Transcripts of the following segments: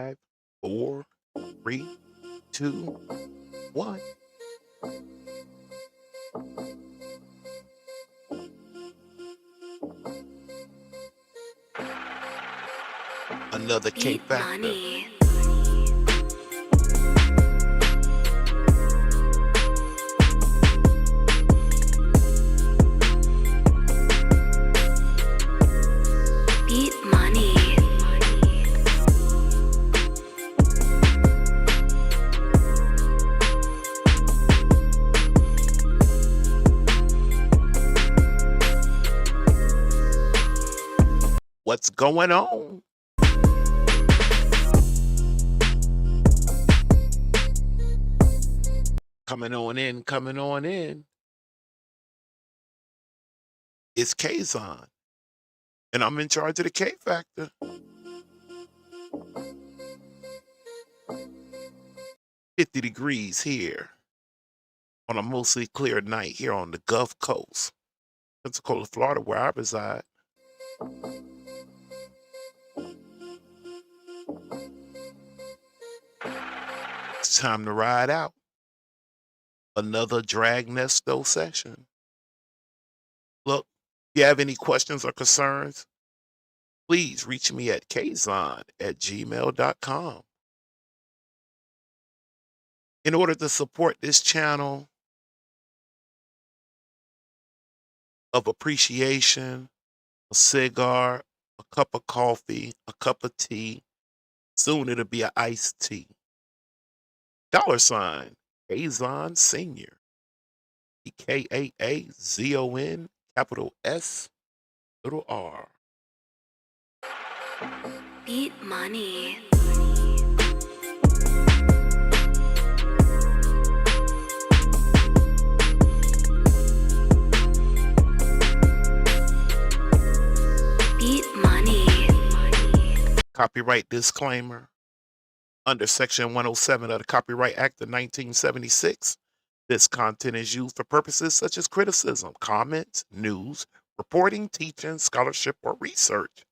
5, 4, 3, 2, 1. Another K Beat Factor. money. Beat money. What's going on? Coming on in, coming on in. It's Kazon, and I'm in charge of the K Factor. 50 degrees here on a mostly clear night here on the Gulf Coast, Pensacola, Florida, where I reside. It's time to ride out. Another Drag Nesto session. Look, if you have any questions or concerns, please reach me at kazon@gmail.com. In order to support this channel of appreciation, a cigar, a cup of coffee, a cup of tea, soon it'll be an iced tea. $, Kazon Senior. Kaazon, capital S, little R. Beat money. Beat money. Copyright disclaimer. Under Section 107 of the Copyright Act of 1976, this content is used for purposes such as criticism, comments, news, reporting, teaching, scholarship, or research.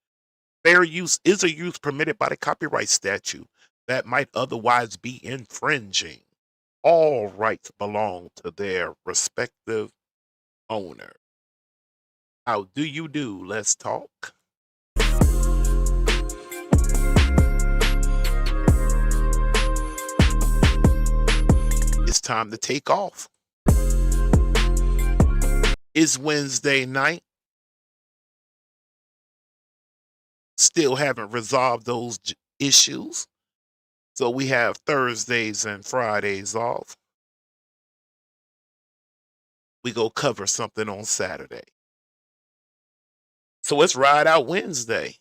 Fair use is a use permitted by the copyright statute that might otherwise be infringing. All rights belong to their respective owner. How do you do? Let's talk. It's time to take off. It's Wednesday night. Still haven't resolved those issues. So we have Thursdays and Fridays off. We go cover something on Saturday. So let's ride out Wednesday.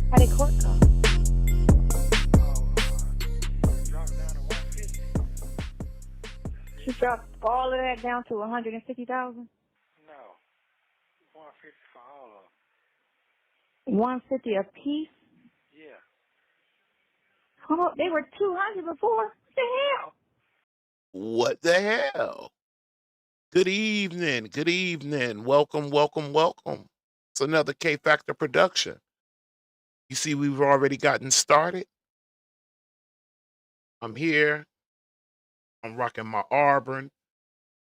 How did court go? She dropped all of that down to $150,000. No, 150 for all of $150 them. a piece. Yeah. Hold on, they were $200 before. What the hell? What the hell? Good evening. Good evening. Welcome, welcome, welcome. It's another K Factor production. You see, we've already gotten started. I'm here. I'm rocking my Auburn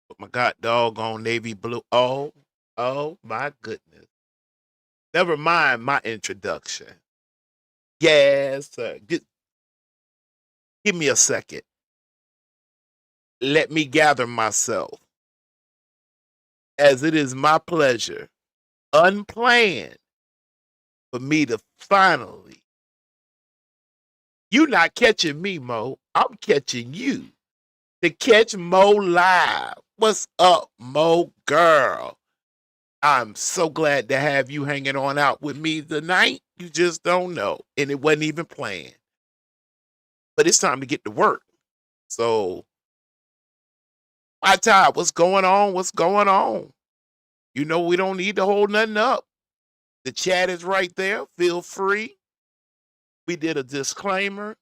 with my god doggone navy blue. Oh my goodness. Never mind my introduction. Yes, sir. Give me a second. Let me gather myself. As it is my pleasure, unplanned, for me to finally. You're not catching me, Mo. I'm catching you. To catch Mo live. What's up, Mo girl? I'm so glad to have you hanging on out with me tonight. You just don't know. And it wasn't even planned. But it's time to get to work. So My Todd, what's going on? What's going on? You know we don't need to hold nothing up. The chat is right there. Feel free. We did a disclaimer.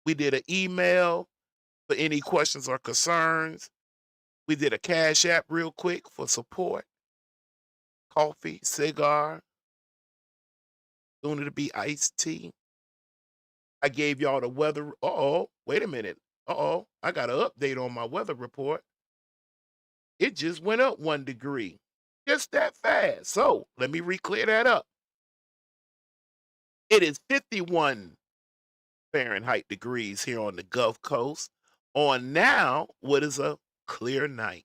We did an email for any questions or concerns. We did a Cash App real quick for support. Coffee, cigar, soon to be iced tea. I gave y'all the weather. Uh-oh, wait a minute. Uh-oh, I got an update on my weather report. It just went up 1 degree. Just that fast. So let me re-clear that up. It is 51 Fahrenheit degrees here on the Gulf Coast on now what is a clear night.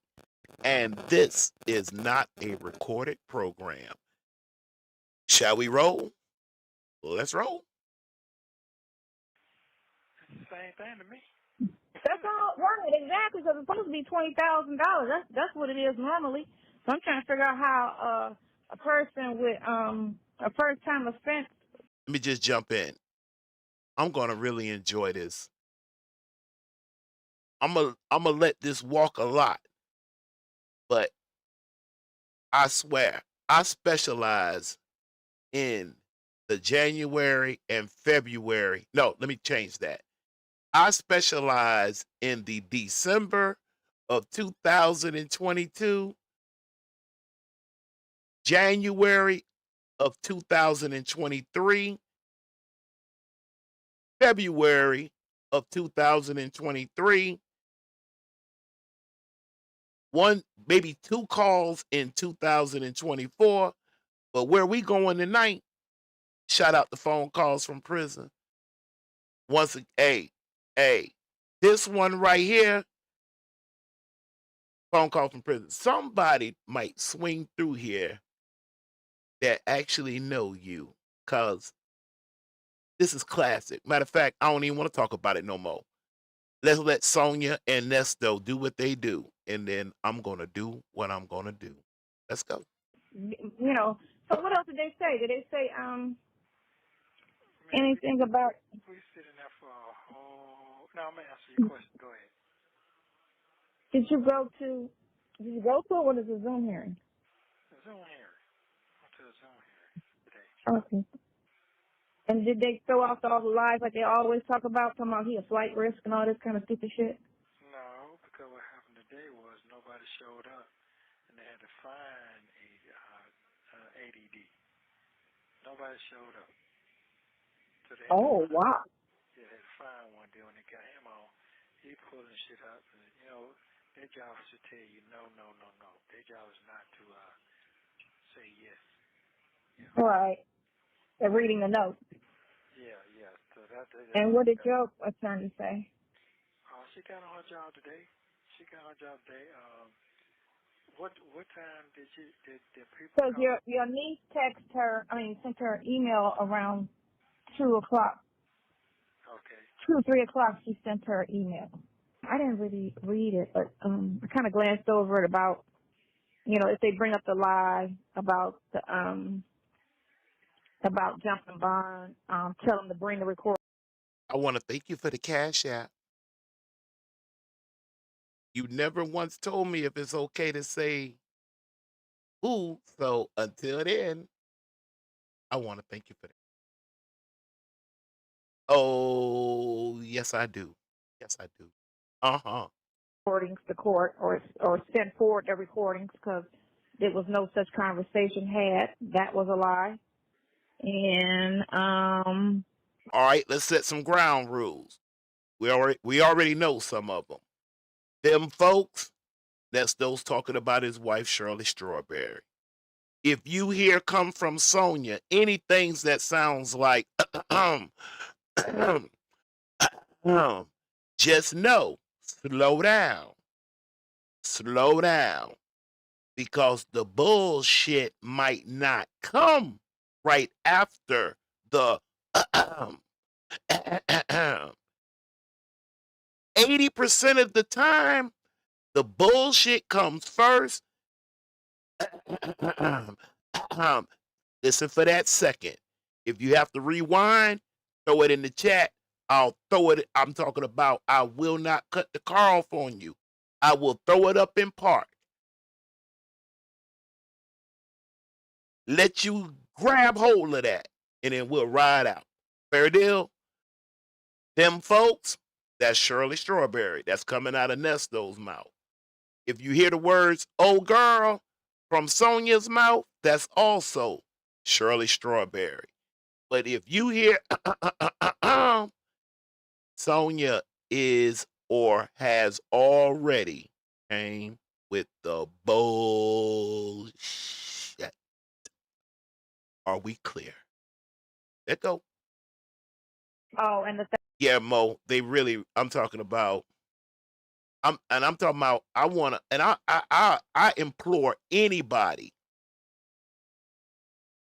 And this is not a recorded program. Shall we roll? Let's roll. It's the same thing to me. That's all right, exactly, because it's supposed to be $20,000. That's what it is normally. So I'm trying to figure out how a person with a first time offense. Let me just jump in. I'm gonna really enjoy this. I'm gonna let this walk a lot, but I swear I specialize in the January and February. No, let me change that. I specialize in the December of 2022, January of 2023, February of 2023, one, maybe 2 calls in 2024. But where we going tonight, shout out the phone calls from prison. Once again, hey, this one right here, phone call from prison. Somebody might swing through here that actually know you, because this is classic. Matter of fact, I don't even want to talk about it no more. Let's let Sonya and Nesto do what they do, and then I'm going to do what I'm going to do. Let's go. You know, so what else did they say? Did they say anything about? We sitting there for a whole. No, I'm gonna answer your question. Go ahead. Did you go to it? What is a Zoom hearing? The Zoom hearing. Went to the Zoom hearing today. Okay. And did they throw out all the lies like they always talk about he a flight risk and all this kind of stupid shit? No, because what happened today was nobody showed up, and they had to find a ADD. Nobody showed up. So they had to Wow. Yeah, they had to find one day when they got him on. He pulling shit up, and their job is to tell you no. Their job is not to say yes. All right. They're reading the notes. Yeah. So that And what did your attorney say? She got on her job today. What time did people Because call? your niece sent her an email around 2 o'clock. Okay. 2 or 3 o'clock, she sent her an email. I didn't really read it, but I kind of glanced over it about, if they bring up the lie about the about jumping bond, tell them to bring the record. I want to thank you for the Cash App. You never once told me if it's okay to say who, so until then, I want to thank you for that. Oh, yes, I do. Uh-huh. Recordings to court or send forward the recordings because there was no such conversation had. That was a lie. And All right, let's set some ground rules. We already know some of them. Them folks, that's those talking about his wife, Shirley Strawberry. If you hear come from Sonya, anything that sounds like just know, slow down, because the bullshit might not come right after the 80% of the time, the bullshit comes first. Listen for that second. If you have to rewind, throw it in the chat. I'll throw it. I'm talking about I will not cut the car off on you. I will throw it up in park. Let you grab hold of that, and then we'll ride out. Fair deal? Them folks, that's Shirley Strawberry. That's coming out of Nesto's mouth. If you hear the words, oh girl, from Sonya's mouth, that's also Shirley Strawberry. But if you hear Sonya is or has already came with the bullshit. Are we clear? Let go. Oh, and Yeah, Mo, they really, I'm talking about, I'm talking about, I want to, and I implore anybody,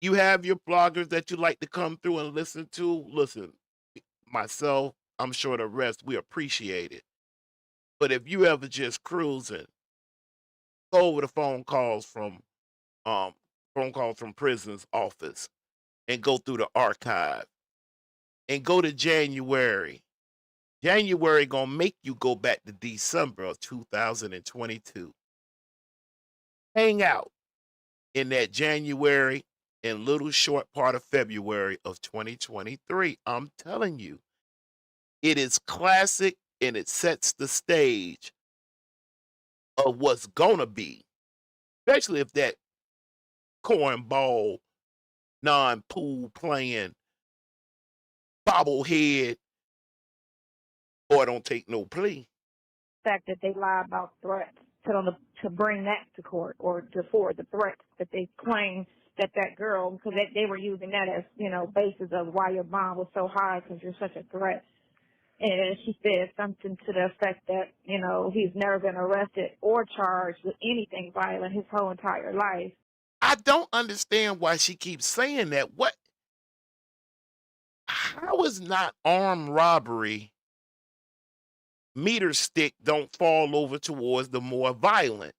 you have your bloggers that you like to come through and listen to, listen, myself, I'm sure the rest, we appreciate it. But if you ever just cruising, go over the phone calls from prison's office and go through the archive and go to January. January gonna make you go back to December of 2022. Hang out in that January and little short part of February of 2023. I'm telling you, it is classic and it sets the stage of what's gonna be, especially if that cornball, non-pool playing, bobblehead, boy don't take no plea. fact that they lie about threats to bring that to court or for the threats that they claim that girl, because they were using that as, basis of why your bond was so high because you're such a threat. And she said something to the effect that, he's never been arrested or charged with anything violent his whole entire life. I don't understand why she keeps saying that. How is not armed robbery meter stick don't fall over towards the more violent?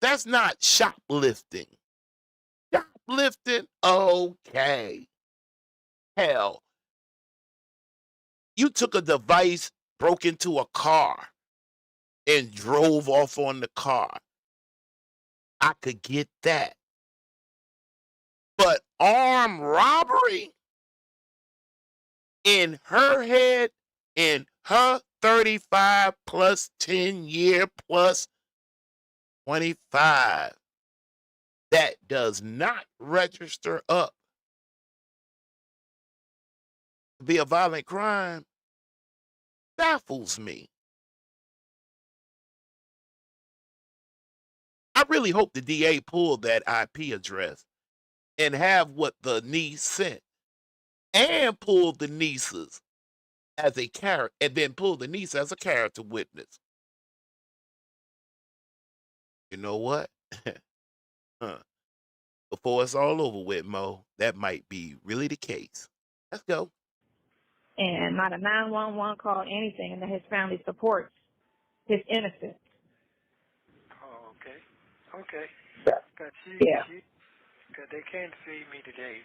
That's not shoplifting. Shoplifting, okay. Hell, you took a device, broke into a car, and drove off on the car. I could get that. But armed robbery, in her head, in her 35 plus 10 year plus 25, that does not register up to be a violent crime, baffles me. I really hope the DA pulled that IP address and have what the niece sent and pulled the nieces as a character, and then pulled the niece as a character witness. You know what? Before it's all over with, Mo, that might be really the case. Let's go. And not a 911 call, anything, and that his family supports his innocence. Oh, okay. Okay. Yeah. But Yeah. Because they can't see me today.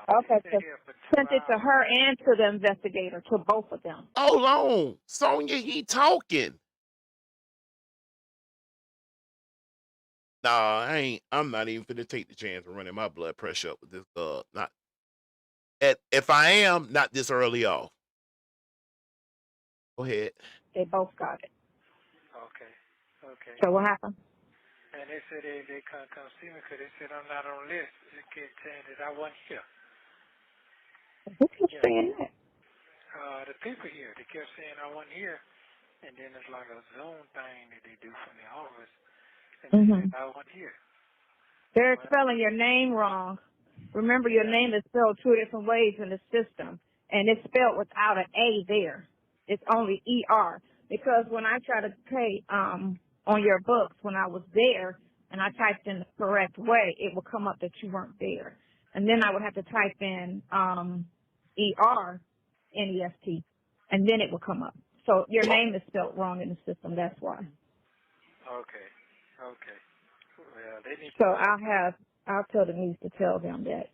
Okay, They so here for 2 sent it to hours. her and to the investigator, to both of them. Hold on. Sonya, he talking. Nah, I'm not even finna take the chance of running my blood pressure up with this. If I am, not this early off. Go ahead. They both got it. Okay. Okay. So what happened? And they said they can't come see me because they said I'm not on list. They kept saying that I wasn't here. Who keeps saying that? The people here, they kept saying I wasn't here. And then it's like a Zoom thing that they do from the office. And they said I wasn't here. They're spelling your name wrong. Remember, your name is spelled 2 different ways in the system, and it's spelled without an A there. It's only ER. Because when I try to pay on your books, when I was there, and I typed in the correct way, it would come up that you weren't there. And then I would have to type in ER, NEST, and then it would come up. So your name is spelled wrong in the system. That's why. Okay. Okay. Well, they need So I'll tell the niece to tell them that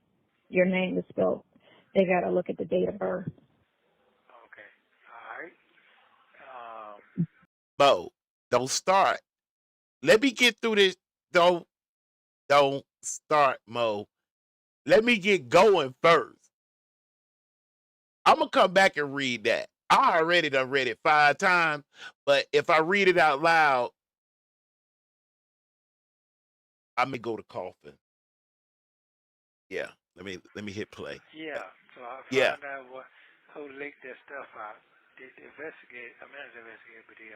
your name is spelled. They got to look at the date of birth. Okay. All right. Mo, don't start. Let me get through this. Don't start, Mo. Let me get going first. I'm gonna come back and read that. I already done read it 5 times, but if I read it out loud, I may go to coughing. Yeah, let me hit play. Yeah. So I Yeah, found out who leaked that stuff out. The investigate. I mean, not investigate, but the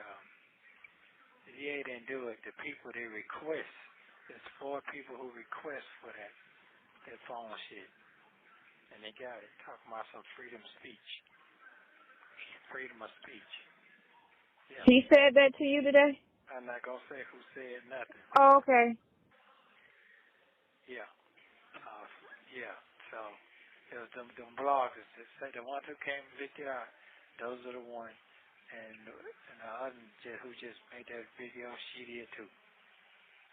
DA didn't do it. The people they request. There's 4 people who request for that phone shit, and they got it. Talking about some freedom of speech. Freedom of speech. Yeah. He said that to you today? I'm not gonna say who said nothing. Oh, okay. Yeah. Yeah. So it was them bloggers that say the ones who came victim out. Those are the ones, and the other who just made that video, she did too.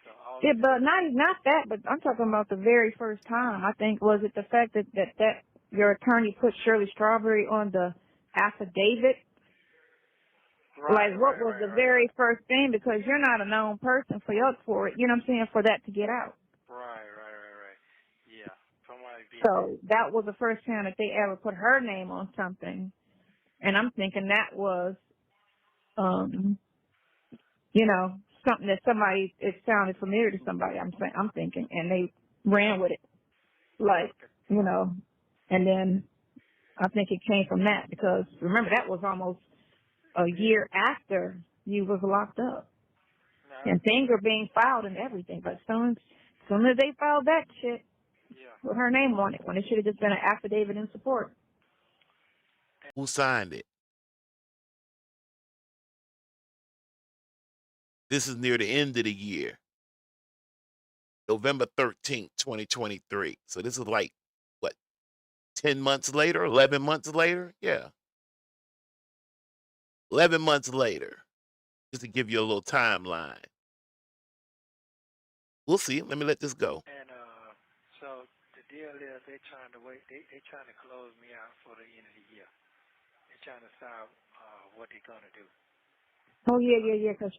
So all Yeah, of but not that, but I'm talking about the very first time. I think, was it the fact that your attorney put Shirley Strawberry on the affidavit? right, Like, what was the very first thing? Because you're not a known person for it, you know what I'm saying, for that to get out. Right. Yeah. Somebody beat So that was the first time that they ever put her name on something. And I'm thinking that was, you know, something that somebody, it sounded familiar to somebody, I'm thinking, and they ran with it. Like, you know, and then I think it came from that because remember that was almost a year after you was locked up. And things are being filed and everything, but as soon as they filed that shit with her name on it, when it should have just been an affidavit in support. who signed it? This is near the end of the year, November 13th, 2023. So this is like what, 10 months later, 11 months later? Yeah, 11 months later. Just to give you a little timeline. We'll see. Let me let this go. And so the deal is they're trying to wait. They're trying to close me out for the end of the year. They're trying to decide what they're gonna do. Oh yeah, because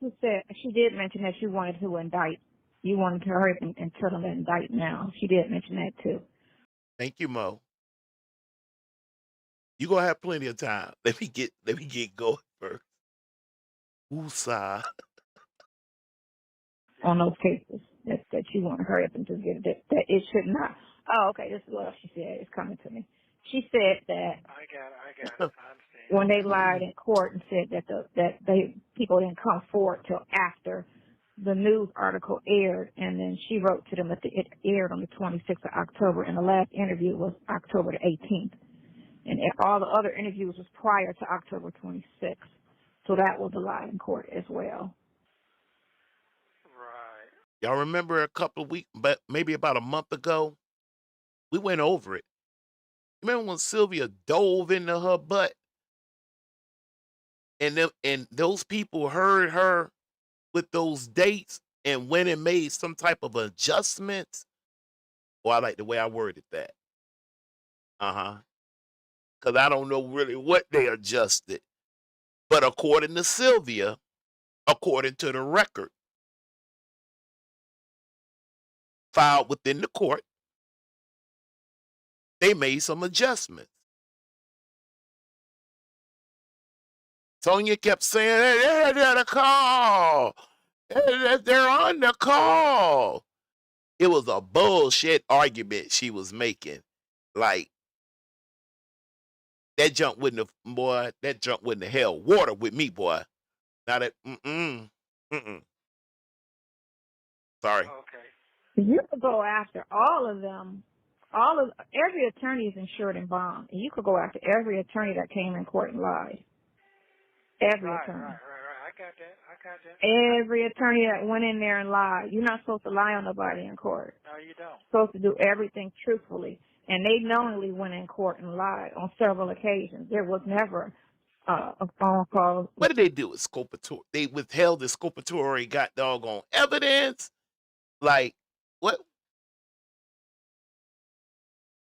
she did mention that she wanted to indict. You wanted to hurry up and tell them to indict now. She did mention that too. Thank you, Mo. You're gonna have plenty of time. Let me get going first. Woosah. On those cases that you want to hurry up and just get it, that it should not. Oh, okay, this is what else she said. It's coming to me. She said that I got it. I understand. when they lied in court and said that people didn't come forward till after the news article aired, and then she wrote to them that it aired on the 26th of October, and the last interview was October the 18th, and all the other interviews was prior to October 26th. So that was a lie in court as well. Right. Y'all remember a couple of weeks, but maybe about a month ago, we went over it. Remember when Sylvia dove into her butt, and those people heard her with those dates and went and made some type of adjustments? Well, I like the way I worded that. Because I don't know really what they adjusted. But according to Sylvia, according to the record filed within the court, they made some adjustments. Sonya kept saying, hey, they're on the call. They're on the call. It was a bullshit argument she was making. Like, that junk wouldn't have held water with me, boy. Now that, Sorry. Okay. You could go after all of them. Every attorney is insured in bond. And you could go after every attorney that came in court and lied. Every attorney. Right. I got that. Every attorney that went in there and lied. You're not supposed to lie on nobody in court. No, you don't. You're supposed to do everything truthfully. And they knowingly went in court and lied on several occasions. There was never a phone call. What did they do with sculpatory? They withheld the sculpatory, got doggone evidence. Like, what?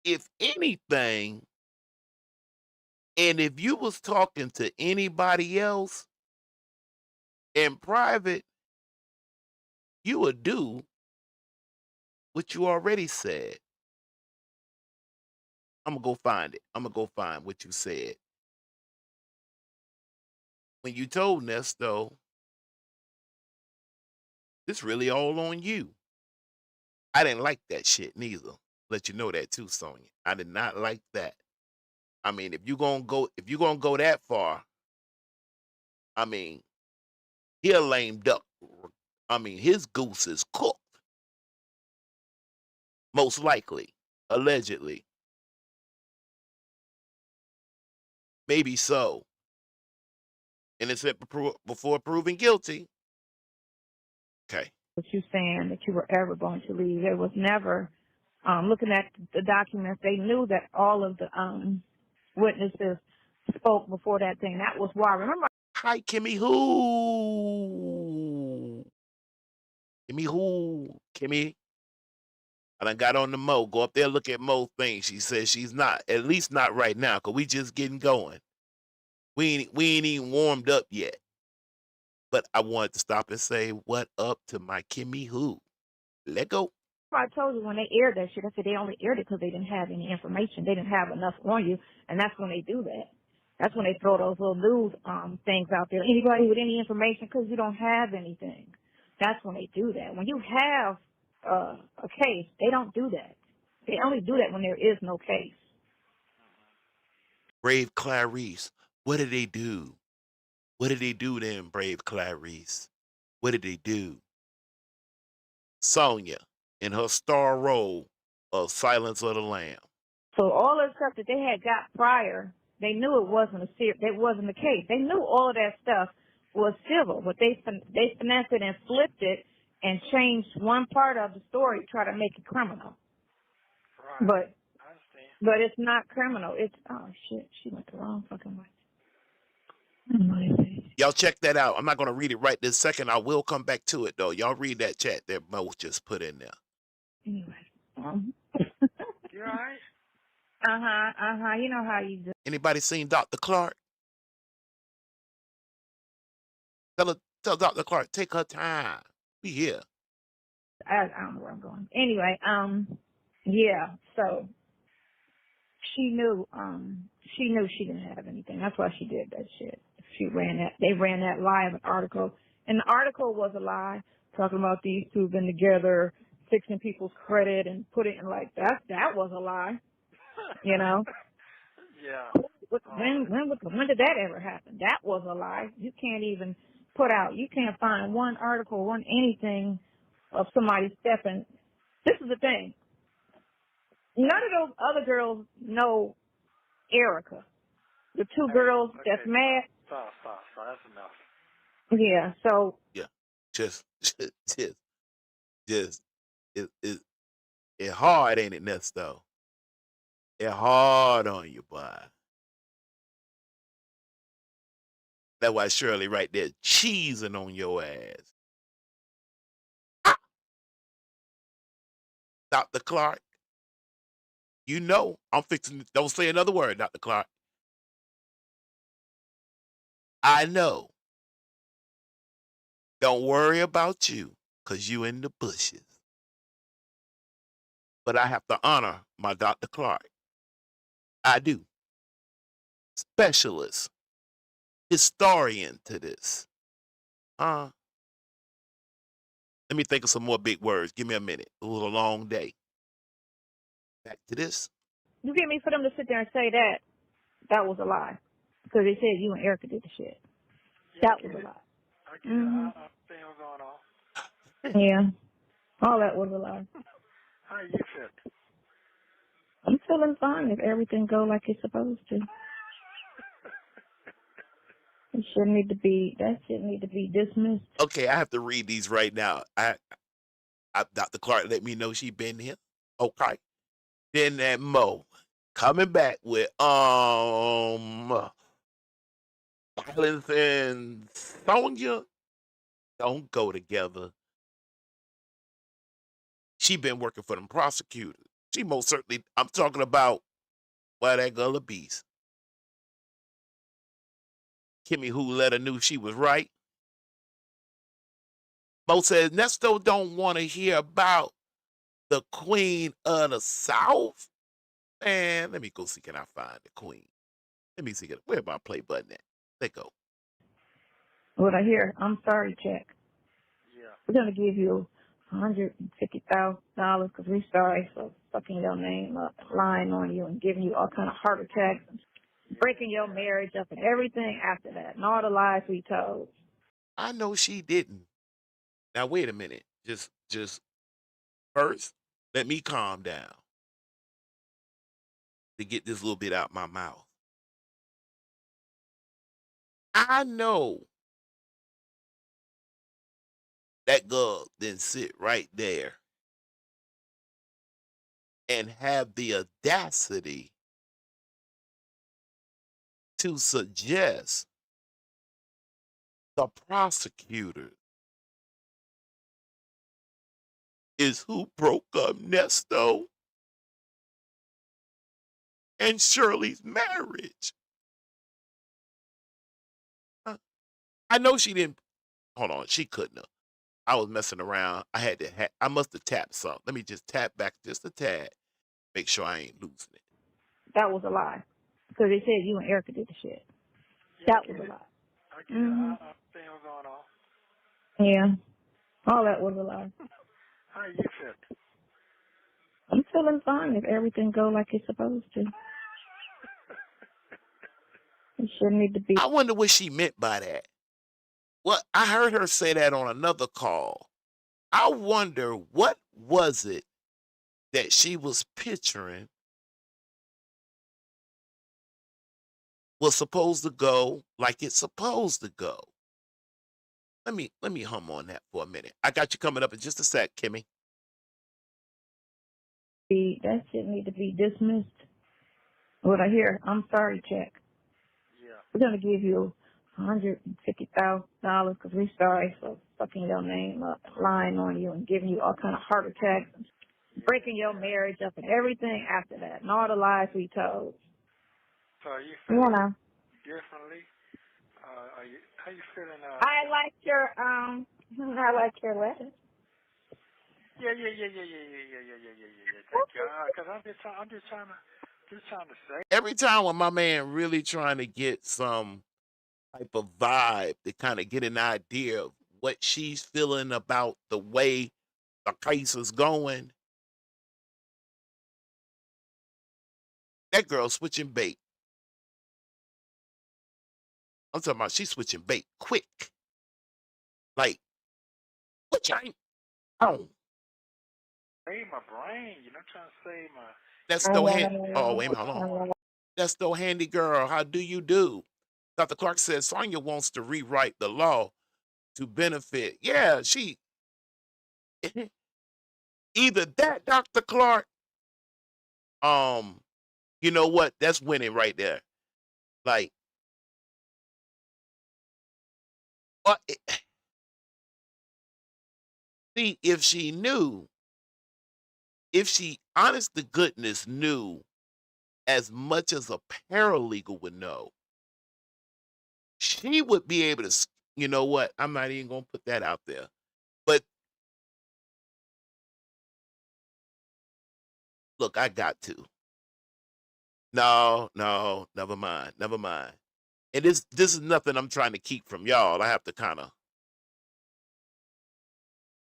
If anything, and if you was talking to anybody else, In private, you would do what you already said. I'm gonna go find it. I'm gonna go find what you said. When you told Nesto, this really all on you. I didn't like that shit neither. Let you know that too, Sonya. I did not like that. I mean, if you're gonna go that far, I mean, he a lame duck. I mean, his goose is cooked. Most likely. Allegedly. Maybe so. Innocent before proven guilty. Okay. What you saying that you were ever going to leave. There was never, looking at the documents, they knew that all of the witnesses spoke before that thing. That was why. Remember? Hi, Kimmy Who. Kimmy Who. Kimmy. I done got on the Mo. Go up there, look at Mo's thing. She says she's not. At least not right now, because we just getting going. We ain't even warmed up yet. But I wanted to stop and say what up to my Kimmy Who. Let go. I told you when they aired that shit, I said they only aired it because they didn't have any information. They didn't have enough on you, and that's when they do that. That's when they throw those little news things out there. Anybody with any information, because you don't have anything. That's when they do that. When you have a case, they don't do that. They only do that when there is no case. Brave Clarice, what did they do? What did they do then, Brave Clarice? What did they do? Sonya, in her star role of Silence of the Lamb. So all the stuff that they had got prior, they knew it wasn't the case. They knew all of that stuff was civil, but they finessed it and flipped it and changed one part of the story to try to make it criminal. Right. But it's not criminal. It's, oh shit, she went the wrong fucking way. Y'all check that out. I'm not going to read it right this second. I will come back to it, though. Y'all read that chat that Mo just put in there. Anyway. You all right? You know how you do. Anybody seen Dr. Clark? Tell Dr. Clark, take her time. We here. I don't know where I'm going. Anyway, yeah, so she knew she didn't have anything. That's why she did that shit. They ran that lie of an article. And the article was a lie, talking about these two been together, fixing people's credit and put it in like that was a lie. You know? Yeah. When did that ever happen? That was a lie. You can't find one article, anything of somebody stepping. This is the thing. None of those other girls know Erica. The two girls that's mad. Stop. That's enough. Yeah, so. Yeah. Just it hard, ain't it, Nesto? It hard on you, boy. That's why Shirley right there cheesing on your ass. Ah! Dr. Clark, you know I'm fixing. Don't say another word, Dr. Clark. I know. Don't worry about you, because you in the bushes. But I have to honor my Dr. Clark. I do. Specialist. Historian to this. Let me think of some more big words. Give me a minute. It was a long day. Back to this. You get me for them to sit there and say that was a lie. Because they said you and Erica did the shit. That was a lie. I get it. I understand what's going on. Yeah. All that was a lie. How you feel? I'm feeling fine if everything go like it's supposed to. That shit need to be dismissed. Okay, I have to read these right now. I Dr. Clark let me know she been here. Okay. Then that Mo coming back with Violence and Sonya don't go together. She been working for them prosecutors. She most certainly, I'm talking about why that girl a beast. Kimmy Who let her knew she was right. Mo says Nesto don't want to hear about the Queen of the South. Man, let me go see can I find the Queen. Let me see where my play button at. There go. What I hear, I'm sorry check. Yeah. We're gonna give you $150,000 because we're sorry for fucking your name up, lying on you, and giving you all kind of heart attacks, and breaking your marriage up, and everything after that, and all the lies we told. I know she didn't. Now wait a minute. Just first, let me calm down to get this little bit out my mouth. I know that girl then sit right there and have the audacity to suggest the prosecutor is who broke up Nesto and Shirley's marriage. I know she didn't. Hold on, she couldn't have. I was messing around. I must have tapped something. Let me just tap back just a tad. Make sure I ain't losing it. That was a lie. Because they said you and Erica did the shit. Yeah, That was a lie. I get it. Thing was going on. Yeah. All that was a lie. How you feel? I'm feeling fine if everything go like it's supposed to. It shouldn't need to be. I wonder what she meant by that. Well, I heard her say that on another call. I wonder what was it that she was picturing was supposed to go like it's supposed to go. Let me hum on that for a minute. I got you coming up in just a sec, Kimmy. That shit need to be dismissed. What I hear, I'm sorry check. Yeah. We're gonna give you $150,000 because we're sorry for fucking your name up, lying on you, and giving you all kind of heart attacks, and breaking your marriage up, and everything after that, and all the lies we told. So are you feeling You know. differently? How you feeling? I like your letter. Yeah. Thank you. Because I'm just trying to say. Every time when my man really trying to get some type of vibe to kind of get an idea of what she's feeling about the way the case is going, that girl switching bait. I'm talking about she's switching bait quick. Like, what you ain't on? Save my brain, I'm trying to save my. That's no handy. Oh, wait a minute, hold on. That's no handy girl. How do you do? Dr. Clark says Sonya wants to rewrite the law to benefit. Yeah, she. Either that, Dr. Clark. You know what? That's winning right there. Like, see, if she knew, if she, honest to goodness, knew as much as a paralegal would know, she would be able to, you know what? I'm not even going to put that out there. But look, I got to. No, never mind. And this is nothing I'm trying to keep from y'all. I have to kind of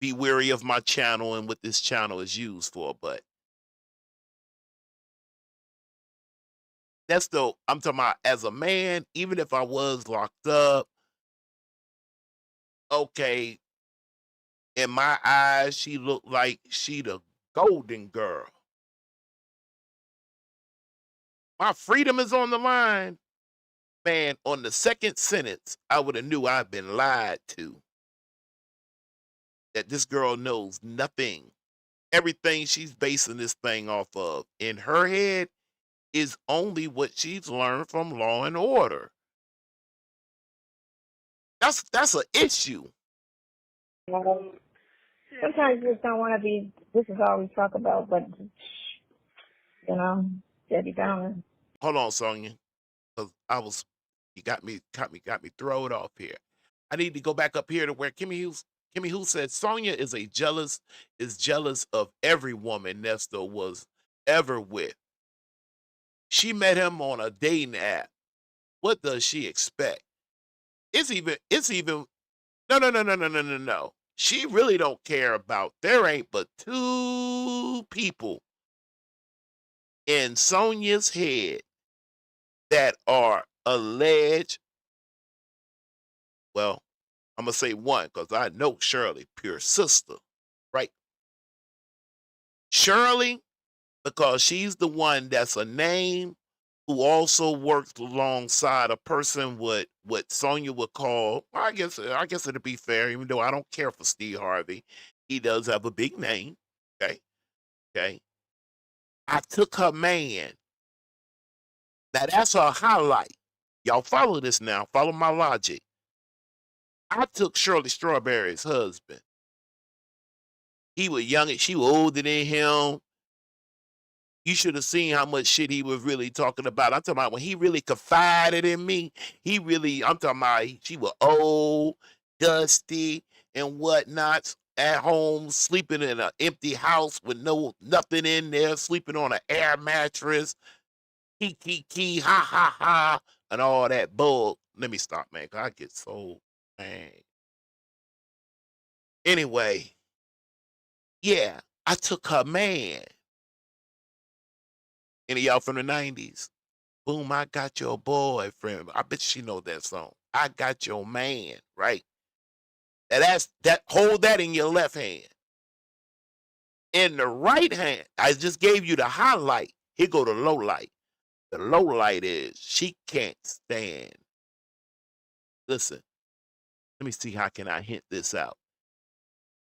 be wary of my channel and what this channel is used for, but that's though I'm talking about as a man, even if I was locked up, okay, in my eyes, she looked like she the golden girl. My freedom is on the line. Man, on the second sentence, I would have knew I'd been lied to. That this girl knows nothing. Everything she's basing this thing off of in her head is only what she's learned from Law and Order. That's an issue. Sometimes you just don't want to be. This is all we talk about, but Debbie Downer. Hold on, Sonya, because you got me thrown off here. I need to go back up here to where Kimmy Kimmy Who said Sonya is jealous of every woman Nesto was ever with. She met him on a dating app. What does she expect? It's even no. She really don't care about. There ain't but two people in Sonya's head that are alleged. Well, I'm gonna say one because I know Shirley, pure sister, right? Shirley, because she's the one that's a name who also works alongside a person what Sonya would call. Well, I guess it'd be fair, even though I don't care for Steve Harvey. He does have a big name. Okay. Okay. I took her man. Now that's her highlight. Y'all follow this now. Follow my logic. I took Shirley Strawberry's husband. He was young, she was older than him. You should have seen how much shit he was really talking about. I'm talking about when he really confided in me. I'm talking about she was old, dusty, and whatnot. At home, sleeping in an empty house with nothing in there, sleeping on an air mattress, key, ha, and all that bull. Let me stop, man, 'cause I get so mad. Anyway, yeah, I took her man. Any of y'all from the 90s? Boom, I got your boyfriend. I bet she know that song. I got your man, right? Hold that in your left hand. In the right hand, I just gave you the highlight. Here go the low light. The low light is she can't stand. Listen, let me see how can I hint this out.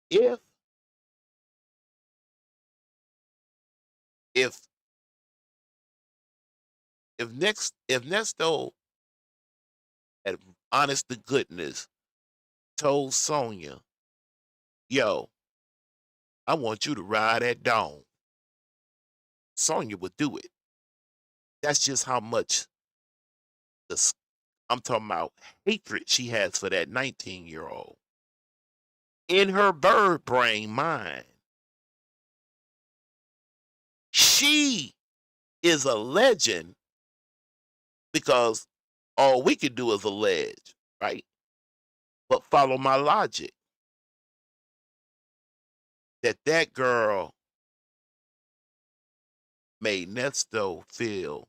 If Nesto had honest to goodness told Sonya, yo, I want you to ride at dawn, Sonya would do it. That's just how much I'm talking about hatred she has for that 19-year-old. In her bird brain mind, she is a legend because all we can do is allege, right? But follow my logic. That girl made Nesto feel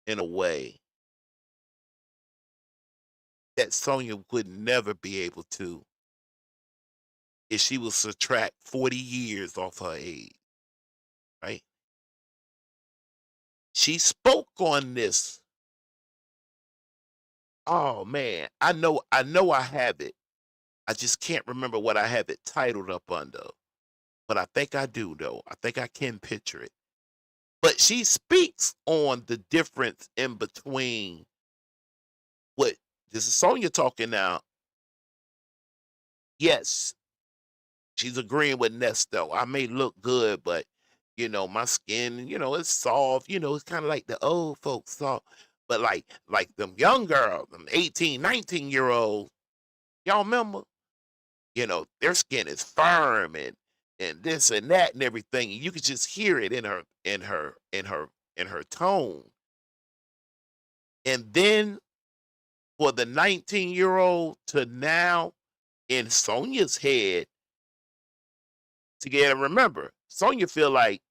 in a way that Sonya would never be able to if she was subtract 40 years off her age, right? She spoke on this. Oh man, I know I have it. I just can't remember what I have it titled up under. But I think I do though. I think I can picture it. But she speaks on the difference in between what this is Sonya talking now. Yes, she's agreeing with Nesto. I may look good, but my skin, it's soft, it's kind of like the old folks soft. But like them young girls, them 18, 19-year-olds, y'all remember? Their skin is firm and this and that and everything. And you could just hear it in her tone. And then for the 19-year-old to now in Sonya's head, to get and remember, Sonya feel like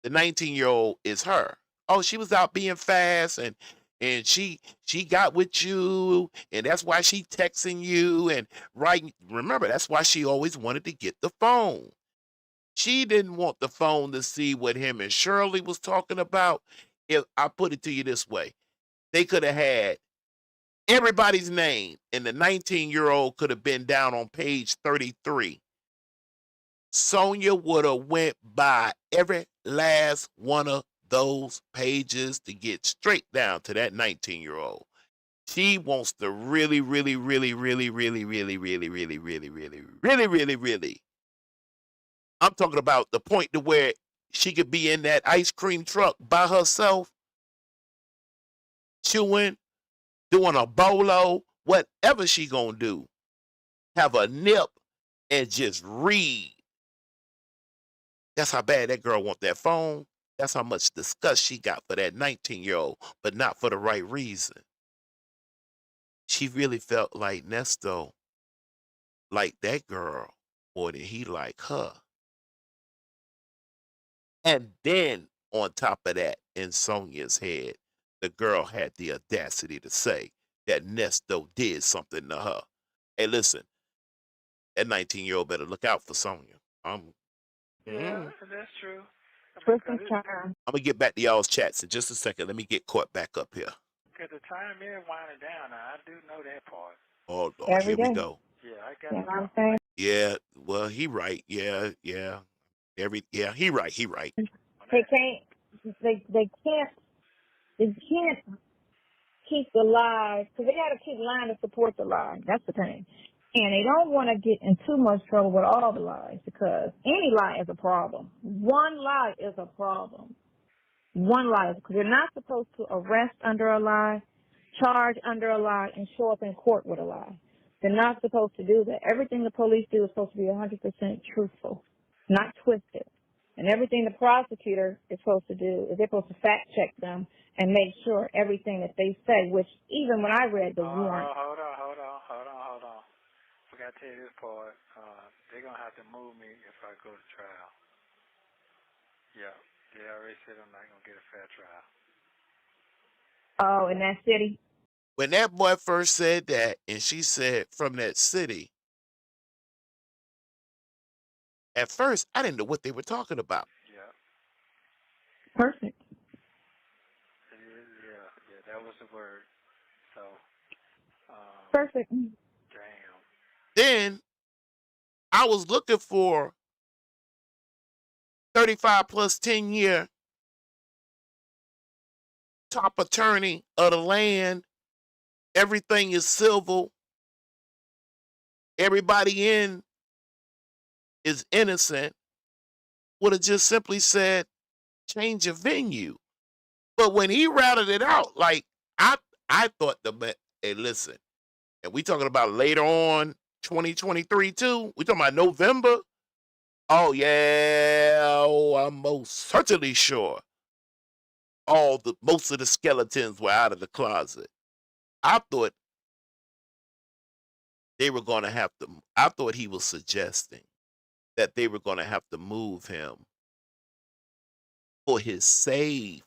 the 19-year-old is her. Oh, she was out being fast and she got with you and that's why she texting you and writing. Remember, that's why she always wanted to get the phone. She didn't want the phone to see what him and Shirley was talking about. If I put it to you this way, they could have had everybody's name and the 19-year-old could have been down on page 33. Sonya would have went by every last one of those pages to get straight down to that 19-year-old. She wants to really, really, really, really, really, really, really, really, really, really, really, really, really. I'm talking about the point to where she could be in that ice cream truck by herself, chewing, doing a bolo, whatever she gonna do. Have a nip and just read. That's how bad that girl want that phone. That's how much disgust she got for that 19-year-old, but not for the right reason. She really felt like Nesto liked that girl more than he liked her. And then on top of that, in Sonya's head, the girl had the audacity to say that Nesto did something to her. Hey, listen, that 19-year-old better look out for Sonya. Yeah, that's true. Christmas time. I'm gonna get back to y'all's chats in just a second. Let me get caught back up here. Because the time is winding down now. I do know that part. Oh, Lord, Every here we day. go. Yeah, I got You know to what I'm go. saying? Yeah, well, he right. Yeah. He right. They can't keep the lie, because they got to keep lying to support the lie. That's the thing. And they don't want to get in too much trouble with all the lies, because any lie is a problem. One lie is a problem. One lie, because you're not supposed to arrest under a lie, charge under a lie, and show up in court with a lie. They're not supposed to do that. Everything the police do is supposed to be 100% truthful, not twisted. And everything the prosecutor is supposed to do is they're supposed to fact check them and make sure everything that they say, which even when I read the warrant. Hold on. Forgot to tell you this part. They're going to have to move me if I go to trial. Yeah, they already said I'm not going to get a fair trial. Oh, in that city? When that boy first said that, and she said from that city, at first I didn't know what they were talking about. Yeah. Perfect. Yeah, that was the word. So, Perfect. damn. Then I was looking for 35 plus 10-year top attorney of the land. Everything is civil. Everybody in is innocent. Would have just simply said, change your venue. But when he routed it out, like I thought hey, listen, and we talking about later on 2023 too. We talking about November. Oh yeah, I'm most certainly sure. Most of the skeletons were out of the closet. I thought they were going to have to. I thought he was suggesting that they were going to have to move him for his safety.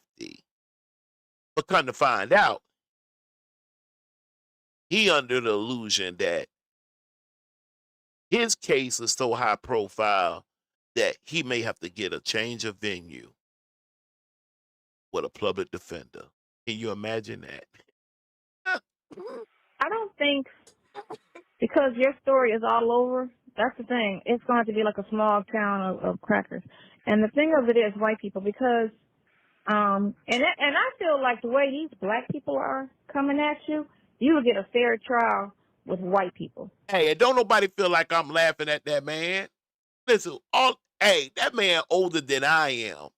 But come to find out, he under the illusion that his case is so high profile that he may have to get a change of venue with a public defender. Can you imagine that? I don't think, because your story is all over, that's the thing. It's going to be like a small town of crackers. And the thing of it is white people, because, and I feel like the way these black people are coming at you, you will get a fair trial with white people. Hey, and don't nobody feel like I'm laughing at that man. Listen, that man older than I am.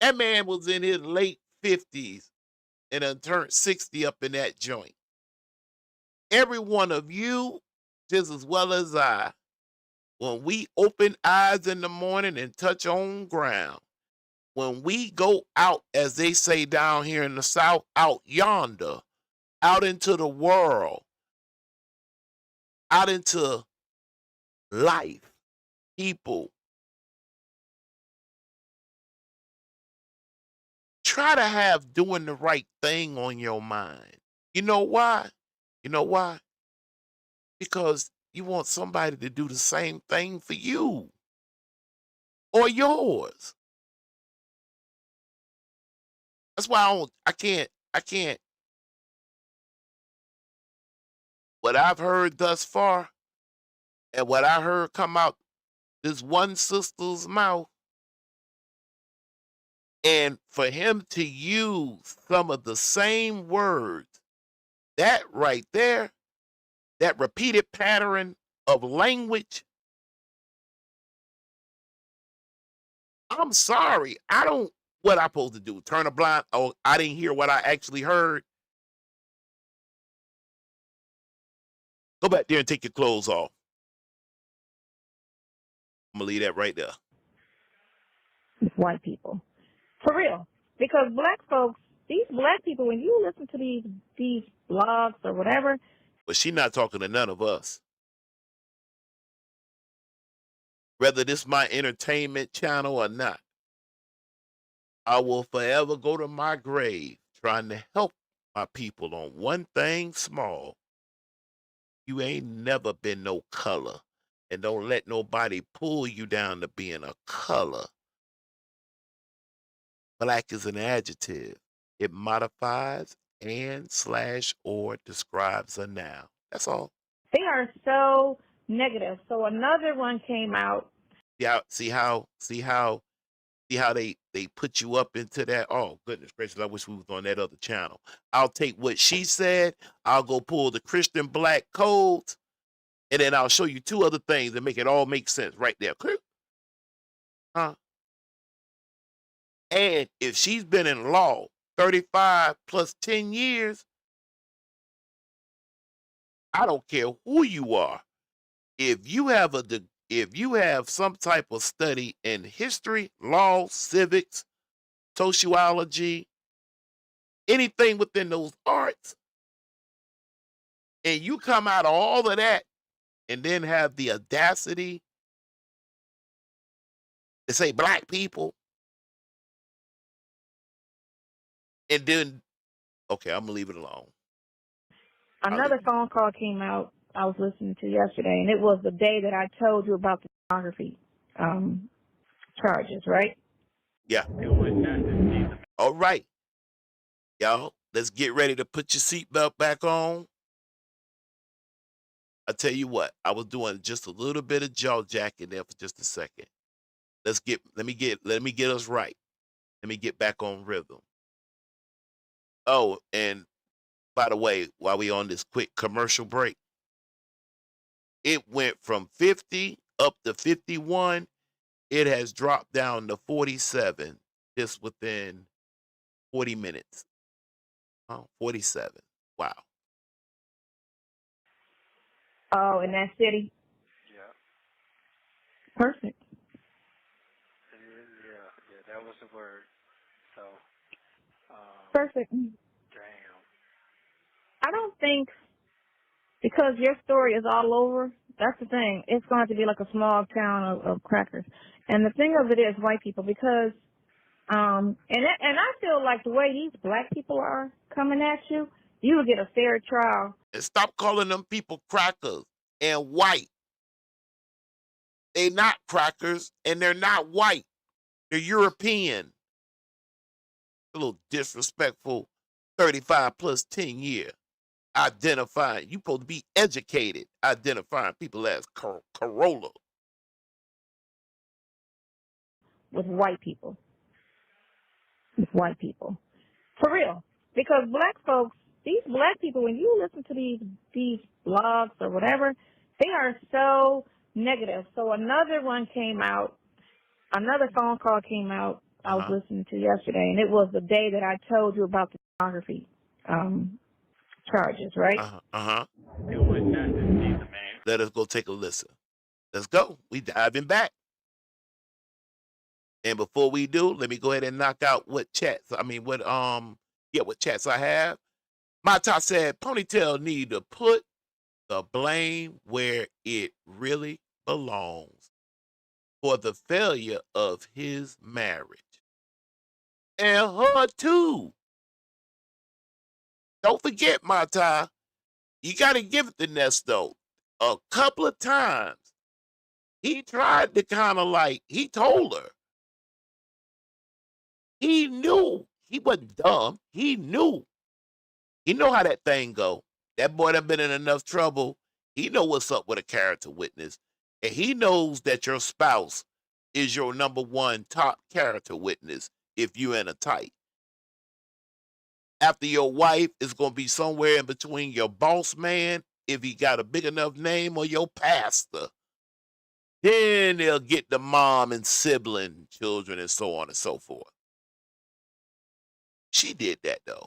That man was in his late 50s and done turned 60 up in that joint. Every one of you, just as well as I, when we open eyes in the morning and touch on ground, when we go out, as they say down here in the South, out yonder, out into the world, out into life, people, try to have doing the right thing on your mind. You know why? Because you want somebody to do the same thing for you or yours. That's why I can't. What I've heard thus far and what I heard come out this one sister's mouth, and for him to use some of the same words, that right there, that repeated pattern of language, I'm sorry. What I supposed to do? Turn a blind? Oh, I didn't hear what I actually heard. Go back there and take your clothes off. I'm gonna leave that right there. With white people. For real. Because black folks, these black people, when you listen to these blogs or whatever, But she's not talking to none of us. Whether this my entertainment channel or not, I will forever go to my grave trying to help my people on one thing small. You ain't never been no color. And don't let nobody pull you down to being a color. Black is an adjective. It modifies and/or describes a noun. That's all. they are so negative. So another one came out. See how they put you up into that. Oh goodness gracious, I wish we was on that other channel. I'll take what she said, I'll go pull the Christian black codes, and then I'll show you two other things that make it all make sense right there. Huh? And if she's been in law 35 plus 10 years, I don't care who you are. If you have some type of study in history, law, civics, sociology, anything within those arts, and you come out of all of that and then have the audacity to say black people, and then, okay, I'm gonna leave it alone. Another phone call came out I was listening to yesterday, and it was the day that I told you about the pornography charges, right? Yeah. All right. Y'all, let's get ready to put your seatbelt back on. I tell you what, I was doing just a little bit of jaw jacking there for just a second. Let me get us right. Let me get back on rhythm. Oh, and by the way, while we on this quick commercial break, it went from 50 up to 51. It has dropped down to 47 just within 40 minutes. Oh, 47. Wow. Oh, in that city? Yeah. Perfect. Yeah, that was the word. So, Perfect. damn. I don't think, because your story is all over, that's the thing. It's going to be like a small town of crackers. And the thing of it is white people, because, and I feel like the way these black people are coming at you, you will get a fair trial. And stop calling them people crackers and white. They're not crackers and they're not white. They're European. A little disrespectful 35 plus 10 year. Identifying. You supposed to be educated identifying people as Corolla. With white people. With white people. For real. Because black folks, these black people, when you listen to these blogs or whatever, they are so negative. So another one came out, another phone call came out I was listening to yesterday, and it was the day that I told you about the pornography charges, right? Let us go take a listen. Let's go. We diving back. And before we do, let me go ahead and knock out what chats I have. Mata said Ponytail need to put the blame where it really belongs for the failure of his marriage. And her too. Don't forget, Mata, you got to give it to Nesto. A couple of times, he tried to kind of he told her. He knew. He wasn't dumb. He knew. He know how that thing go. That boy done been in enough trouble. He know what's up with a character witness. And he knows that your spouse is your number one top character witness if you're in a tight. After your wife is going to be somewhere in between your boss man, if he got a big enough name, or your pastor. Then they'll get the mom and sibling, children, and so on and so forth. She did that, though.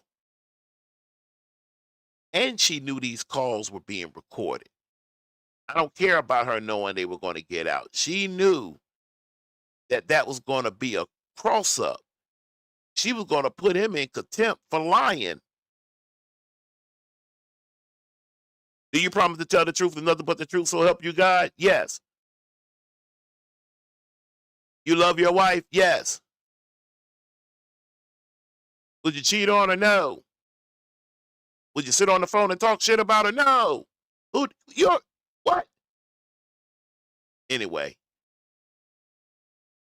And she knew these calls were being recorded. I don't care about her knowing they were going to get out. She knew that that was going to be a cross up. She was going to put him in contempt for lying. Do you promise to tell the truth and nothing but the truth, so help you God? Yes. You love your wife? Yes. Would you cheat on her? No. Would you sit on the phone and talk shit about her? No. You're what? Anyway,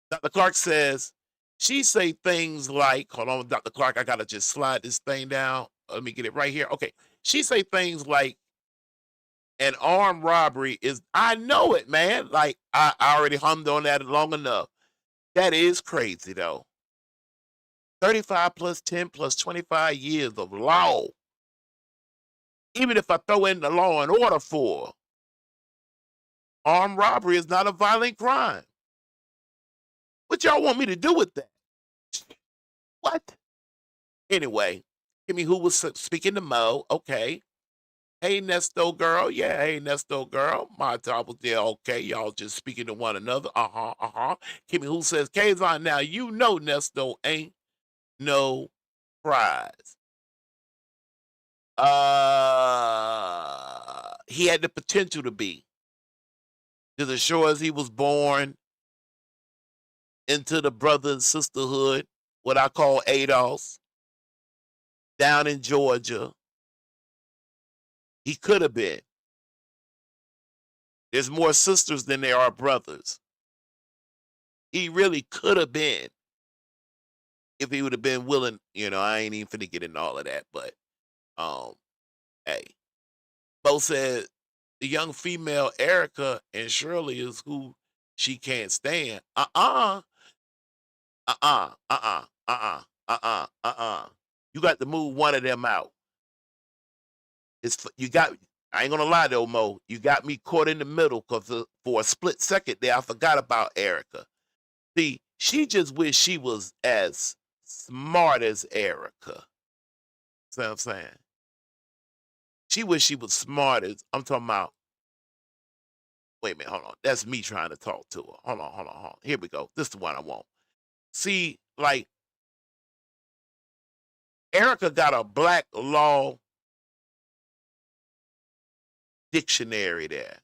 Dr. Clark says she say things like, hold on, Dr. Clark, I gotta just slide this thing down. Let me get it right here. Okay. She say things like an armed robbery is, I know it, man. Like I already hummed on that long enough. That is crazy though. 35 plus 10 plus 25 years of law. Even if I throw in the law and order for armed robbery is not a violent crime. What y'all want me to do with that? What? Anyway, give me who was speaking to Mo. Okay. Hey, Nesto girl. Yeah, hey, Nesto girl. My top was there. Okay, y'all just speaking to one another. Kimmy who says, Kazon, now you know Nesto ain't no prize. He had the potential to be. Just as sure as he was born into the brother and sisterhood, what I call ADOS, down in Georgia, he could have been. There's more sisters than there are brothers. He really could have been if he would have been willing. You know, I ain't even finna get into all of that, but hey, Bo said the young female Erica and Shirley is who she can't stand. You got to move one of them out. You got. I ain't gonna lie though, Mo. You got me caught in the middle because for a split second there, I forgot about Erica. See, she just wished she was as smart as Erica. See what I'm saying? She wished she was smart as. I'm talking about. Wait a minute, hold on. That's me trying to talk to her. Hold on. Here we go. This is the one I want. See, like, Erica got a black law dictionary there.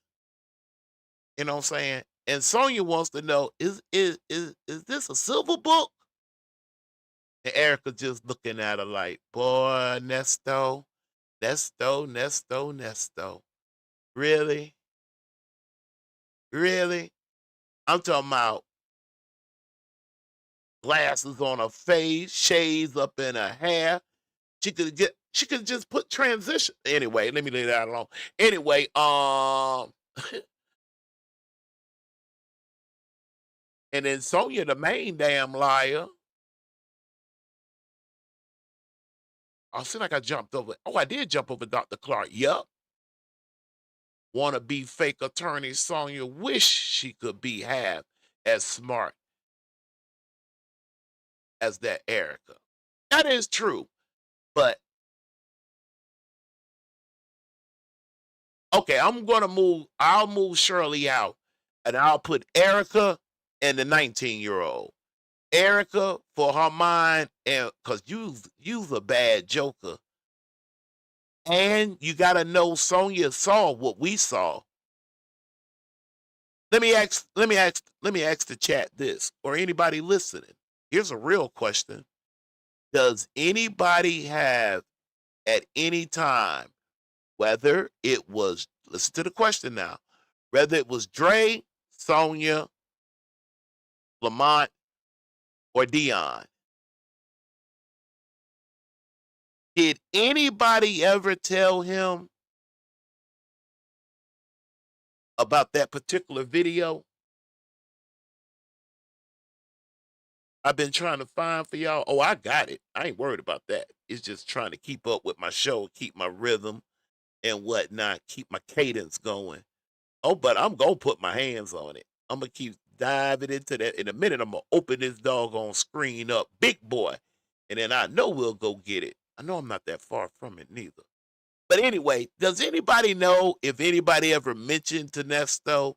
You know what I'm saying? And Sonya wants to know, is this a silver book? And Erica just looking at her like, boy, Nesto. Really? Really? I'm talking about glasses on her face, shades up in her hair. She could just put transition. Anyway, let me leave that alone. Anyway, and then Sonya, the main damn liar. I seem like I jumped over. Oh, I did jump over Dr. Clark. Yup. Wanna be fake attorney Sonya wish she could be half as smart as that Erica. That is true. But okay, I'll move Shirley out and I'll put Erica and the 19-year-old. Erica for her mind, and because you's a bad joker. And you gotta know Sonya saw what we saw. Let me ask the chat this, or anybody listening. Here's a real question. Does anybody have at any time, whether it was, listen to the question now, whether it was Dre, Sonya, Lamont, or Dion, did anybody ever tell him about that particular video? I've been trying to find for y'all. Oh, I got it. I ain't worried about that. It's just trying to keep up with my show, keep my rhythm and whatnot, keep my cadence going. Oh, but I'm going to put my hands on it. I'm going to keep diving into that. In a minute, I'm going to open this doggone screen up, big boy, and then I know we'll go get it. I know I'm not that far from it neither. But anyway, does anybody know if anybody ever mentioned to Nesto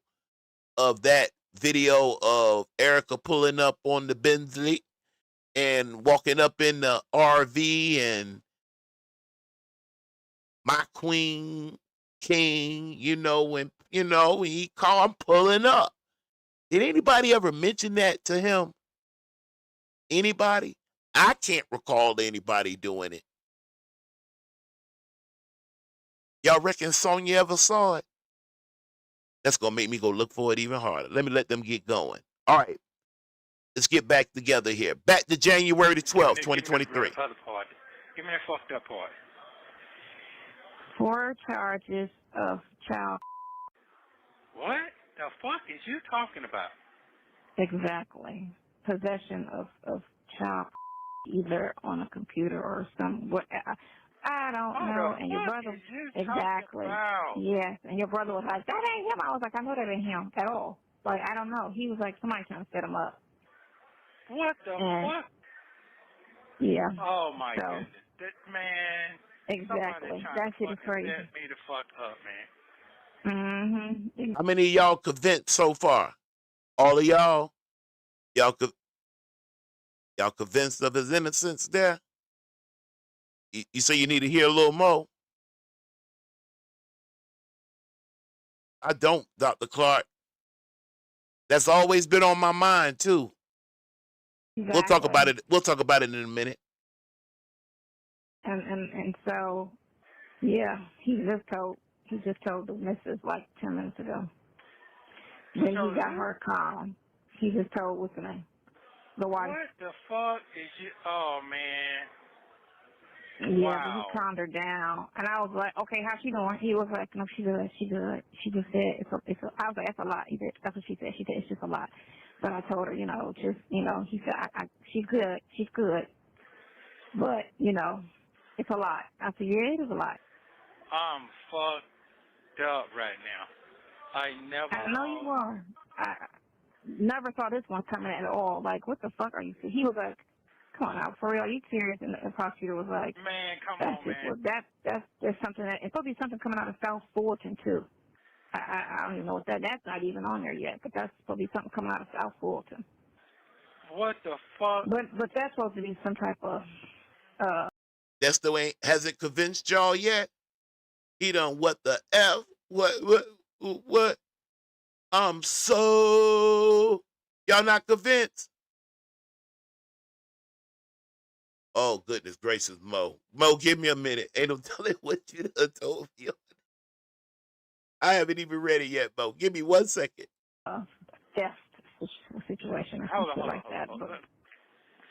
of that video of Erica pulling up on the Bentley and walking up in the RV and my queen, king, when he called, I'm pulling up. Did anybody ever mention that to him? Anybody? I can't recall anybody doing it. Y'all reckon Sonya ever saw it? That's going to make me go look for it even harder. Let me let them get going. All right. Let's get back together here. Back to January the 12th, 2023. Give me that fucked up part. 4 charges of child. What the fuck is you talking about? Exactly. Possession of child, either on a computer or I don't know. And your brother, exactly. Yes, and your brother was like, that ain't him. I was like, I know that ain't him at all. Like, I don't know. He was like, somebody trying to set him up. What the fuck? Yeah. Oh my goodness, that man. Exactly. That shit is crazy. Set me the fuck up, man. Mhm. How many of y'all convinced so far? All of y'all? Y'all convinced of his innocence there? You say you need to hear a little more? I don't, Dr. Clark. That's always been on my mind too. Exactly. We'll talk about it. We'll talk about it in a minute. And so, yeah, he just told the missus like 10 minutes ago. Then he got her calm. He just told what's the name? The wife. What the fuck is you? Oh man. Yeah, wow. But he calmed her down, and I was like, okay, how's she doing? He was like, no, she good. She just said I was like, that's a lot. He said, that's what she said. She said it's just a lot. But I told her, he said, she's good. But it's a lot. I said, yeah, it is a lot. I'm fucked up right now. I know you are. I never saw this one coming at all. Like, what the fuck are you saying? He was like, come on out, for real, are you serious? And the prosecutor was like, man, come on, man. There's something it's supposed to be something coming out of South Fulton too. I don't even know what that's not even on there yet, but that's supposed to be something coming out of South Fulton. What the fuck? But that's supposed to be some type of That still hasn't convinced y'all yet. He done what the F? What? So y'all not convinced? Oh, goodness gracious, Mo. Mo, give me a minute. Ain't no telling what you done told me. I haven't even read it yet, Mo. Give me 1 second. Death situation or something like that. Hold on.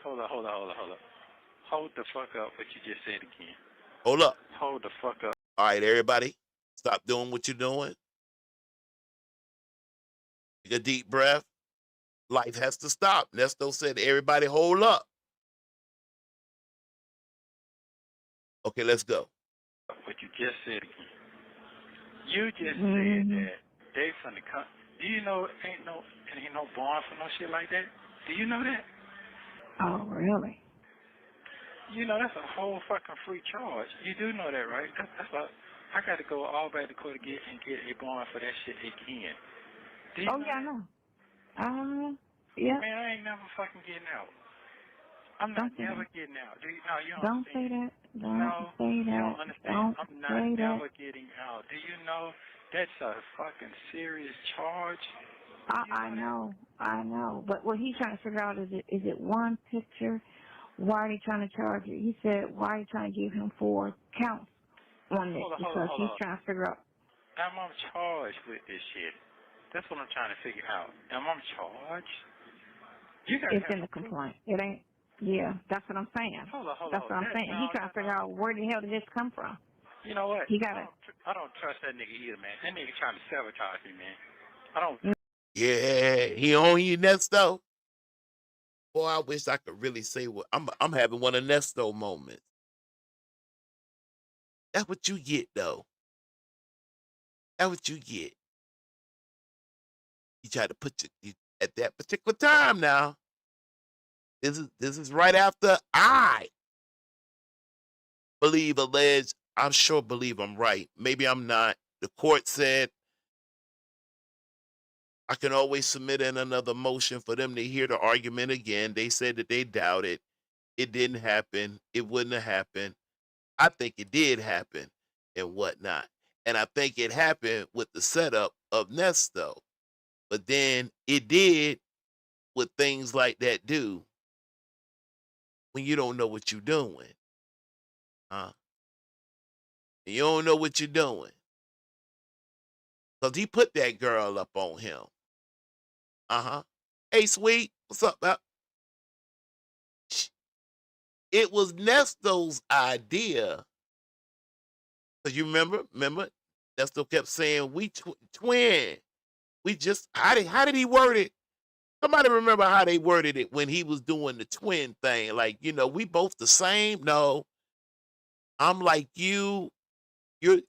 Hold the fuck up what you just said again. Hold up. Hold the fuck up. All right, everybody. Stop doing what you're doing. Take a deep breath. Life has to stop. Nesto said, everybody hold up. Okay, let's go. What you just said again. You just said that they from the country. Do you know ain't no bond for no shit like that? Do you know that? Oh, really? That's a whole fucking free charge. You do know that, right? That's like, I got to go all back to court to get a bond for that shit again. Oh, yeah, I know. Yeah. Man, I ain't never fucking getting out. I'm not never getting out. You don't say that. Don't say that. You don't understand. I'm not never getting out. Do you know that's a fucking serious charge? I know. But what he's trying to figure out is it one picture? Why are they trying to charge it? He said, why are you trying to give him 4 counts on this? Because he's trying to figure out. Am I charged with this shit? That's what I'm trying to figure out. Am I charged? It's in the complaint. It ain't. Yeah, that's what I'm saying. Hold on. That's what I'm saying. He's trying to figure out where the hell did this come from. You know what? He got it. I don't trust that nigga either, man. That nigga trying to sabotage me, man. I don't. Yeah, he on you, Nesto. Boy, I wish I could really say what I'm having one of Nesto moments. That's what you get, though. That's what you get. You try to put you at that particular time now. This is right after I believe alleged I'm sure believe I'm right. Maybe I'm not. The court said I can always submit in another motion for them to hear the argument again. They said that they doubt it. It didn't happen. It wouldn't have happened. I think it did happen and whatnot. And I think it happened with the setup of Nesto. But then it did what things like that do when you don't know what you're doing. Huh? You don't know what you're doing. Because he put that girl up on him. Hey, sweet, what's up, man? It was Nesto's idea. Because you remember, Nesto kept saying, we twin. We just, how did he word it? Somebody remember how they worded it when he was doing the twin thing? Like, we both the same? No. I'm like you. You're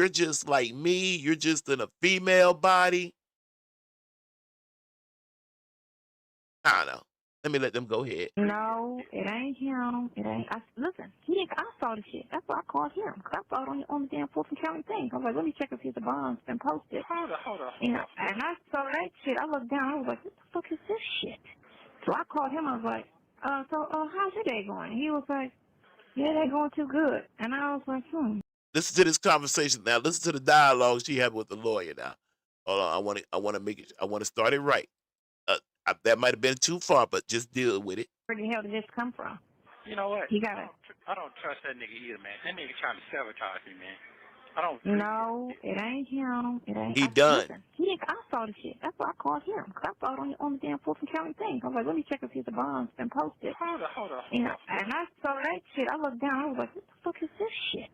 just like me. You're just in a female body. I don't know. Let me let them go ahead. No, it ain't him. It ain't. Listen, I saw the shit. That's why I called him. Because I saw it on the damn Fulton County thing. I was like, let me check if his bond's been posted. Hold on. And I saw that shit. I looked down. I was like, what the fuck is this shit? So I called him. I was like, how's your day going? He was like, yeah, they're going too good. And I was like, Listen to this conversation now. Listen to the dialogue she had with the lawyer now. Hold on. I want to make it. I want to start it right. That might have been too far, but just deal with it. Where the hell did this come from? You know what? He got it. I don't trust that nigga either, man. That nigga trying to sabotage me, man. I don't. No, it ain't him. It ain't. He done. Listen, I saw the shit. That's why I called him. Because I saw it on the damn Fulton County thing. I was like, let me check if his bond's been posted. Hold on. And I saw that shit. I looked down. I was like, what the fuck is this shit?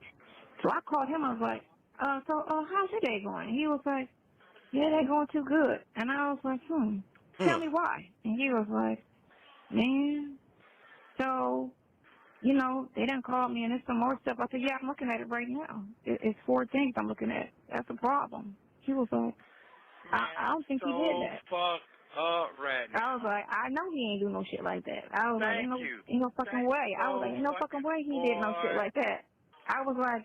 So I called him. I was like, how's your day going? He was like, yeah, they're going too good. And I was like, tell me why. And he was like, man, so, they done called me and there's some more stuff. I said, yeah, I'm looking at it right now. It's 4 things I'm looking at. That's a problem. He was like, I don't think he did that. Fuck up right now. I was like, I know he ain't do no shit like that. I was like, ain't no fucking Thank way. I was like, ain't no fucking way he did no shit like that. I was like,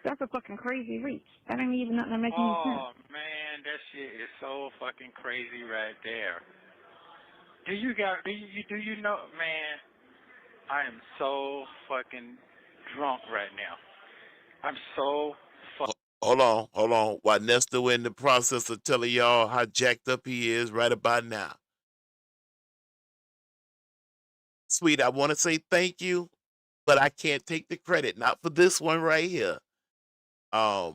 that's a fucking crazy reach. That ain't even nothing that makes any sense. Oh man, that shit is so fucking crazy right there. Do you know, man? I am so fucking drunk right now. I'm so fucking. Hold on. While Nesto in the process of telling y'all how jacked up he is right about now. Sweet, I want to say thank you, but I can't take the credit. Not for this one right here. I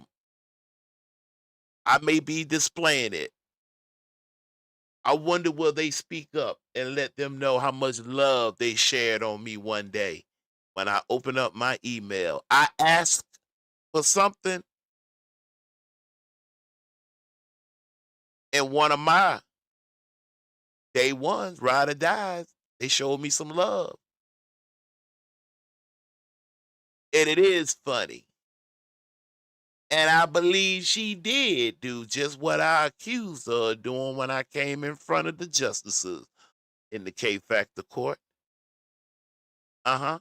may be displaying it. I wonder will they speak up and let them know how much love they shared on me one day when I open up my email. I asked for something, and one of my day ones, ride or dies, they showed me some love. And it is funny. And I believe she did do just what I accused her of doing when I came in front of the justices in the K-Factor court. He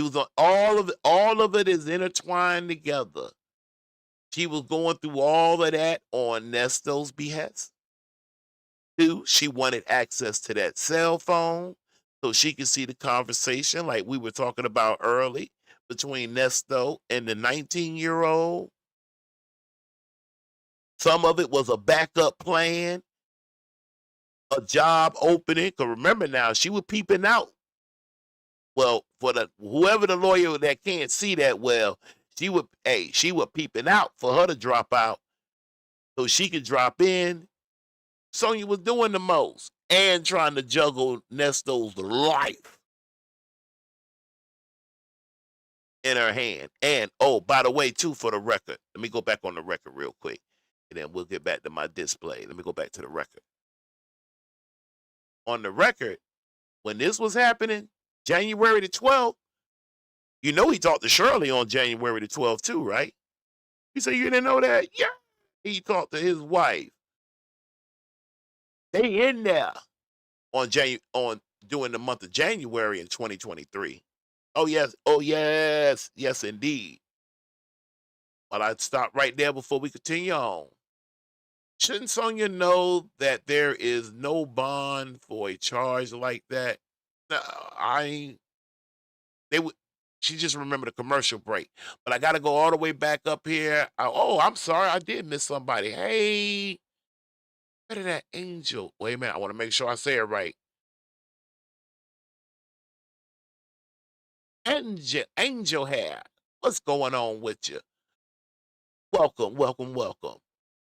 was on all of it is intertwined together. She was going through all of that on Nesto's behest. 2, she wanted access to that cell phone so she could see the conversation like we were talking about early between Nesto and the 19-year-old. Some of it was a backup plan, a job opening. Because remember now, she was peeping out. Well, for whoever the lawyer that can't see that well, she was peeping out for her to drop out so she could drop in. Sonya was doing the most and trying to juggle Nesto's life in her hand. And by the way, too, for the record, let me go back on the record real quick, and then we'll get back to my display. Let me go back to the record. On the record, when this was happening, January the 12th, he talked to Shirley on January the 12th too, right? You say you didn't know that? Yeah. He talked to his wife. They in there on during the month of January in 2023. Oh yes, yes indeed. But I'd stop right there before we continue on. Shouldn't Sonya know that there is no bond for a charge like that? No, I ain't. They would. She just remembered the commercial break. But I got to go all the way back up here. I'm sorry, I did miss somebody. Hey, where did that angel? Wait a minute, I want to make sure I say it right. Angel hair. What's going on with you? Welcome, welcome, welcome.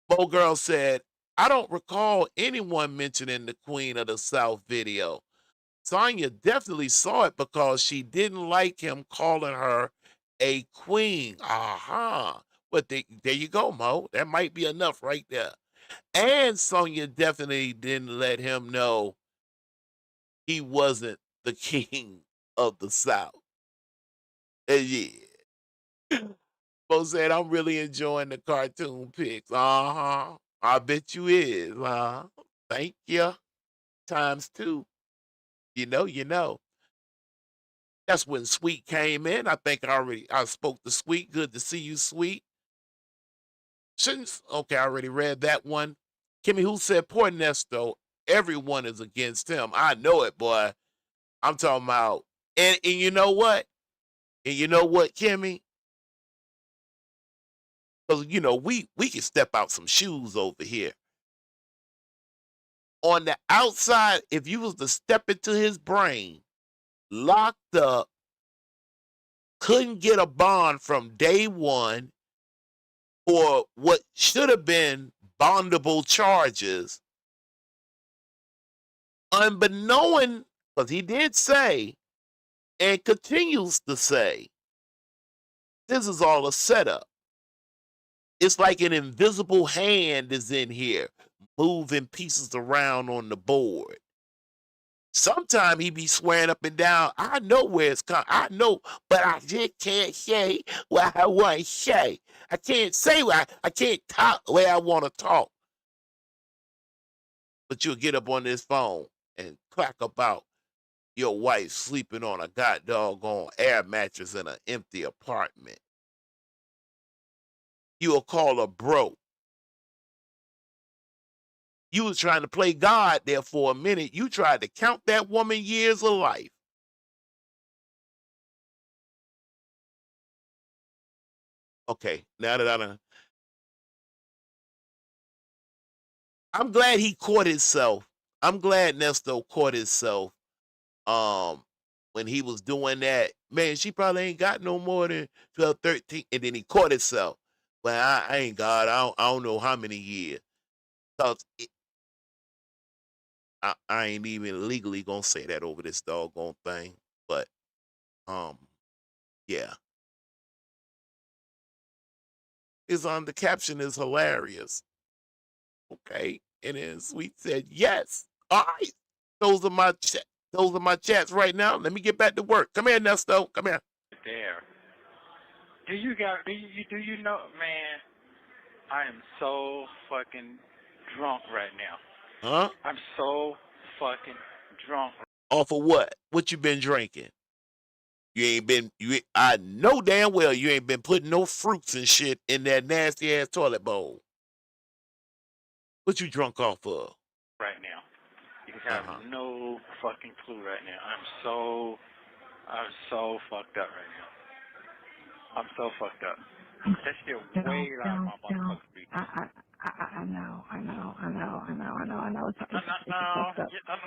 Bo Girl said, I don't recall anyone mentioning the Queen of the South video. Sonya definitely saw it because she didn't like him calling her a queen. Aha. But there you go, Mo. That might be enough right there. And Sonya definitely didn't let him know he wasn't the king of the South. Yeah. Bo said, I'm really enjoying the cartoon pics. Uh-huh. I bet you is. Thank you. Times two. You know. That's when Sweet came in. I think I spoke to Sweet. Good to see you, Sweet. Okay, I already read that one. Kimmy, who said poor Nesto? Everyone is against him. I know it, boy. I'm talking about, and you know what? And you know what, Kimmy? Because we can step out some shoes over here. On the outside, if you was to step into his brain, locked up, couldn't get a bond from day one for what should have been bondable charges, unbeknown, because he did say and continues to say, this is all a setup. It's like an invisible hand is in here, moving pieces around on the board. Sometimes he be swearing up and down, I know where it's coming. I know, but I just can't say what I want to say. I can't say I can't talk the way I want to talk. But you'll get up on this phone and crack about your wife sleeping on a doggone air mattress in an empty apartment. You'll call her broke. You was trying to play God there for a minute. You tried to count that woman years of life. Okay, now that I'm glad he caught himself. I'm glad Nesto caught himself when he was doing that. Man, she probably ain't got no more than 12, 13. And then he caught himself. Well, I ain't God. I don't know how many years. Cause I ain't even legally gonna say that over this doggone thing. But yeah. The caption is hilarious. Okay. And then Sweet said, yes. All right. Those are my chats right now. Let me get back to work. Come here, Nesto. Come here. There. Do you know, man, I am so fucking drunk right now. Huh? I'm so fucking drunk. Off of what? What you been drinking? I know damn well you ain't been putting no fruits and shit in that nasty ass toilet bowl. What you drunk off of? Right now. You have no fucking clue right now. I'm so fucked up right now. I'm so fucked up. That shit way out of my motherfucking reach. I know. No, I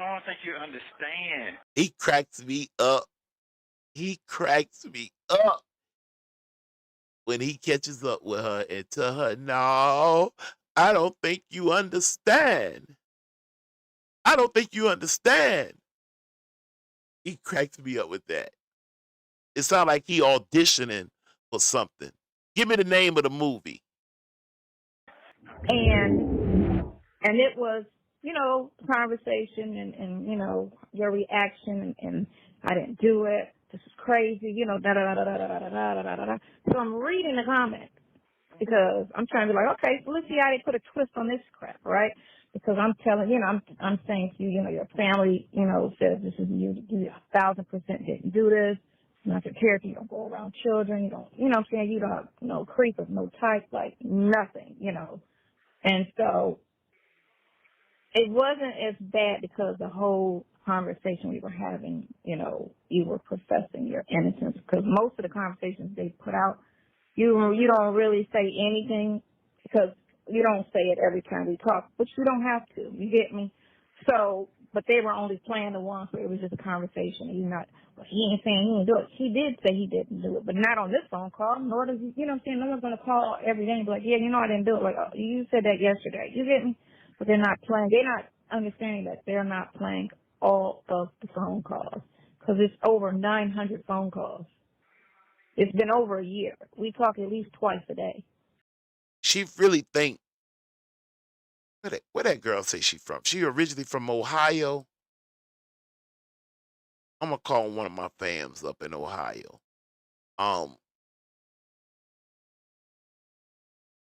don't think you understand. He cracks me up. When he catches up with her and tell her, no, I don't think you understand. He cracks me up with that. It sounds like he auditioning for something. Give me the name of the movie. And it was, conversation and your reaction and I didn't do it. This is crazy, da da da da da da da da da da. So I'm reading the comments because I'm trying to be like, okay, so let's see how they put a twist on this crap, right? because I'm telling, I'm saying to you, your family, says this is you 1,000% didn't do this. Not your character. You don't go around children. You don't, what I'm saying? You don't, no creepers, no type, like nothing, And so it wasn't as bad because the whole conversation we were having, you were professing your innocence, because most of the conversations they put out, you don't really say anything, because you don't say it every time we talk, but you don't have to. You get me? So, but they were only playing the ones where it was just a conversation. Well, he ain't saying he didn't do it. He did say he didn't do it, but not on this phone call, nor does he, what I'm saying? No one's going to call every day and be like, yeah, I didn't do it. Like, oh, you said that yesterday. You get me? But they're not understanding that they're not playing all of the phone calls, because it's over 900 phone calls. It's been over a year. We talk at least twice a day. She really think, where that girl say she from? She originally from Ohio. I'm gonna call one of my fams up in Ohio.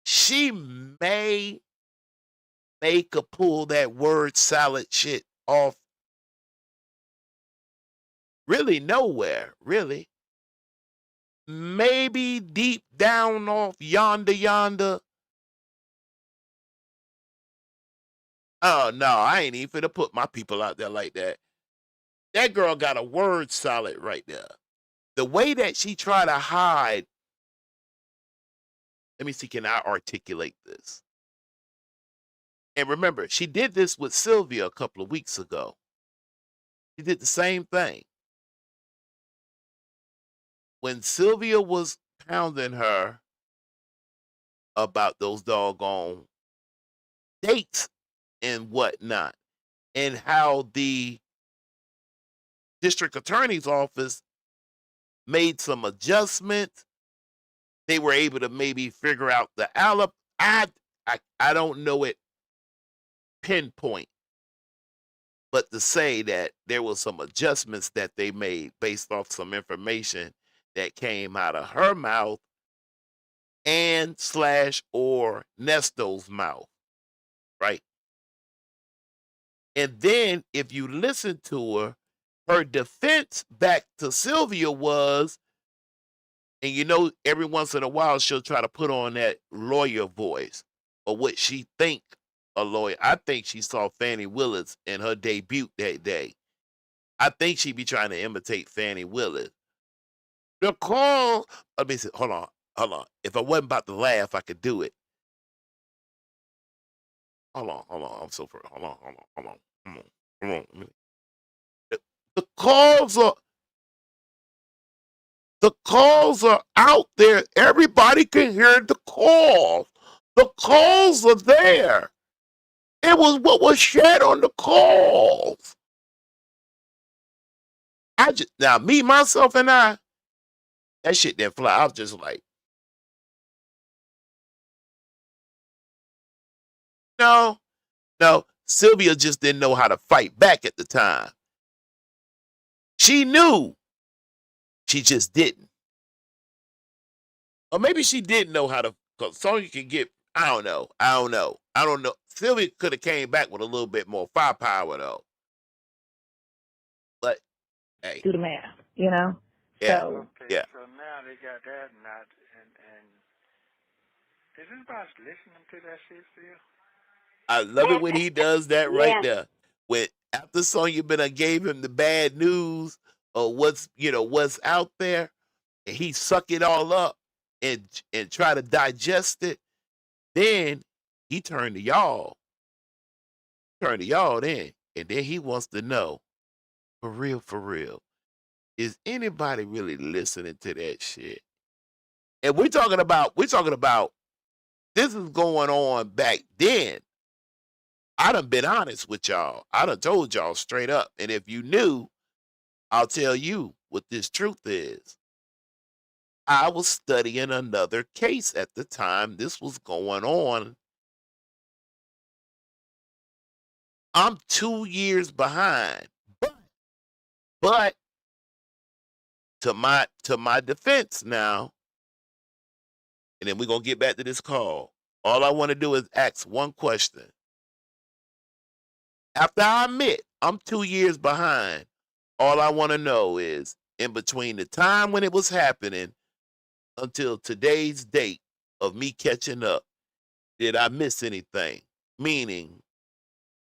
She may make a pull that word salad shit off really nowhere, really. Maybe deep down off yonder. Oh no, I ain't even finna put my people out there like that. That girl got a word salad right there. The way that she try to hide, let me see, can I articulate this? And remember, she did this with Sylvia a couple of weeks ago. She did the same thing. When Sylvia was pounding her about those doggone dates and whatnot, and how the district attorney's office made some adjustments, they were able to maybe figure out the alibi. I don't know it pinpoint, but to say that there was some adjustments that they made based off some information that came out of her mouth and or Nesto's mouth, right? And then if you listen to her defense back to Sylvia was, and every once in a while she'll try to put on that lawyer voice, or what she think a lawyer. I think she saw Fannie Willis in her debut that day. I think she be trying to imitate Fannie Willis. The call. Let me see. Hold on. If I wasn't about to laugh, I could do it. Hold on. I'm so sorry. Hold on. The calls are out there. Everybody can hear the calls. The calls are there. It was what was shared on the calls. Now me, myself, and I, that shit didn't fly. I was just like, no. Sylvia just didn't know how to fight back at the time. She knew. She just didn't. Or maybe she didn't know how to, because Sonya can get, I don't know. Sylvia could have came back with a little bit more firepower, though. But, hey. Do the math, Yeah. So, okay, yeah. so now they got that and is anybody listening to that shit still? I love it when he does that right there. When after Sonya gave him the bad news or what's out there, and he suck it all up and try to digest it, then he turned to y'all. Then. And then he wants to know, for real, is anybody really listening to that shit? And we're talking about this is going on back then. I done been honest with y'all. I done told y'all straight up. And if you knew, I'll tell you what this truth is. I was studying another case at the time this was going on. I'm 2 years behind. But to my defense now, and then we're gonna get back to this call. All I want to do is ask one question. After I admit I'm 2 years behind, all I want to know is in between the time when it was happening until today's date of me catching up, did I miss anything? Meaning,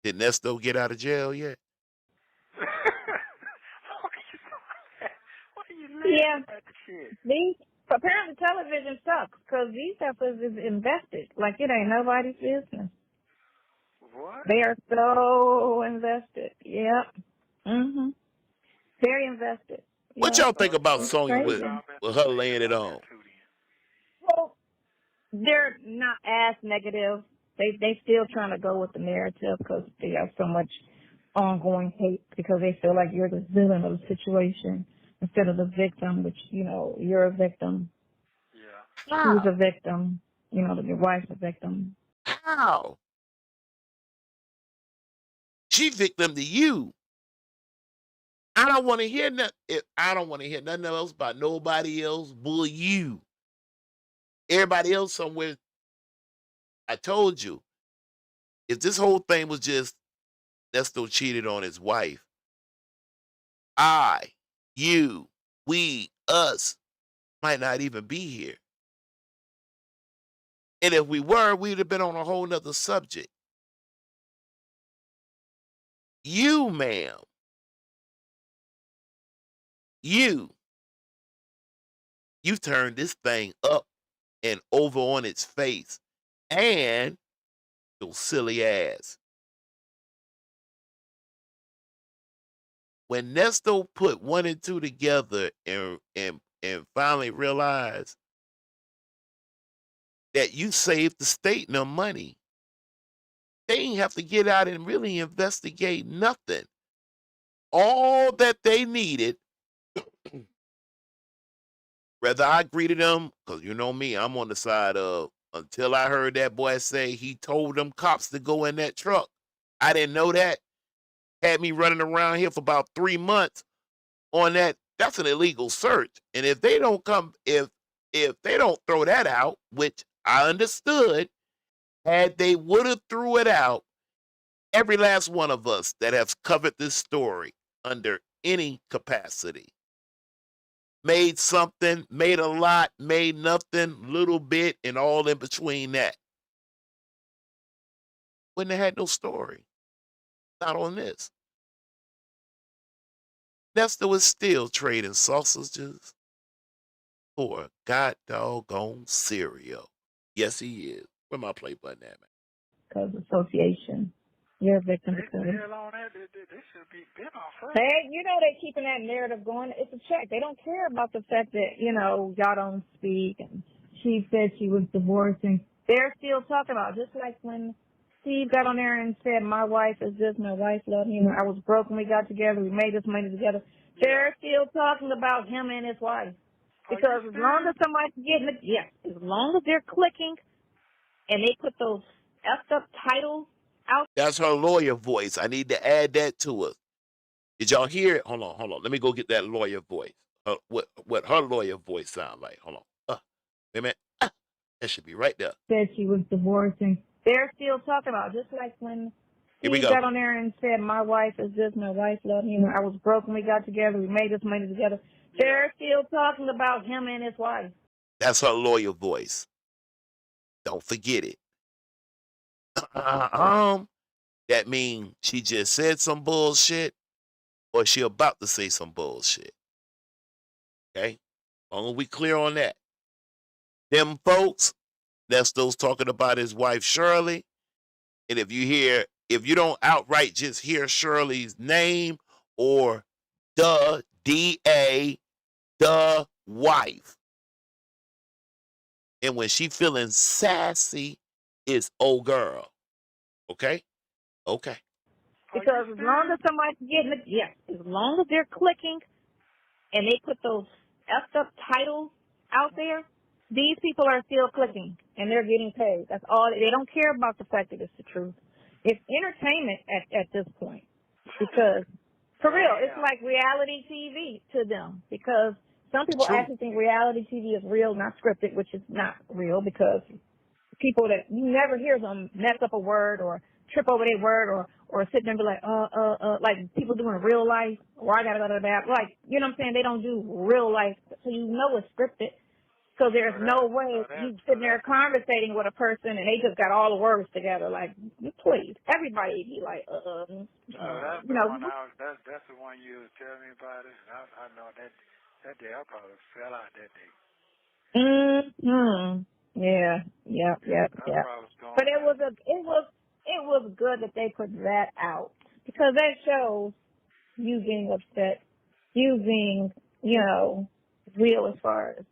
did Nesto get out of jail yet? Why are you Yeah, laughing at the shit? these apparently television sucks because these heifers is invested like it ain't nobody's business. What? They are so invested. Yep. Very invested. What Yep. y'all think about It's Sonya crazy. with her laying it on? Well, they're not as negative. They still trying to go with the narrative because they have so much ongoing hate because they feel like you're the villain of the situation instead of the victim, which, you're a victim. Yeah. Who's a victim? Your wife's a victim. How? She victim to you. I don't want to hear nothing. I don't want to hear nothing else about nobody else but you. Everybody else somewhere. I told you, if this whole thing was just Nesto cheated on his wife, I, you, we, us might not even be here. And if we were, we'd have been on a whole nother subject. You, ma'am, you turned this thing up and over on its face. And your silly ass. When Nesto put 1 and 2 together and finally realized that you saved the state no money, they ain't have to get out and really investigate nothing. All that they needed, whether I greeted them, because you know me, I'm on the side of, until I heard that boy say he told them cops to go in that truck. I didn't know that. Had me running around here for about 3 months on that. That's an illegal search. And if they don't come, if they don't throw that out, which I understood, had they would have threw it out, every last one of us that has covered this story under any capacity, made something, made a lot, made nothing, little bit, and all in between that, wouldn't have had no story. Not on this. Nesto is still trading sausages for god doggone cereal. Yes, he is. Where my play button at, man? Because association. You're a victim They because the hell on that. They should be bent off her. they're keeping that narrative going. It's a check. They don't care about the fact that, y'all don't speak and she said she was divorcing. They're still talking about it. Just like when Steve got on there and said, my wife is this, my wife loved him. I was broke when we got together. We made this money together. They're still talking about him and his wife. Because as long as somebody's getting it, yes, as long as they're clicking and they put those effed up titles out. That's her lawyer voice. I need to add that to us. Did y'all hear it? Hold on. Let me go get that lawyer voice. What her lawyer voice sound like? Hold on. Wait a minute. That should be right there. Said she was divorcing. They're still talking about it. Just like when Steve got on there and said, my wife is this, my wife loved him. I was broke when we got together. We made this money together. They're still talking about him and his wife. That's her lawyer voice. Don't forget it. That means she just said some bullshit or she about to say some bullshit. Okay? As long as we clear on that. Them folks, Nesto's talking about his wife Shirley. And if you don't outright just hear Shirley's name or the DA, the wife. And when she feeling sassy, it's old girl. Okay? Okay. Because as long as somebody's getting it, yes, as long as they're clicking and they put those effed up titles out there, these people are still clicking and they're getting paid. That's all. They don't care about the fact that it's the truth. It's entertainment at this point. Because, for real, it's like reality TV to them. Because some people actually think reality TV is real, not scripted, which is not real because people that you never hear them mess up a word or trip over their word or sit there and be like, like people do in real life, or I gotta go to the bathroom. Like, you know what I'm saying? They don't do real life, so you know it's scripted. So there's no way you sitting there conversating with a person and they just got all the words together. Like, please, everybody be like, that's you the know. one that's the one you was telling me about it. I know that day I probably fell out that day. Yeah. I was going But it was good that they put that out, because that shows you being upset, you being, you know, real as far as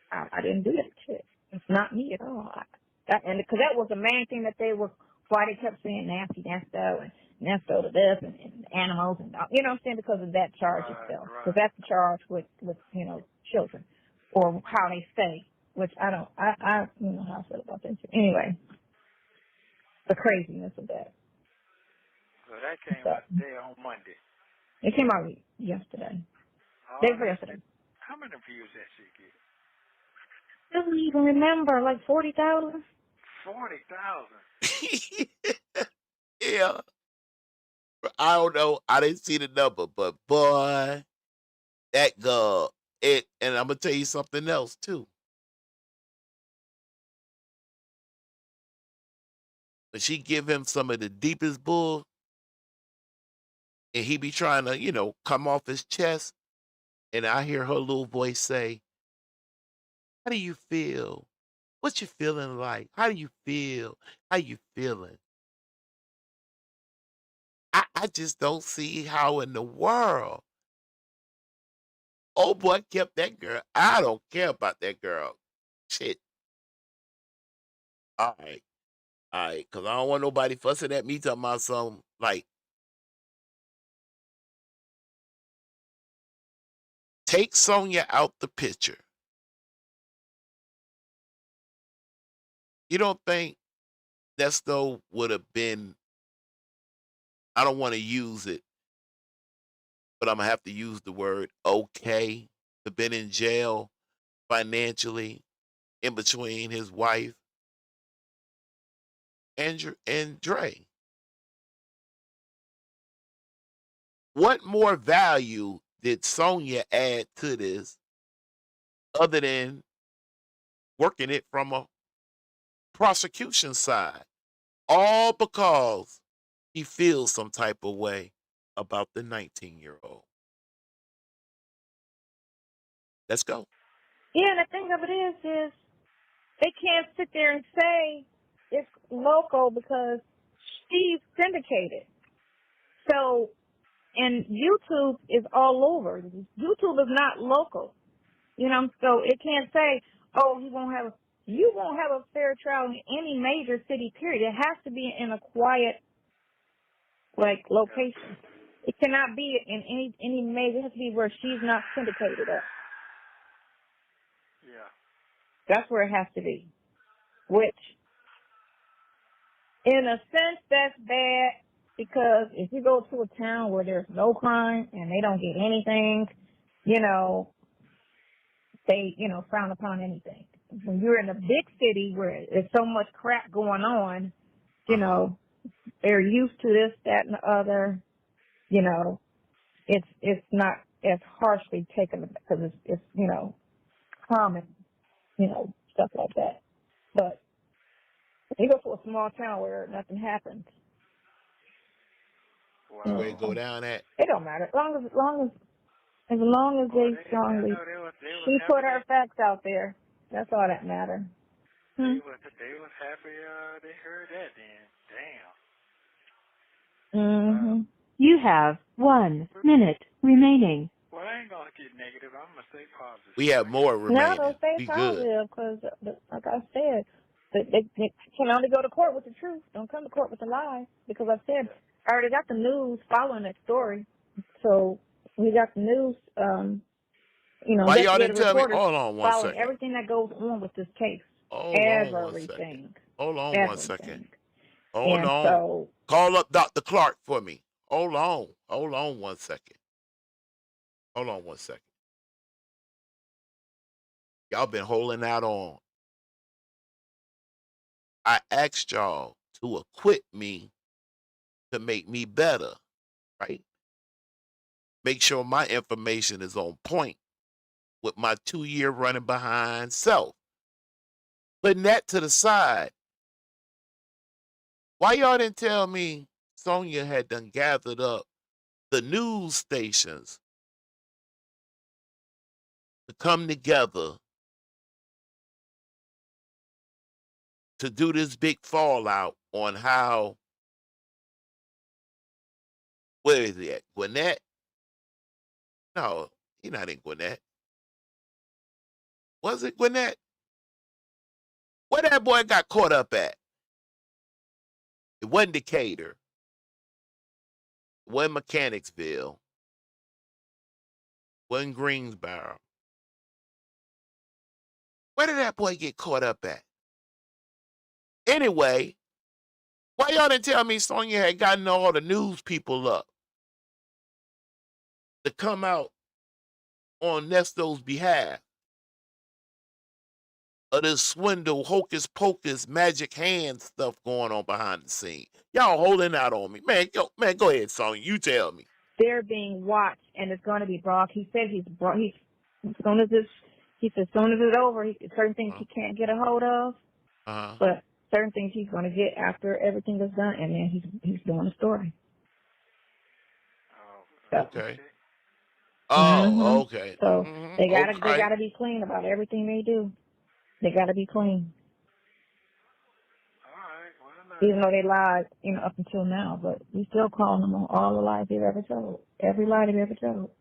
I didn't do that shit. It's not me at all. And because that was the main thing that why they kept saying nasty Nesto and Nesto to this and animals and you know what I'm saying, because of that charge itself. Because that's the charge with you know, children, or how they say, which I don't know how I feel about that shit. Anyway, the craziness of that. So that came out today on Monday. It came out yesterday. Day before yesterday. How many views that shit get? I don't even remember, like 40,000. 40,000. Yeah. I don't know. I didn't see the number, but boy, that girl, and I'm gonna tell you something else too. When she give him some of the deepest bull, and he be trying to, you know, come off his chest, and I hear her little voice say, "How do you feel? What you feeling like? How do you feel? How you feeling?" I just don't see how in the world. Oh boy, kept that girl. I don't care about that girl. Shit. All right. Because I don't want nobody fussing at me talking about something like, take Sonya out the picture. You don't think Nesto would have been, I don't want to use it, but I'm going to have to use the word okay, to been in jail financially in between his wife and Dre? What more value did Sonya add to this other than working it from a prosecution side? All because he feels some type of way about the 19-year-old. Let's go. Yeah, and the thing of it is they can't sit there and say it's local because she's syndicated. So, and YouTube is all over. YouTube is not local. You know, so it can't say, oh, you won't have a fair trial in any major city, period. It has to be in a quiet, like, location. It cannot be in any major. It has to be where she's not syndicated at. Yeah. That's where it has to be. Which, in a sense, that's bad, because if you go to a town where there's no crime and they don't get anything, you know, they, you know, frown upon anything. When you're in a big city where there's so much crap going on, you know, they're used to this, that, and the other, you know, it's not as harshly taken because it's, you know, common, you know, stuff like that. But you go to a small town where nothing happens. Wow. Where it go down at? It don't matter. As long as they strongly, she put her facts out there. That's all that matters. They was happy they heard that then. Damn. Mm-hmm. You have 1 minute remaining. Well, I ain't gonna get negative. I'm gonna stay positive. We have more No, remaining. don't stay We good. positive, because, like I said, they can only go to court with the truth. Don't come to court with the lies, because I said I already got the news following that story. So we got the news, you know, Why y'all didn't investigative tell me? reporters Hold on one following second. everything that goes on with this case. Hold on one Everything. second. Hold on one second. Everything. Hold And on. so, Call up Dr. Clark for me. Hold on. Hold on one second. Hold on one second. Y'all been holding out on. I asked y'all to acquit me to make me better, right? Make sure my information is on point with my 2-year running behind self. Putting that to the side, why y'all didn't tell me Sonya had done gathered up the news stations to come together to do this big fallout on how, where is he at? Gwinnett? No, he not in Gwinnett. Was it Gwinnett? Where that boy got caught up at? It wasn't Decatur. It wasn't Mechanicsville. It wasn't Greensboro. Where did that boy get caught up at? Anyway, why y'all didn't tell me Sonya had gotten all the news people up to come out on Nesto's behalf of this swindle, hocus pocus, magic hand stuff going on behind the scene? Y'all holding out on me. Man, go ahead, Sonya. You tell me. They're being watched, and it's going to be brought. He said as soon as it's over, certain things he can't get a hold of, but certain things he's going to get after everything is done, and then he's doing a story. Okay. Oh, okay. So they gotta be clean about everything they do. They gotta be clean. Even though they lied, up until now, but we still calling them on all the lies they've ever told. Every lie they've ever told.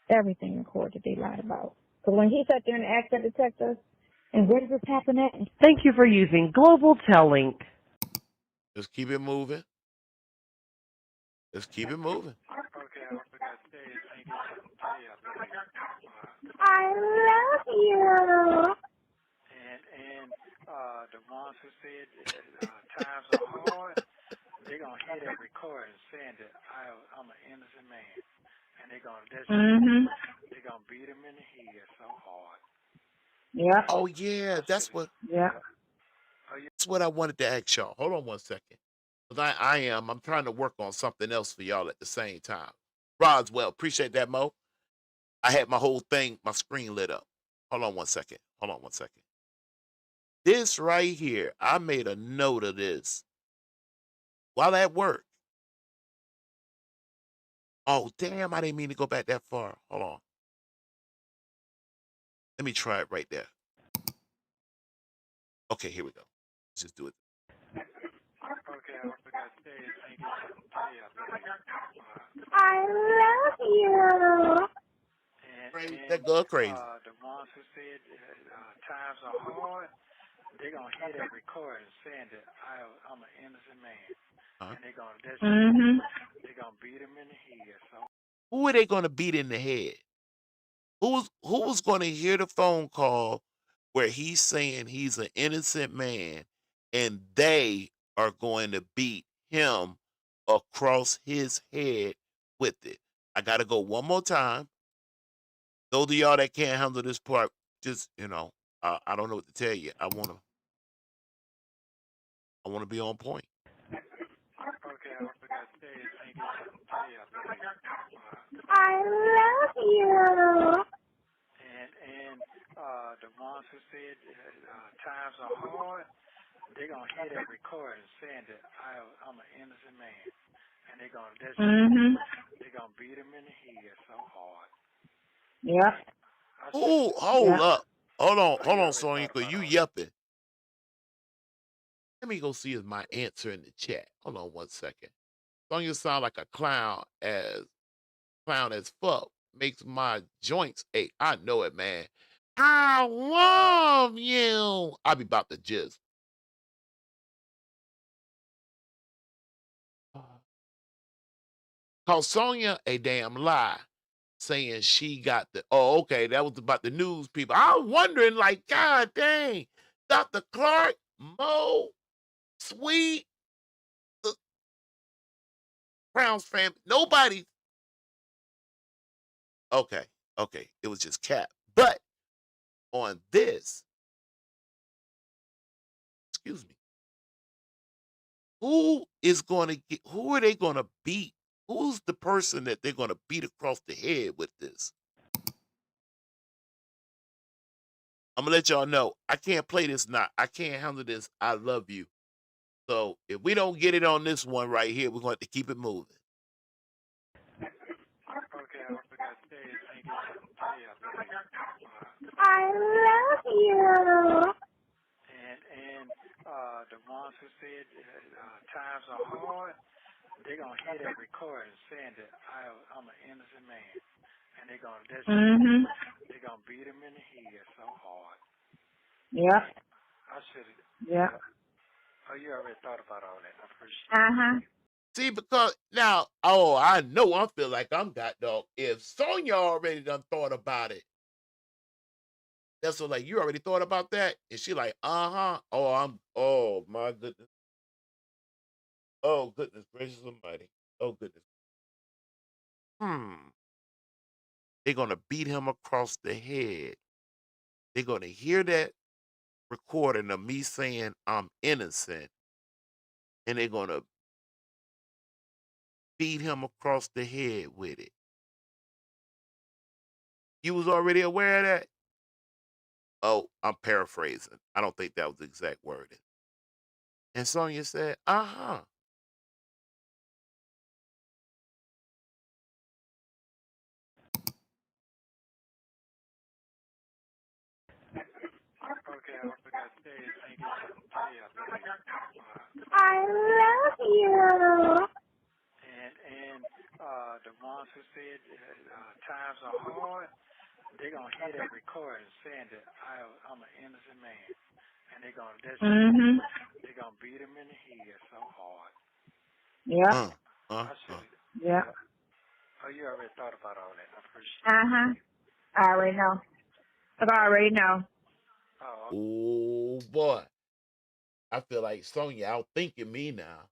Everything in court that they lied about. So when he sat there and asked that detective, and where does this happen at? Thank you for using Global Tellink. Just keep it moving. Just keep it moving. I love you. And the ones who said times are hard, they're going to hear that recording saying that I'm an innocent man. And they're going to beat him in the head so hard. Yeah. Oh, yeah. That's what I wanted to ask y'all. Hold on one second. Because I'm trying to work on something else for y'all at the same time. Roswell, appreciate that, Mo. I had my whole thing, my screen lit up. Hold on one second. This right here, I made a note of this while at work. Oh, damn, I didn't mean to go back that far. Hold on. Let me try it right there. Okay, here we go. Let's just do it. I love you. That girl crazy. The ones who said times are hard, they're going to hear that recording saying that I'm an innocent man. And they're going to beat him in the head. So. Who are they going to beat in the head? Who's going to hear the phone call where he's saying he's an innocent man and they are going to beat him across his head with it? I got to go one more time. Those of y'all that can't handle this part, just, I don't know what to tell you. I want to be on point. I love you. And the ones who said times are hard, they're going to hear that recording saying that I'm an innocent man. And they're going to beat him in the head so hard. Yeah. Hold up. Hold on, Sonya, because you yelping. Let me go see if my answer in the chat. Hold on one second. Sonya sound like a clown as fuck. Makes my joints ache. I know it, man. I love you. I be about to jizz. Call Sonya a damn lie, saying she got the. Oh, okay, that was about the news people. I was wondering, like, God dang, Dr. Clark, Mo, Sweet, the Brown's family, nobody. Okay, it was just Cap. But on this, excuse me, Who is going to get? Who are they going to beat? Who's the person that they're going to beat across the head with this? I'm gonna let y'all know. I can't play this now. I can't handle this. I love you. So if we don't get it on this one right here, we're going to have to keep it moving. Okay, I forgot to tell you, I ain't get something to tell you out there. I love you. And the ones who said times are hard, they're going to hear that recording saying that I'm an innocent man. And they're going Mhm. they're gonna beat him in the head so hard. Yep. I should have. Yep. Oh, you already thought about all that. I appreciate Uh-huh. See, because now, I know I feel like I'm got dog. If Sonya already done thought about it, that's what like you already thought about that, and she like, oh my goodness, oh goodness gracious almighty, oh goodness, they're gonna beat him across the head. They're gonna hear that recording of me saying I'm innocent, and they're gonna beat him across the head with it. You was already aware of that? Oh, I'm paraphrasing. I don't think that was the exact wording. And Sonya said, uh-huh. Okay, I forgot to tell you, I ain't get something to tell you out there. I love you. And the ones who said times are hard, they're gonna hear that recording saying that I'm an innocent man. And they're gonna Mhm. they're gonna beat him in the head so hard. Yep. I should have. Yep. Oh, you already thought about all that. I appreciate Uh-huh. I already know. I already know. Oh, Oh boy. I feel like Sonya outthinking me now.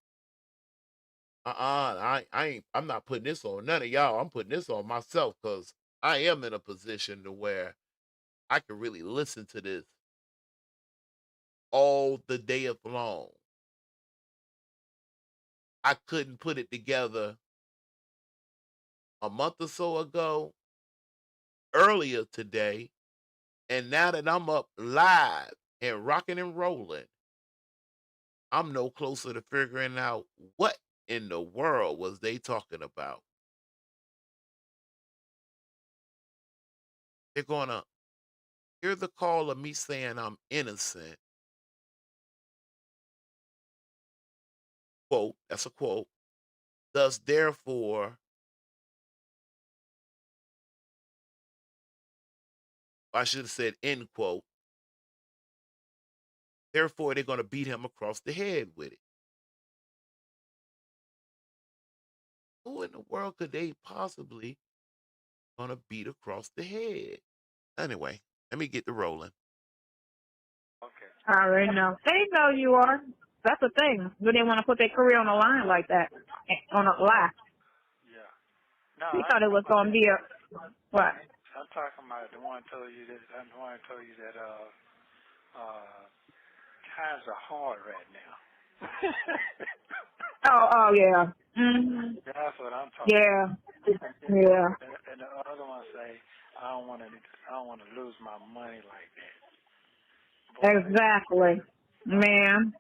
I'm not putting this on none of y'all. I'm putting this on myself because I am in a position to where I can really listen to this all the day of long. I couldn't put it together a month or so ago, earlier today, and now that I'm up live and rocking and rolling, I'm no closer to figuring out what in the world was they talking about. They're gonna hear the call of me saying I'm innocent. Quote, that's a quote. Thus, therefore, I should have said end quote. Therefore, they're gonna beat him across the head with it. Who in the world could they possibly gonna beat across the head? Anyway, let me get to rolling. okay. I already know. They know you are. That's the thing. Do they want to put their career on the line like that? On a lie. Yeah. No, We thought it was going to be a, what? I'm talking about the one told you that. I'm the one who told you that times are hard right now. Oh, yeah. Mm-hmm. That's what I'm talking. Yeah. About. Yeah. And the other one say, I don't want to lose my money like that. Boy, Exactly. Man.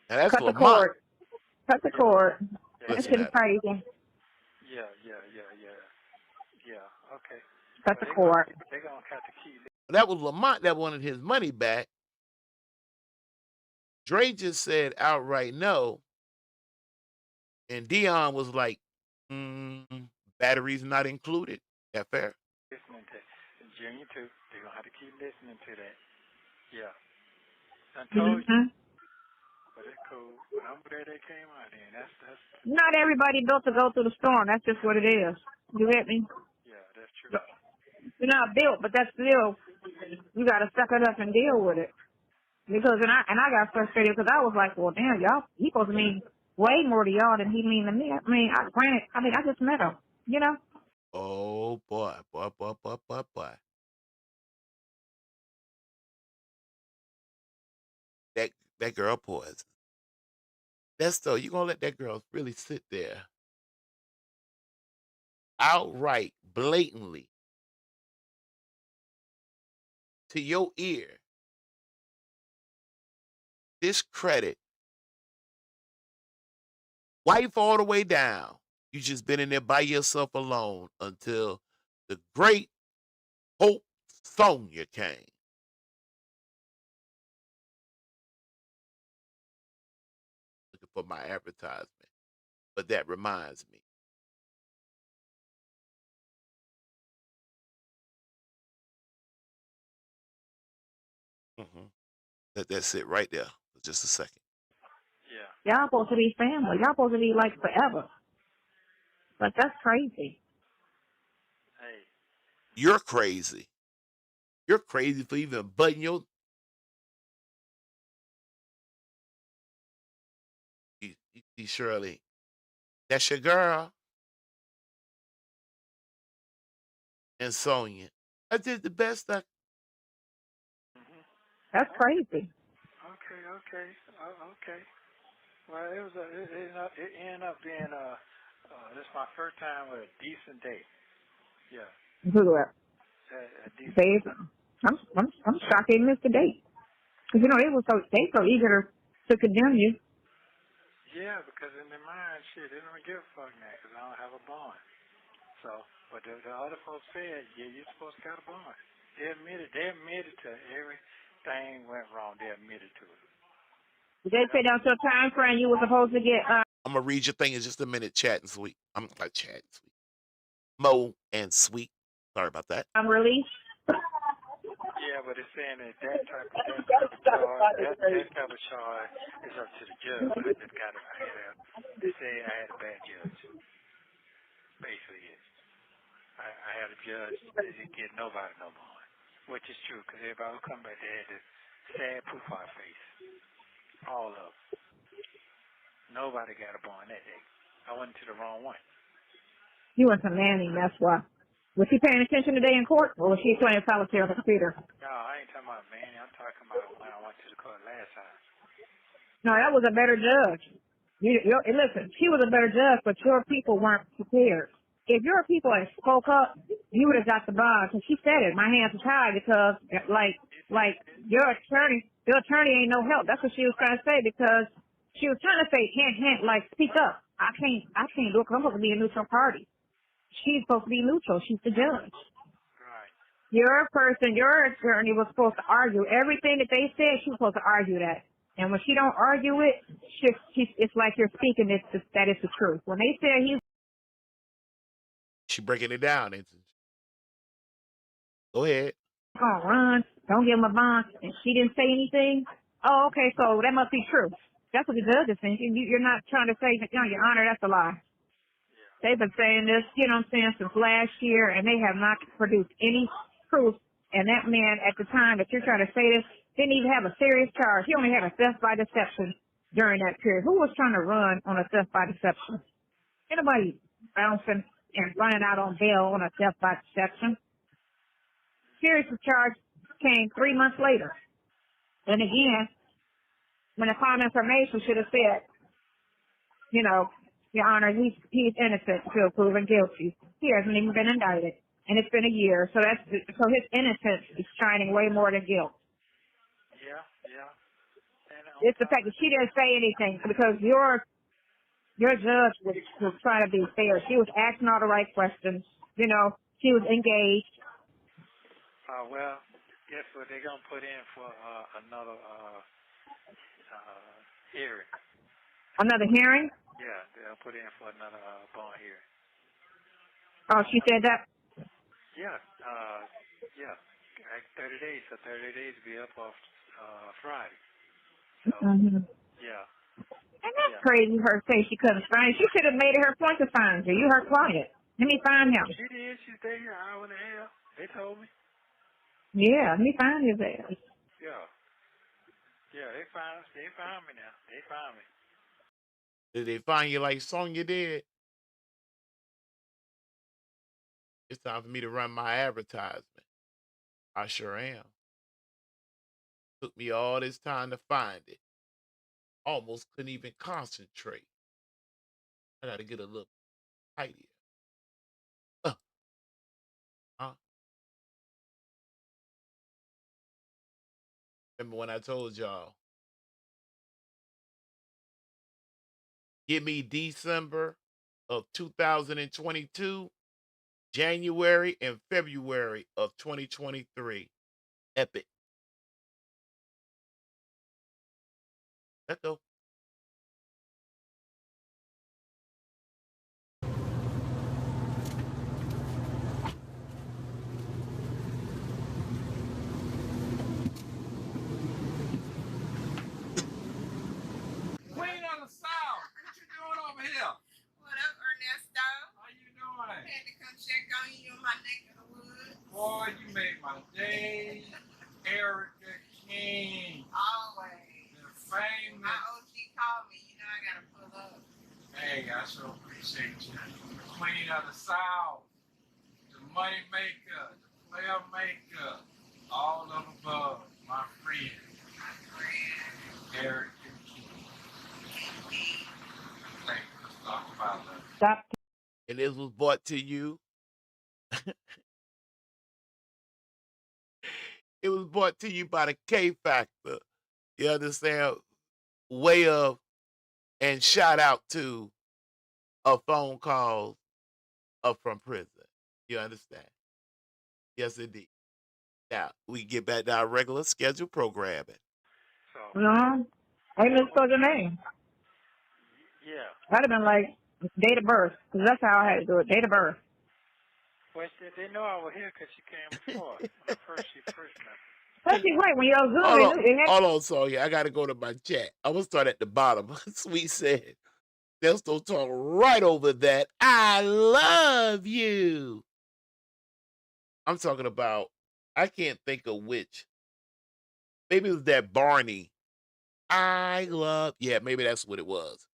And that's Cut the Lamont. cord. Cut the cord. That's Listen getting at crazy. Yeah. Okay. Cut the cord. They're gonna have to keep it. that was Lamont that wanted his money back. Dre just said outright no, and Dion was like, batteries not included. That fair? Listening to Junior too. They're gonna have to keep listening to that. Yeah. I told you, Mm-hmm. but it's cool. But I'm glad they came out then. That's Not everybody built to go through the storm. That's just what it is. You get me? yeah, that's true. You're not built, but that's still, you got to suck it up and deal with it. Because, and I got frustrated because I was like, well, damn, y'all, he supposed to mean way more to y'all than he mean to me. I just met him, you know? Oh boy. That girl poison. Nesto, you gonna let that girl really sit there outright, blatantly to your ear, discredit, wife all the way down. You just been in there by yourself alone until the great Hope Sonya came. Looking for my advertisement. But that reminds me. Let that sit right there for just a second. Yeah. Y'all supposed to be family. Y'all supposed to be like forever. But that's crazy. Hey, You're crazy. You're crazy for even butting your. You see, Shirley, that's your girl. And Sonya, I did the best I. That's crazy. Okay. Okay. Well, it ended up being this is my first time with a decent date. Yeah, Good. a decent. Babe, I'm shocked they missed the date. Cause they so eager to condemn you. Yeah, because in their mind, shit, they don't give a fuck now because I don't have a bond. So, but the other folks said, yeah, you're supposed to got a bond. They admitted to everything went wrong. They admitted to it. Did they say that was your time frame you were supposed to get I'm gonna read your thing in just a minute, chat and sweet. I'm like chat and sweet. Mo and sweet. Sorry about that. released? Yeah, but it's saying that type of charge, that type of charge is up to the judge. I just got it. They say I had a bad judge. Basically, I had a judge that didn't get nobody no bond, which is true because everybody would come back. They had this sad poof on their face. All of them. Nobody got a bond that day. I went to the wrong one. You went to Manning, that's why. Was she paying attention today in court, or was she playing solitaire on the computer? No, I ain't talking about Manny. I'm talking about when I went to the court last time. No, that was a better judge. Listen, she was a better judge, but your people weren't prepared. If your people had spoke up, you would have got the bond. Cause she said it. My hands are tied because, like your attorney ain't no help. That's what she was trying to say because she was trying to say, hint, like speak up. I can't do it 'cause I'm supposed to be a neutral party. She's supposed to be neutral. She's the judge. Right. Your attorney was supposed to argue everything that they said. She was supposed to argue that. And when she don't argue it, it's like you're speaking that it's the truth. When they said he's She breaking it down. Go ahead. gonna run, don't give him a bond, and she didn't say anything. Oh, okay, so that must be true. That's what the judge is thinking. You're not trying to say, Your Honor, that's a lie. They've been saying this, since last year, and they have not produced any proof. And that man, at the time that you're trying to say this, didn't even have a serious charge. He only had a theft by deception during that period. Who was trying to run on a theft by deception? Anybody bouncing and running out on bail on a theft by deception? Serious charge came 3 months later. And again, when the final information should have said, Your Honor, he's innocent until proven guilty. He hasn't even been indicted, and it's been a year. So his innocence is shining way more than guilt. Yeah. It's the fact that she didn't say anything because your judge was trying to be fair. She was asking all the right questions. She was engaged. Well, guess what? They're gonna put in for another hearing. Another hearing? Yeah, they'll put in for another bond hearing. Oh, she said that? Yeah. Like 30 days. So 30 days will be up off Friday. So, yeah. And that's crazy, her say she couldn't find it. She should have made it her point to find you. You her client. Let me find him. She did. She stayed here an hour and a half. They told me. Yeah, let me find his ass. Yeah. Yeah, they found me now. They found me. Did they find you like Sonya did? It's time for me to run my advertisement. I sure am. Took me all this time to find it. Almost couldn't even concentrate. I got to get a little tighter. Uh, uh. Remember when I told y'all, give me December of 2022, January and February of 2023. Epic. Let's go. Queen of the South, what you doing over here? What up, Ernesto? How you doing? Had to come check on you in my neck of the woods. Boy, you made my day. Erica King, Always. the famous. My OG called me, you know I gotta pull up. Hey, I so appreciate you. The Queen of the South, the money maker, the player maker, all of above, my friend. My friend. Erica King. Thank you. Let's talk about that. Stop. And this was brought to you. It was brought to you by the K Factor. You understand? Way of, and shout out to a phone call up from prison. You understand? Yes, indeed. Now, we get back to our regular scheduled programming. So, No. I didn't spell your name. yeah. I'd have been like date of birth, because that's how I had to do it. Date of birth. Well, they know I was here because she came before. When she first met. Especially right when you're Zoom, Hold on, they had hold on, Sonya. I got to go to my chat. I'm going to start at the bottom. Sweet said, Nesto talk right over that. I love you. I'm talking about, I can't think of which. Maybe it was that Barney. I love, yeah, maybe that's what it was.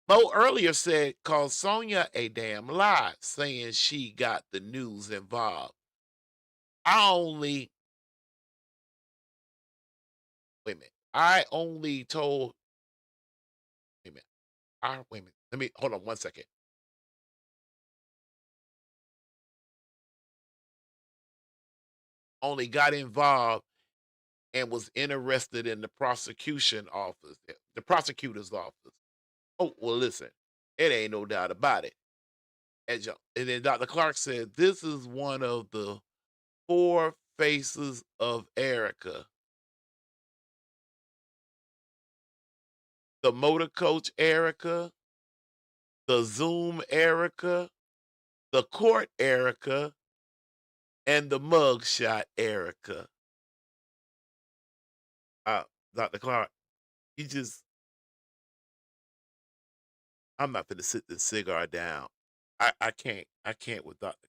Mo earlier said, called Sonya a damn lie, saying she got the news involved. I only told, wait a minute. Wait a minute. Let me, hold on one second. Only got involved and was interested in the prosecution office, the prosecutor's office. Oh, well, listen, it ain't no doubt about it. And then Dr. Clark said, this is one of the 4 faces of Erica. The motor coach Erica, the Zoom Erica, the court Erica, and the mugshot Erica. Dr. Clark, I'm not gonna sit this cigar down. I can't with Dr.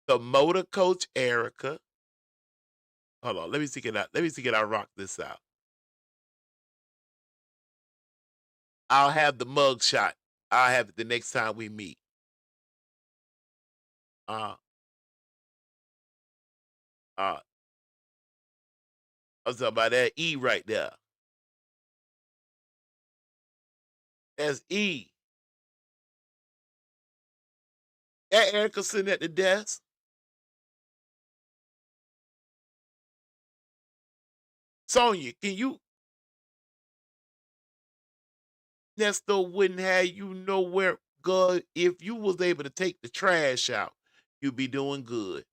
The motor coach Erica. Hold on, let me see can I rock this out. I'll have the mug shot. I'll have it the next time we meet. I'm talking about that E right there. That's E. That Erica sitting at the desk. Sonya, can you? Nesto wouldn't have you nowhere good. If you was able to take the trash out, you'd be doing good.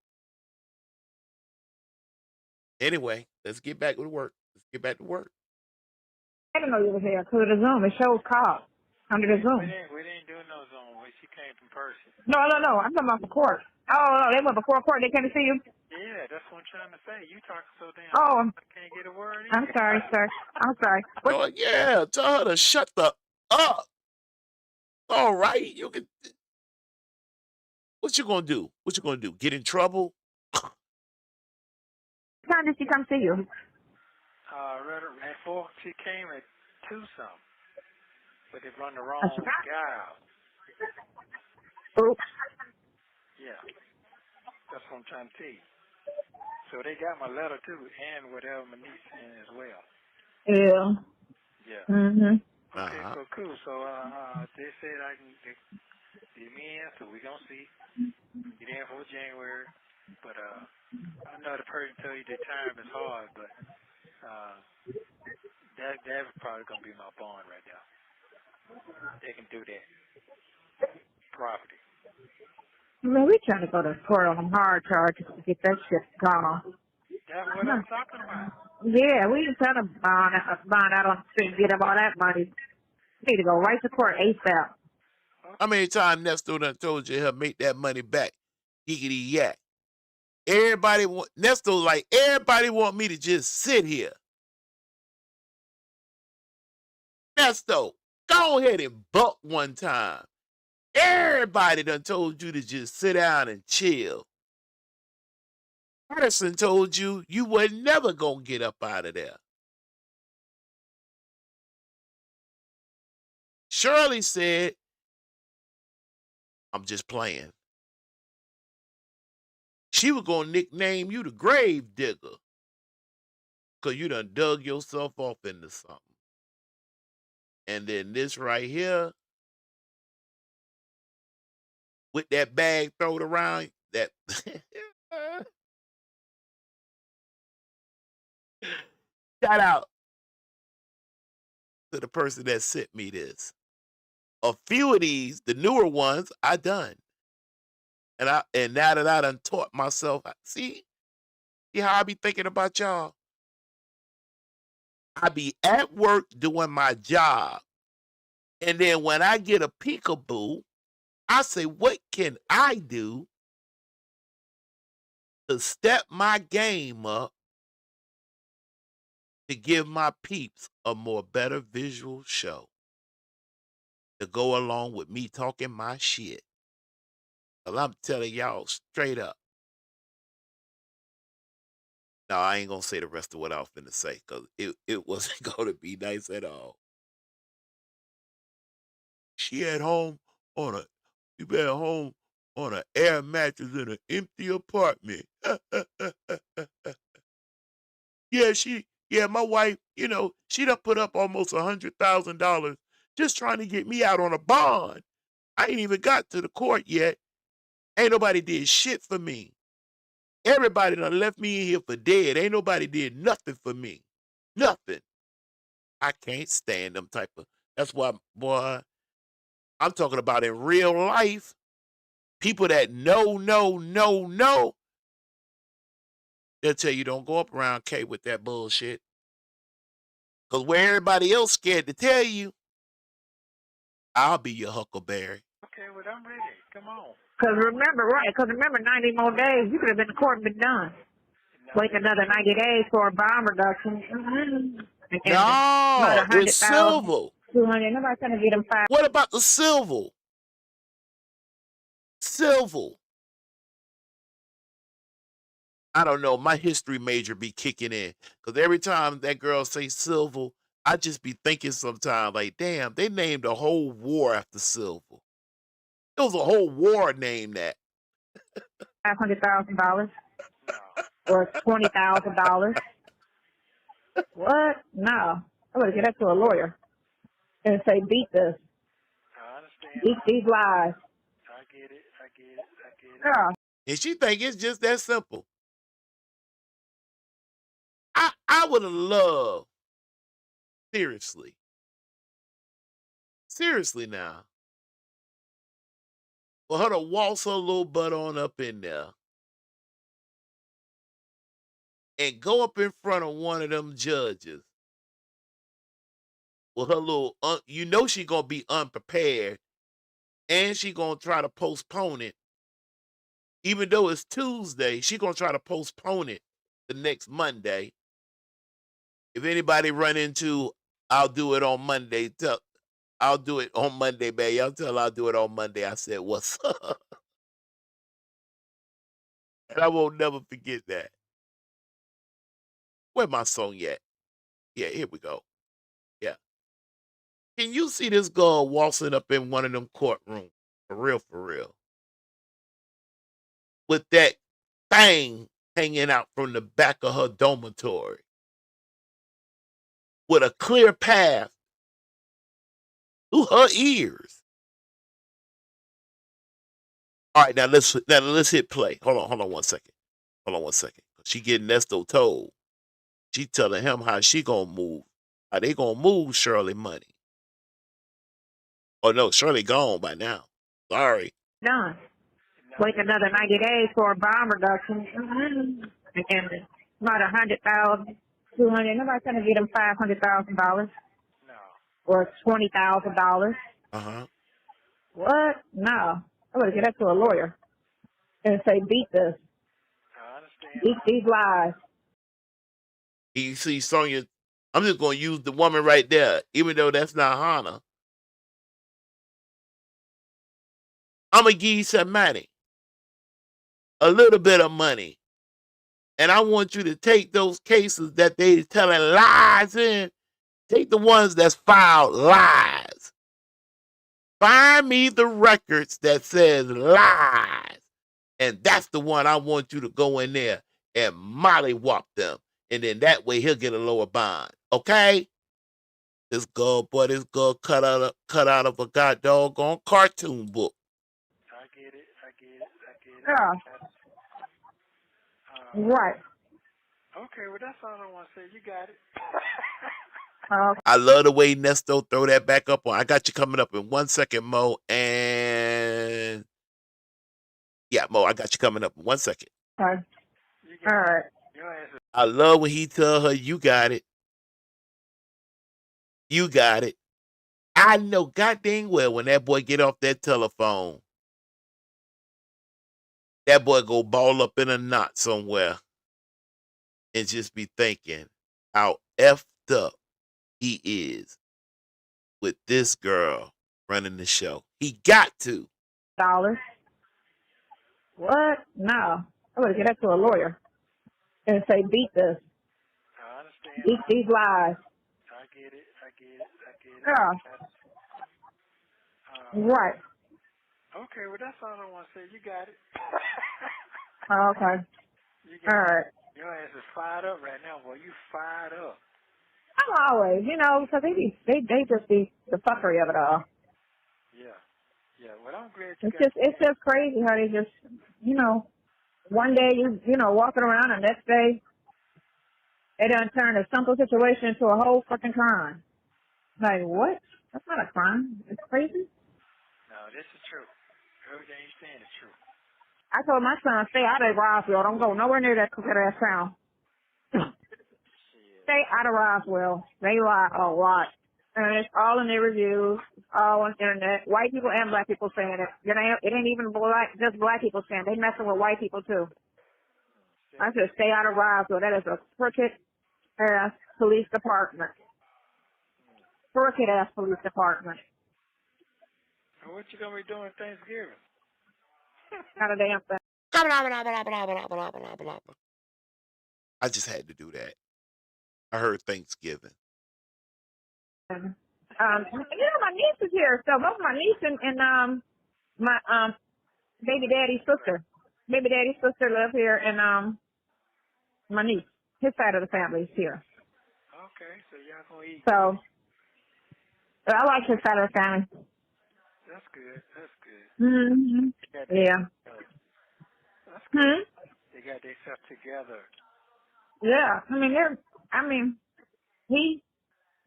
Anyway, let's get back to work. I didn't know you were here because of the Zoom. It shows call under the Zoom. We didn't do no Zoom. She came from person. No. I'm talking about the court. Oh, no, they went before court. They came to see you? Yeah, that's what I'm trying to say. You talking so damn Oh, I can't get a word in. I'm sorry, sir. I'm sorry. Oh yeah, tell her to shut the up. All right, you can. What you gonna do? Get in trouble? What time did she come see you? Right at 4. She came at 2 something, but they run the wrong guy out. Oops. Yeah, that's what I'm trying to tell you. So they got my letter too, and whatever my niece sent as well. Yeah. Yeah. Mhm. Okay, so cool. So they said I can get me in, so we gonna see. Get in for January, but I know the person tell you the time is hard, but that's probably gonna be my bond right now. They can do that property. Man, we trying to go to court on them hard charges to get that shit gone. That's what I'm talking about. Yeah, we ain't trying to bond out on the street and get up all that money. We need to go right to court ASAP. How many times Nesto done told you he'll make that money back? Giggity yak. Everybody want Nesto like everybody want me to just sit here. Nesto, go ahead and buck one time. Everybody done told you to just sit down and chill. Patterson told you you were never gonna get up out of there. Shirley said, I'm just playing. She was gonna nickname you the grave digger. Cause you done dug yourself off into something. And then this right here, with that bag thrown around, that shout out to the person that sent me this. A few of these, the newer ones, I done. And now that I done taught myself, see how I be thinking about y'all? I be at work doing my job. And then when I get a peekaboo, I say, what can I do to step my game up to give my peeps a more better visual show to go along with me talking my shit? Well, I'm telling y'all straight up. No, I ain't gonna say the rest of what I was finna say because it wasn't gonna be nice at all. She at home on a you been at home on an air mattress in an empty apartment. Yeah, my wife, she done put up almost $100,000 just trying to get me out on a bond. I ain't even got to the court yet. Ain't nobody did shit for me. Everybody done left me in here for dead. Ain't nobody did nothing for me. Nothing. I can't stand them type of. That's why, boy, I'm talking about in real life. People that know, they'll tell you don't go up around K with that bullshit. Because where everybody else scared to tell you, I'll be your huckleberry. Okay, well, I'm ready. Come on. Because remember, 90 more days, you could have been in court and been done. Wait another 90 days for a bond reduction. No, it's civil. 200. Nobody's going to get them 5. What about the civil? Civil. I don't know. My history major be kicking in. Because every time that girl say civil, I just be thinking sometimes like, damn, they named a whole war after civil. There was a whole war named that. $500,000 or $20,000. What? No. I would get that to a lawyer and say, beat this. I understand. Beat these lies. I get it. Yeah. And she think it's just that simple. I would have loved, seriously now, for her to waltz her little butt on up in there and go up in front of one of them judges with her little, she gonna be unprepared and she gonna try to postpone it. Even though it's Tuesday, she gonna try to postpone it the next Monday. If anybody run into, I'll do it on Monday. I'll do it on Monday, baby. Y'all tell I'll do it on Monday. I said, what's up? And I won't never forget that. Where my Sonya at? Yeah, here we go. Yeah. Can you see this girl waltzing up in one of them courtrooms? For real. With that thing hanging out from the back of her dormitory with a clear path through her ears. All right, now let's hit play. Hold on 1 second. Hold on 1 second. She getting Nesto told. She telling him how she gonna move. How they gonna move Shirley money. Oh no, Shirley gone by now. Sorry. Done. Wait another 90 days for a bomb reduction. And about 100,000, 200. Nobody's gonna get them $500,000 No. or $20,000. What? No. I would get that to a lawyer and say, beat this. I understand. Beat these lies. You see, Sonya, I'm just gonna use the woman right there, even though that's not Hannah. I'm gonna give you some money, a little bit of money, and I want you to take those cases that they telling lies in. Take the ones that's filed lies. Find me the records that says lies, and that's the one I want you to go in there and mollywop them, and then that way he'll get a lower bond. Okay? This girl cut out of a goddamn cartoon book. I get it. Yeah. Right. Okay, well, that's all I want to say. You got it. I love the way Nesto throw that back up on. I got you coming up in 1 second, Mo. And yeah, Mo, I got you coming up in 1 second. Okay. All right. I love when he tell her, you got it. You got it. I know goddamn well when that boy get off that telephone, that boy go ball up in a knot somewhere and just be thinking how effed up he is with this girl running the show. He got to. Dollars. What? No. I would get that to a lawyer and say, beat this. I understand. Beat these lies. I get it. Yeah. Right. Okay, well, that's all I want to say. You got it. Okay. All right. Your ass is fired up right now, boy. You fired up. I'm always, because they just be the fuckery of it all. Yeah. Well, I'm glad you It's just crazy how they just, one day you walking around and next day they done turn a simple situation into a whole fucking crime. Like, what? That's not a crime. It's crazy. No, this is true. Everything you're saying is true. I told my son, stay out of Roswell. Don't go nowhere near that crooked ass town. Stay out of Roswell. They lie a lot. And it's all in their reviews. It's all on the internet. White people and black people saying it. It ain't even just black people saying it. They messing with white people too. I said stay out of Roswell. That is a crooked ass police department. Crooked ass police department. And what you gonna be doing Thanksgiving? Not a damn thing. I just had to do that. I heard Thanksgiving. My niece is here. So both my niece and my baby daddy's sister. Baby daddy's sister live here, and my niece, his side of the family is here. Okay, so y'all gonna eat. So I like his side of the family. That's good. Mm-hmm. Yeah. That's good. They got themselves together. Yeah. He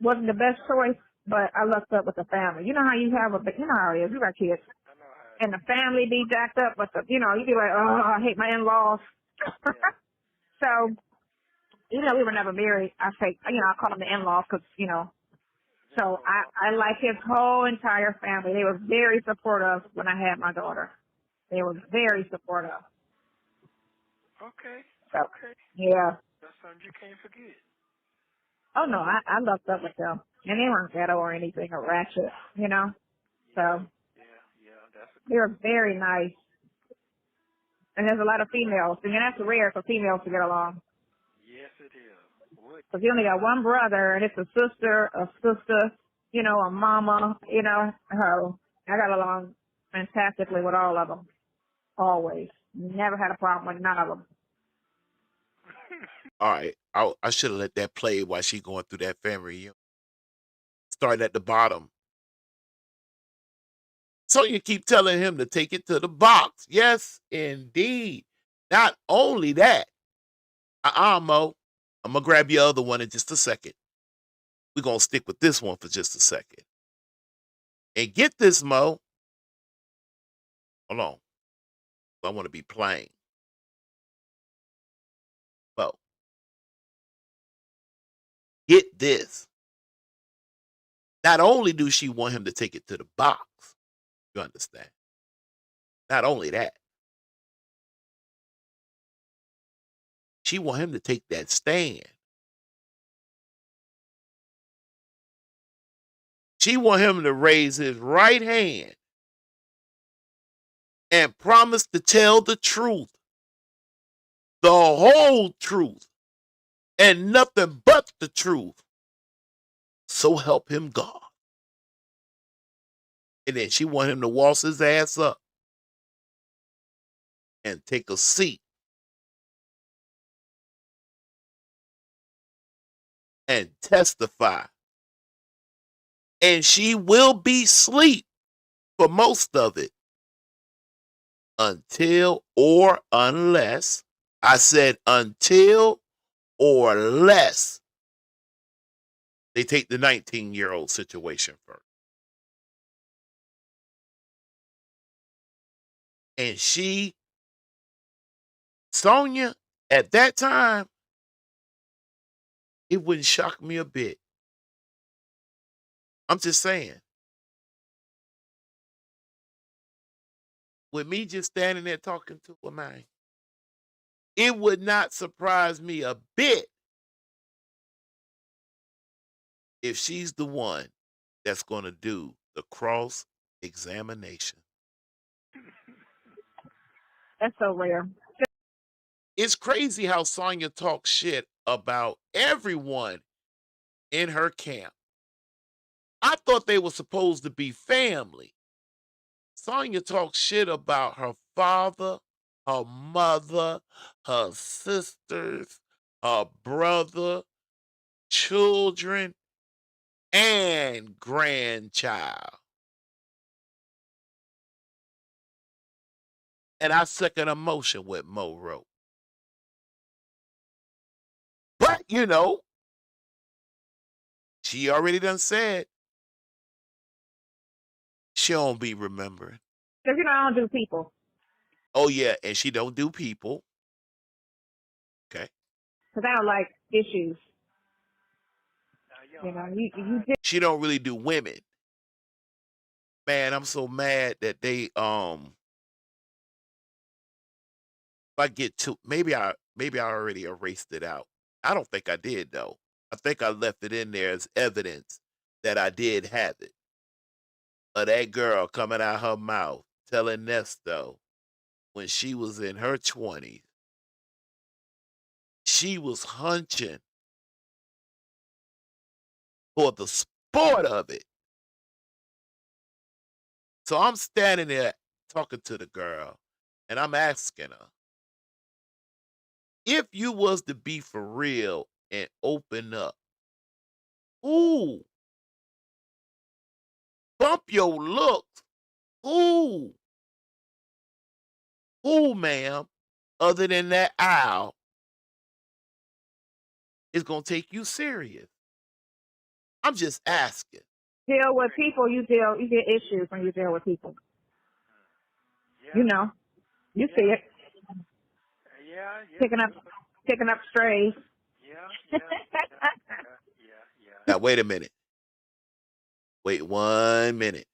wasn't the best choice, but I lucked up with the family. You know how you have you know how it is. You got kids. I know how. And the family be jacked up, but you be like, oh, I hate my in-laws. So, we were never married. I call them the in-laws because, So I like his whole entire family. They were very supportive when I had my daughter. They were very supportive. Okay. So, Okay. yeah. That's something you can't forget. Oh, no, I lucked up with them. And they weren't ghetto or anything or ratchet, So, Yeah, that's a they were very nice. And there's a lot of females. And that's rare for females to get along. Yes, it is. Because you only got one brother, and it's a sister, a mama, So I got along fantastically with all of them. Always. Never had a problem with none of them. All right, I should have let that play while she going through that family reunion. Starting at the bottom. Sonya keep telling him to take it to the box. Yes, indeed. Not only that, Mo, I'm gonna grab your other one in just a second. We're gonna stick with this one for just a second. And get this, Mo. Hold on. I want to be plain. Mo, get this. Not only do she want him to take it to the box, you understand? Not only that, she want him to take that stand. She want him to raise his right hand and promise to tell the truth, the whole truth, and nothing but the truth. So help him God. And then she want him to waltz his ass up and take a seat and testify. And she will be asleep for most of it until or unless, I said until or less, they take the 19-year-old situation first. And Sonya, at that time, it wouldn't shock me a bit. I'm just saying. With me just standing there talking to a man, it would not surprise me a bit if she's the one that's going to do the cross-examination. That's so rare. It's crazy how Sonya talks shit about everyone in her camp. I thought they were supposed to be family. Sonya talks shit about her father, her mother, her sisters, her brother, children, and grandchild. And I second a motion with Mo wrote. But, she already done said she don't be remembering. Because, I don't do people. Oh, yeah, and she don't do people. Okay. Because I don't like issues. You did. She don't really do women. Man, I'm so mad that they, if I get to, maybe I already erased it out. I don't think I did, though. I think I left it in there as evidence that I did have it. Of that girl coming out her mouth telling Nesto when she was in her 20s, she was hunching for the sport of it. So I'm standing there talking to the girl, and I'm asking her, if you was to be for real and open up, ooh, bump your looks, ooh, ma'am, other than that owl, is going to take you serious. I'm just asking. Deal with people, you get issues when you deal with people. Yeah. You see it. Yeah. Picking up strays. Yeah. Now, wait a minute. Wait 1 minute.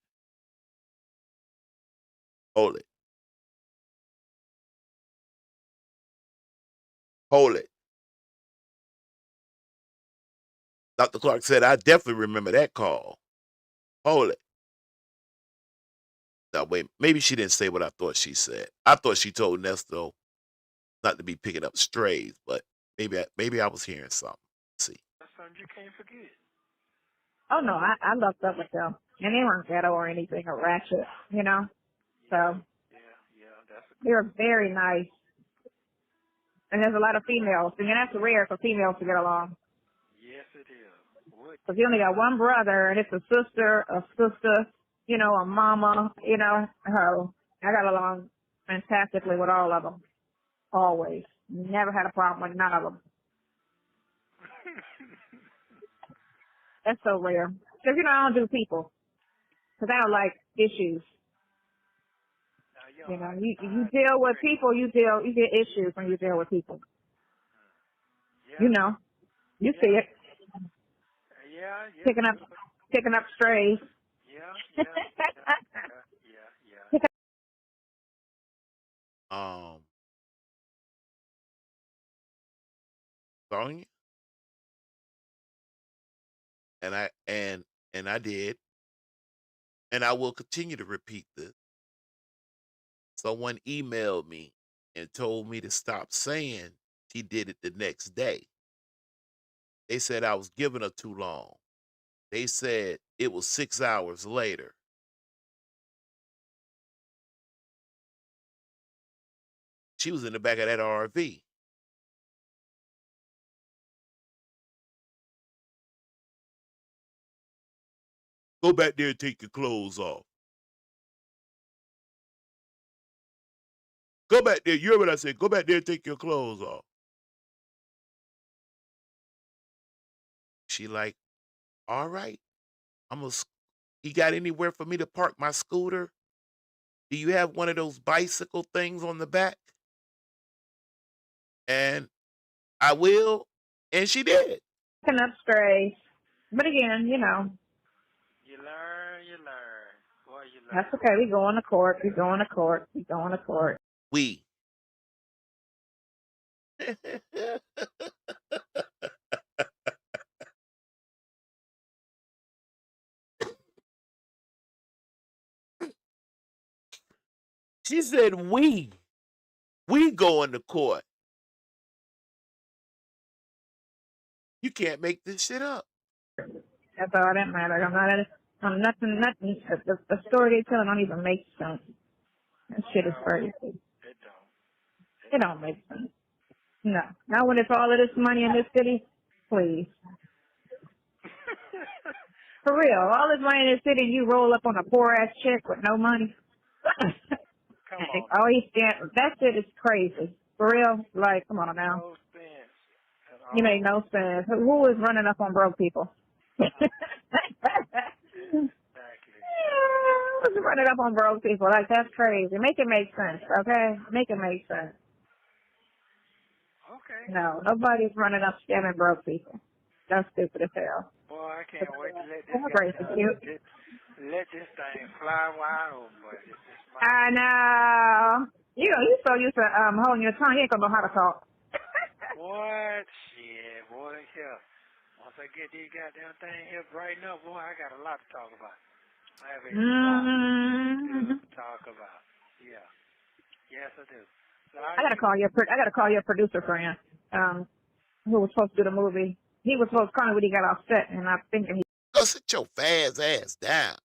Hold it. Dr. Clark said, I definitely remember that call. Hold it. Now, wait, maybe she didn't say what I thought she said. I thought she told Nesto not to be picking up strays, but maybe I was hearing something. Let's see. That's something you can't forget. Oh, no, I loved up with them. And they weren't ghetto or anything or ratchet, So Yeah. That's they were very nice. And there's a lot of females. And that's rare for females to get along. Yes, it is. What? Because you only got one brother, and it's a sister, you know, a mama, you know. Oh, I got along fantastically with all of them. Always. Never had a problem with none of them. That's so rare. Because, you know, I don't do people. Because I don't like issues. You know, you deal with people, you get issues when you deal with people. Yeah. You know. You see it. Yeah. Picking up strays. Yeah. Sonya, and I did, and I will continue to repeat this. Someone emailed me and told me to stop saying she did it the next day. They said I was giving her too long. They said it was 6 hours later. She was in the back of that RV. Go back there and take your clothes off. Go back there. You heard what I said? Go back there and take your clothes off. She like, all right. You got anywhere for me to park my scooter? Do you have one of those bicycle things on the back? And I will. And she did. Picking up strays. But again, you know. You learn. Boy, you learn. That's okay. We going to court. We. She said we going to court. You can't make this shit up. That's all that matters. I'm nothing. The story they tell don't even make sense. That shit is crazy. It don't make sense. No. Not when it's all of this money in this city. Please. For real. All this money in this city and you roll up on a poor ass chick with no money. Come on. Oh, that shit is crazy. For real? Like, come on now. No sense at all. You make no sense. Who is running up on broke people? Exactly. Who's running up on broke people? Like, that's crazy. Make it make sense, okay? Make it make sense. Okay. No, nobody's running up scamming broke people. That's stupid as hell. Boy, I can't wait to let let this thing fly wide open, boy. I know. You so used to holding your tongue, you ain't gonna know how to talk. What? Shit, boy, here. Once I get these goddamn things here brighten up, boy, I got a lot to talk about. I have a lot to talk about. Yeah. Yes, I do. So I gotta call your producer friend, who was supposed to do the movie. He was supposed to call me when he got off set, and I'm thinking Go sit your fast ass down.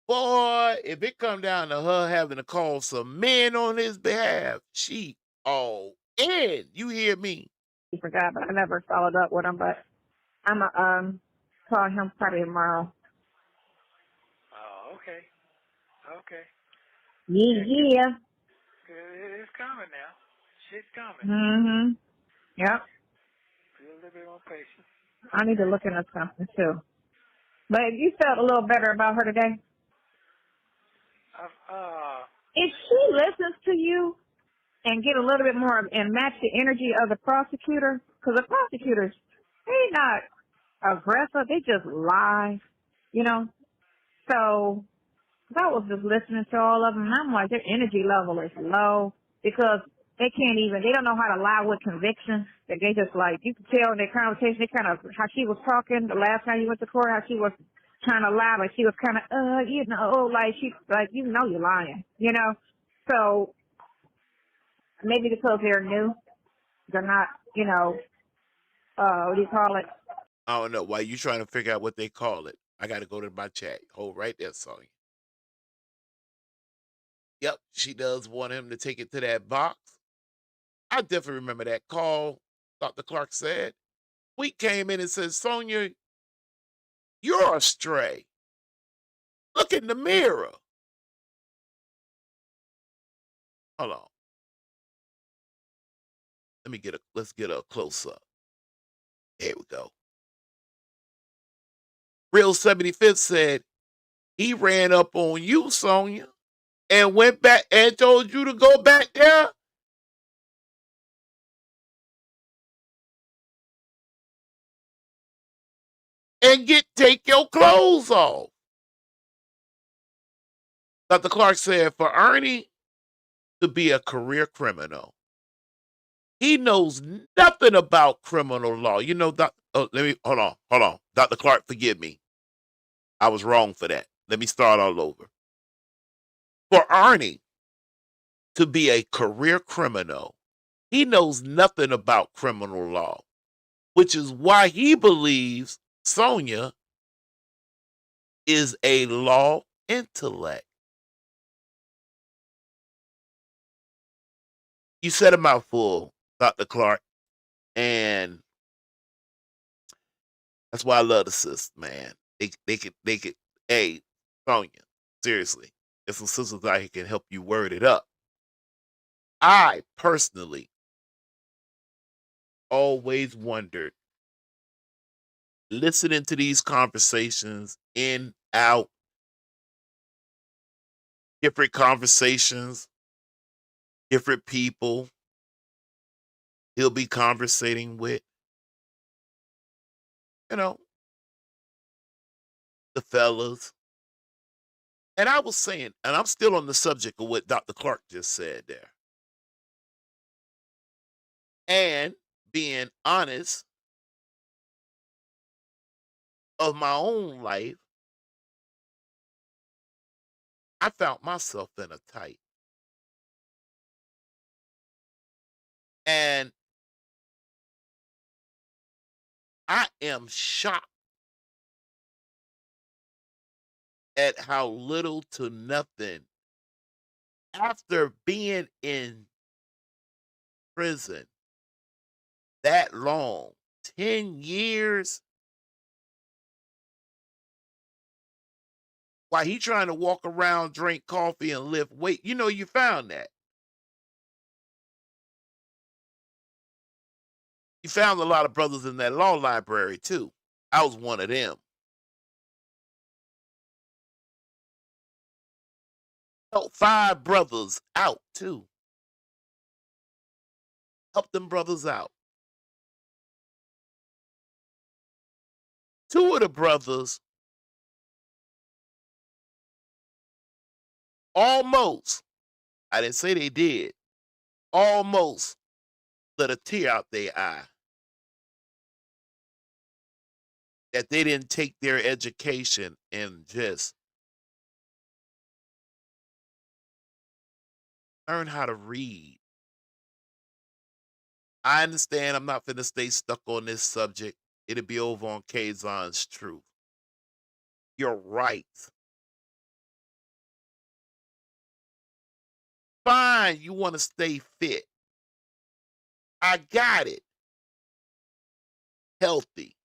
Boy, if it come down to her having to call some men on his behalf, she all in. You hear me? he forgot, but I never followed up with him. But I'm gonna call him probably tomorrow. Oh, okay. Okay. Yeah. It's coming now. Shit's coming. Mhm. Yep. Be a little bit more patient. I need to look into something too. But you felt a little better about her today. If she listens to you and get a little bit more and match the energy of the prosecutor, because the prosecutors, they not aggressive, they just lie, you know. So I was just listening to all of them, and I'm like, their energy level is low because they don't know how to lie with conviction. That they just like, you can tell in their conversation, they kind of, how she was talking the last time you went to court, how she was trying to lie, like she was kind of, like she's like, you're lying, you know. So maybe because they're new, they're not, what do you call it? I don't know. Why you trying to figure out what they call it? I got to go to my chat. Hold right there, Sonya. Yep, she does want him to take it to that box. I definitely remember that call. Dr. Clark said. We came in and said, Sonya, you're astray. Look in the mirror. Hold on. Let's get a close up. Here we go. Real 75th said, he ran up on you, Sonya, and went back and told you to go back there. And take your clothes off. Dr. Clark said, for Ernie to be a career criminal, he knows nothing about criminal law. You know, hold on. Dr. Clark, forgive me. I was wrong for that. Let me start all over. For Ernie to be a career criminal, he knows nothing about criminal law, which is why he believes Sonya is a law intellect. You said a mouthful, Dr. Clark, and that's why I love the sisters, man. They could, hey, Sonya, seriously, there's some sisters out here can help you word it up. I personally always wondered, listening to these conversations in, out, different conversations, different people he'll be conversating with, you know, the fellas. And I was saying, and I'm still on the subject of what Dr. Clark just said there. And being honest of my own life, I found myself in a tight. And I am shocked at how little to nothing, after being in prison that long, 10 years, while he trying to walk around, drink coffee, and lift weight. You know, you found that. You found a lot of brothers in that law library, too. I was one of them. Helped 5 brothers out, too. Help them brothers out. 2 of the brothers almost, I didn't say they did, almost let a tear out their eye that they didn't take their education and just learn how to read. I understand I'm not finna stay stuck on this subject. It'll be over on Kazon's Truth. You're right. Fine, you want to stay fit. I got it. Healthy.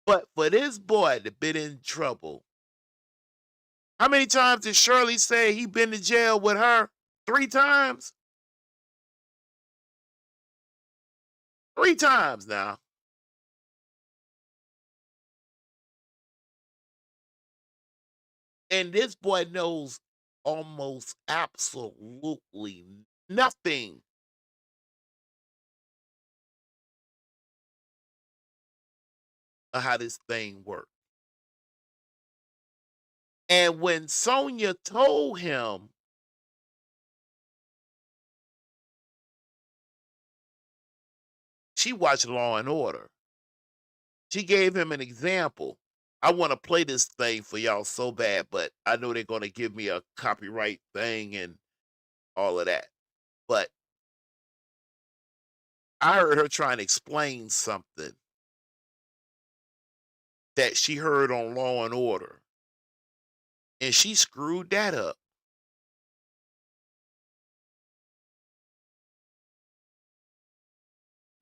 But for this boy to been in trouble, how many times did Shirley say he been to jail with her? 3 times? 3 times now. And this boy knows almost absolutely nothing of how this thing works. And when Sonya told him she watched Law and Order, she gave him an example. I want to play this thing for y'all so bad, but I know they're going to give me a copyright thing and all of that. But I heard her trying to explain something that she heard on Law and Order, and she screwed that up.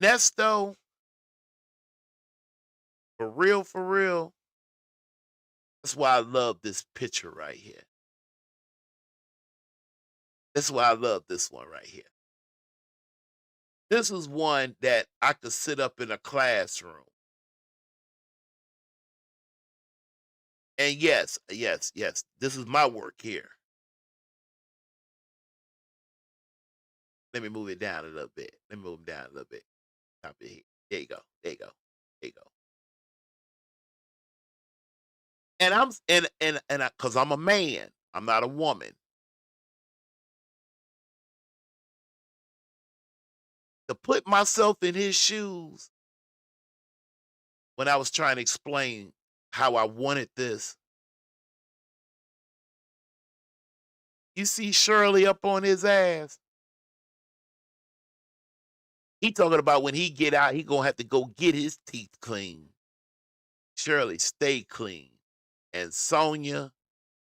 Nesto, for real, for real. That's why I love this picture right here. That's why I love this one right here. This is one that I could sit up in a classroom. And yes, this is my work here. Let me move it down a little bit. Let me move it down a little bit. Top it here. There you go. There you go. There you go. And I'm because I'm a man. I'm not a woman. To put myself in his shoes when I was trying to explain how I wanted this. You see Shirley up on his ass. He talking about when he get out, he gonna have to go get his teeth clean. Shirley, stay clean. And Sonya,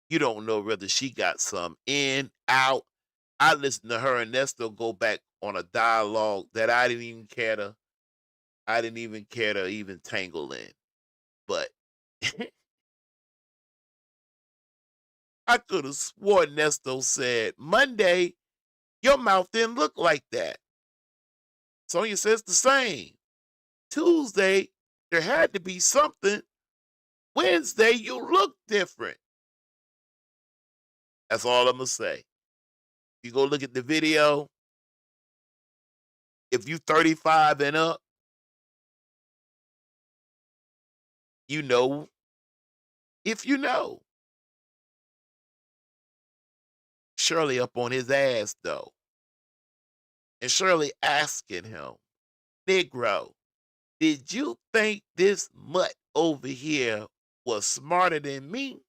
you don't know whether she got some in, out. I listened to her and Nesto go back on a dialogue that I didn't even care to even tangle in. But I could have sworn Nesto said, Monday, your mouth didn't look like that. Sonya says the same. Tuesday, there had to be something. Wednesday, you look different. That's all I'm going to say. You go look at the video. If you 35 and up, you know. If you know. Shirley up on his ass, though. And Shirley asking him, Negro, did you think this mutt over here was smarter than me?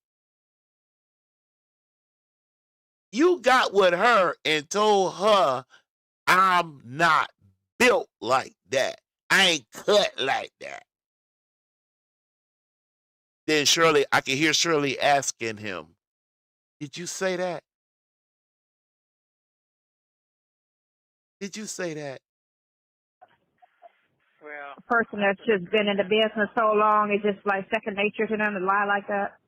You got with her and told her, I'm not built like that. I ain't cut like that. Then Shirley, I can hear Shirley asking him, did you say that? Did you say that? Well, A person that's just been in the business so long, it's just like second nature to them to lie like that.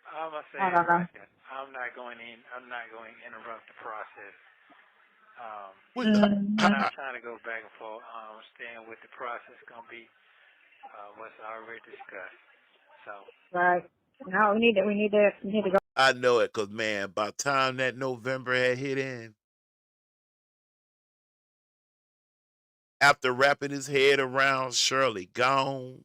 I'm gonna say I it don't know. right there. I'm not going to interrupt the process. Mm-hmm. I'm not trying to go back and forth. Staying with the process gonna be what's already discussed. So. Right. No, we need to go. I know it, because, man, by the time that November had hit in, after wrapping his head around Shirley gone,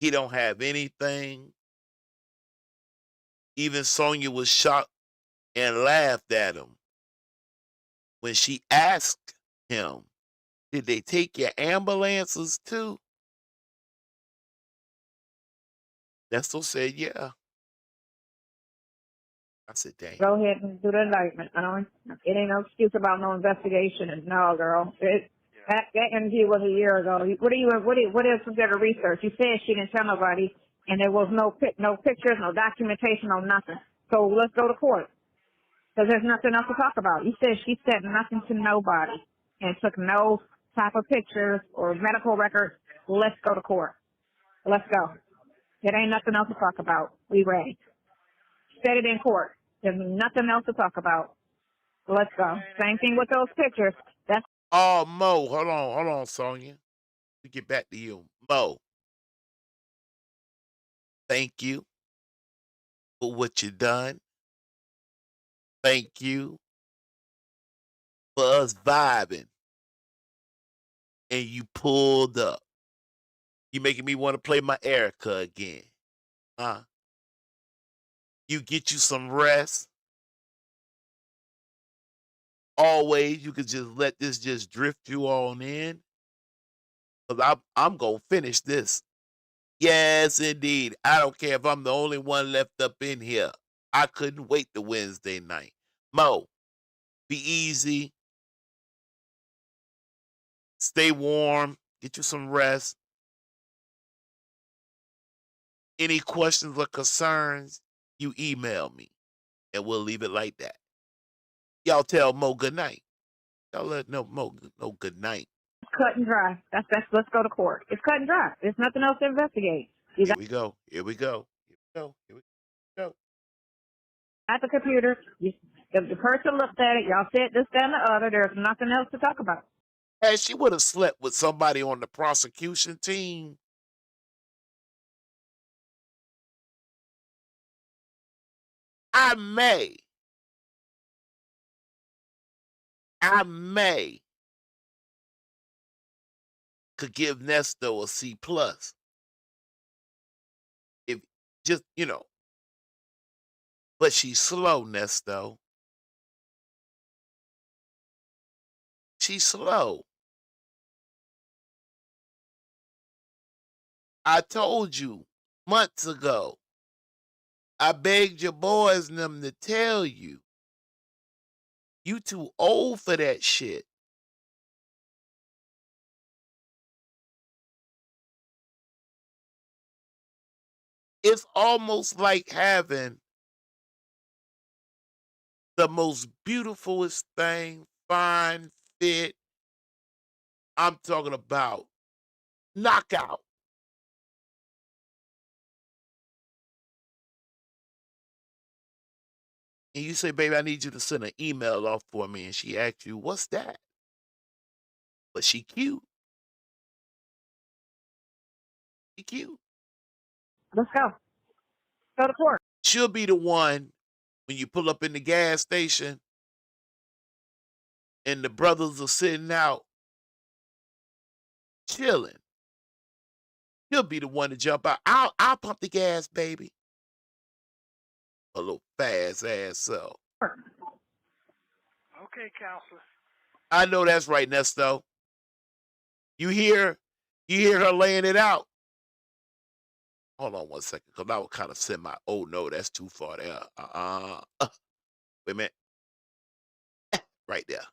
he don't have anything. Even Sonya was shocked and laughed at him when she asked him, did they take your ambulances too? Nesto said, yeah. I said, dang. Go ahead and do the indictment. It ain't no excuse about no investigation. And no, girl, that interview was a year ago. What is considered research? You said she didn't tell nobody, and there was no pictures, no documentation, no nothing. So let's go to court, because there's nothing else to talk about. You said she said nothing to nobody and took no type of pictures or medical records. Let's go to court. Let's go. There ain't nothing else to talk about. We ready. Said it in court. There's nothing else to talk about. Let's go. Same thing with those pictures. That's Mo, hold on, Sonya. We get back to you. Mo, thank you for what you done. Thank you for us vibing. And you pulled up. You making me want to play my Erica again. You get you some rest. Always, you could just let this just drift you on in. Because I'm going to finish this. Yes, indeed. I don't care if I'm the only one left up in here. I couldn't wait the Wednesday night. Mo, be easy. Stay warm. Get you some rest. Any questions or concerns, you email me. And we'll leave it like that. Y'all tell Mo good night. Tell her no good night. Cut and dry. Let's go to court. It's cut and dry. There's nothing else to investigate. You Here we go. Here we go. Here we go. Here we go. got the computer. If the person looked at it, y'all said this, that, and the other. There's nothing else to talk about. Hey, she would have slept with somebody on the prosecution team. I may could give Nesto a C plus. If just, but she's slow, Nesto. She's slow. I told you months ago. I begged your boys and them to tell you. You too old for that shit. It's almost like having the most beautifulest thing, fine, fit. I'm talking about knockout. And you say, baby, I need you to send an email off for me. And she asks you, what's that? But she cute. She cute. Let's go. Go to court. She'll be the one when you pull up in the gas station and the brothers are sitting out chilling. She'll be the one to jump out. I'll pump the gas, baby. A little fast ass self. Okay, counselor. I know that's right, Nesto. You hear her laying it out. Hold on one second, because I would kind of send my, oh no, that's too far there. Wait a minute. Right there.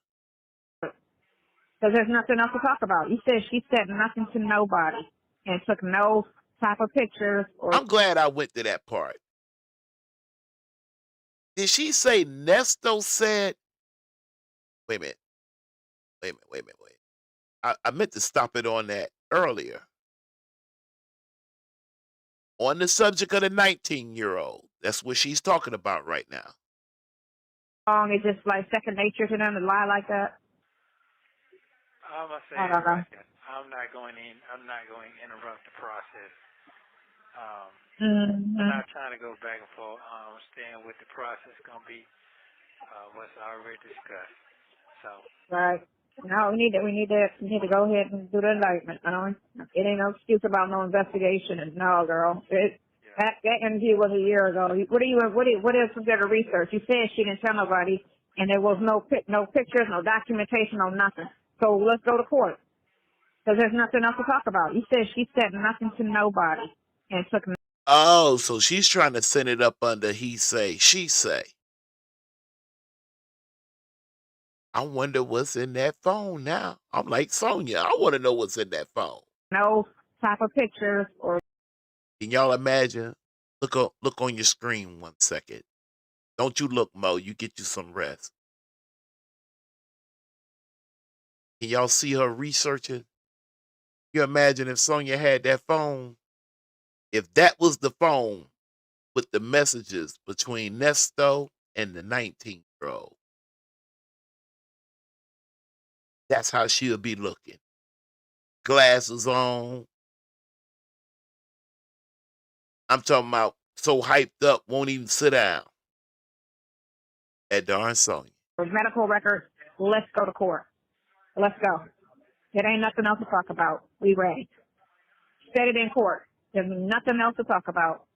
Because there's nothing else to talk about. She said nothing to nobody and took no type of pictures or. I'm glad I went to that part. Did she say Nesto said? Wait a minute. I meant to stop it on that earlier. On the subject of the 19-year-old. That's what she's talking about right now. It's just like second nature to them to lie like that. I'm gonna say I don't know. like that. I'm not going to interrupt the process. Mm-hmm. I'm not trying to go back and forth. I'm staying with the process. Gonna be what's already discussed. So. Right. No, we need to go ahead and do the indictment. It ain't no excuse about no investigation. And no, girl, that interview was a year ago. What is considered research? You said she didn't tell nobody, and there was no pictures, no documentation, no nothing. So let's go to court because there's nothing else to talk about. She said nothing to nobody and took. Oh, so she's trying to send it up under he say, she say. I wonder what's in that phone now. I'm like, Sonya, I want to know what's in that phone. No type of pictures or. Can y'all imagine? Look on your screen 1 second. Don't you look, Mo. You get you some rest. Can y'all see her researching? You imagine if Sonya had that phone? If that was the phone with the messages between Nesto and the 19-year-old. That's how she'll be looking. Glasses on. I'm talking about so hyped up, won't even sit down. That darn Sonya. Medical records. Let's go to court. Let's go. It ain't nothing else to talk about. We ready. Said it in court. There's nothing else to talk about.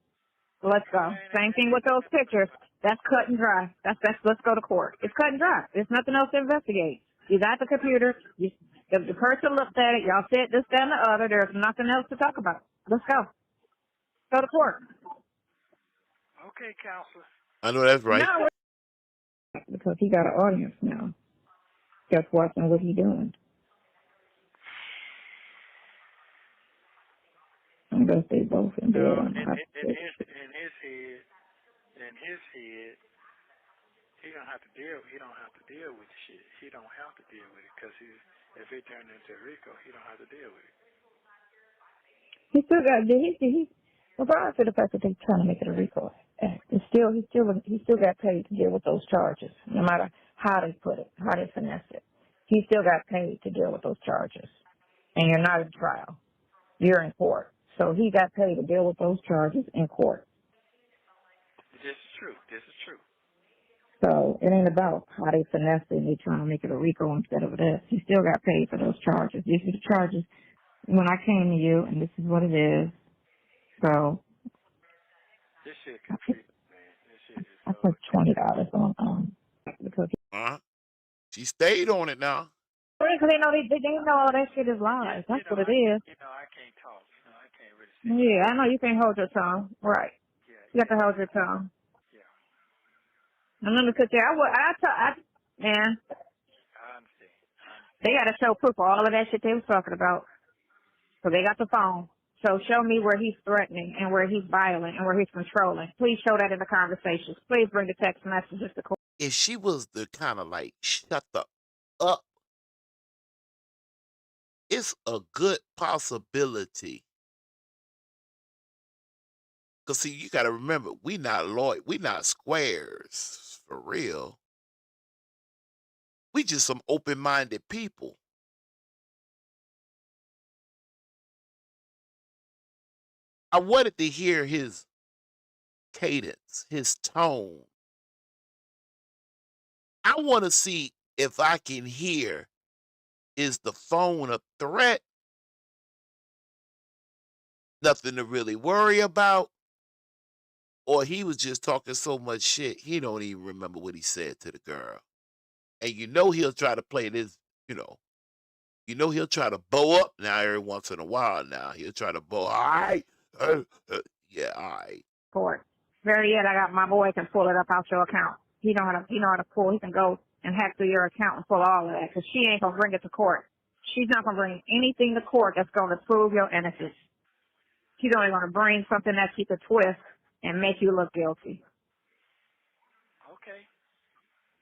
Let's go. Same thing with those pictures. That's cut and dry. Let's go to court. It's cut and dry. There's nothing else to investigate. You got the computer. If the person looked at it, y'all said this, that, and the other. There's nothing else to talk about. Let's go. Go to court. Okay, counselor. I know that's right. No, because he got an audience now. Just watching what he doing. I guess they both in bed. In his head, He don't have to deal with the shit. He don't have to deal with it because if it turned into RICO, he don't have to deal with it. He still got regardless of the fact that they're trying to make it a RICO act, he still got paid to deal with those charges, no matter how they put it, how they finesse it. He still got paid to deal with those charges. And you're not in trial. You're in court. So he got paid to deal with those charges in court. This is true. This is true. So it ain't about how they finesse it and they trying to make it a RICO instead of this. He still got paid for those charges. These are the charges when I came to you, and this is what it is. So This shit confusing, man. This shit is I so put $20 on because She stayed on it now. because they know all that shit is lies. That's what it is. I can't talk. I can't really say. Yeah, I know you can't hold your tongue. Right. Yeah. You have to hold your tongue. Yeah. And let me sit there. Man, I understand. they got to show proof of all of that shit they was talking about. So they got the phone. So show me where he's threatening and where he's violent and where he's controlling. Please show that in the conversations. Please bring the text messages to court. If she was the kind of like shut the up, it's a good possibility. Cause see, you gotta remember, we not loyal, we not squares for real. We just some open-minded people. I wanted to hear his cadence, his tone. I want to see if I can hear, is the phone a threat? Nothing to really worry about? Or he was just talking so much shit, he don't even remember what he said to the girl. And he'll try to play this, he'll try to bow up now every once in a while now. He'll try to bow, all right. Yeah, all right. Court. Very yet, I got my boy can pull it up out your account. He know how to pull. He can go and hack through your account and pull all of that because she ain't going to bring it to court. She's not going to bring anything to court that's going to prove your innocence. She's only going to bring something that she could twist and make you look guilty. Okay.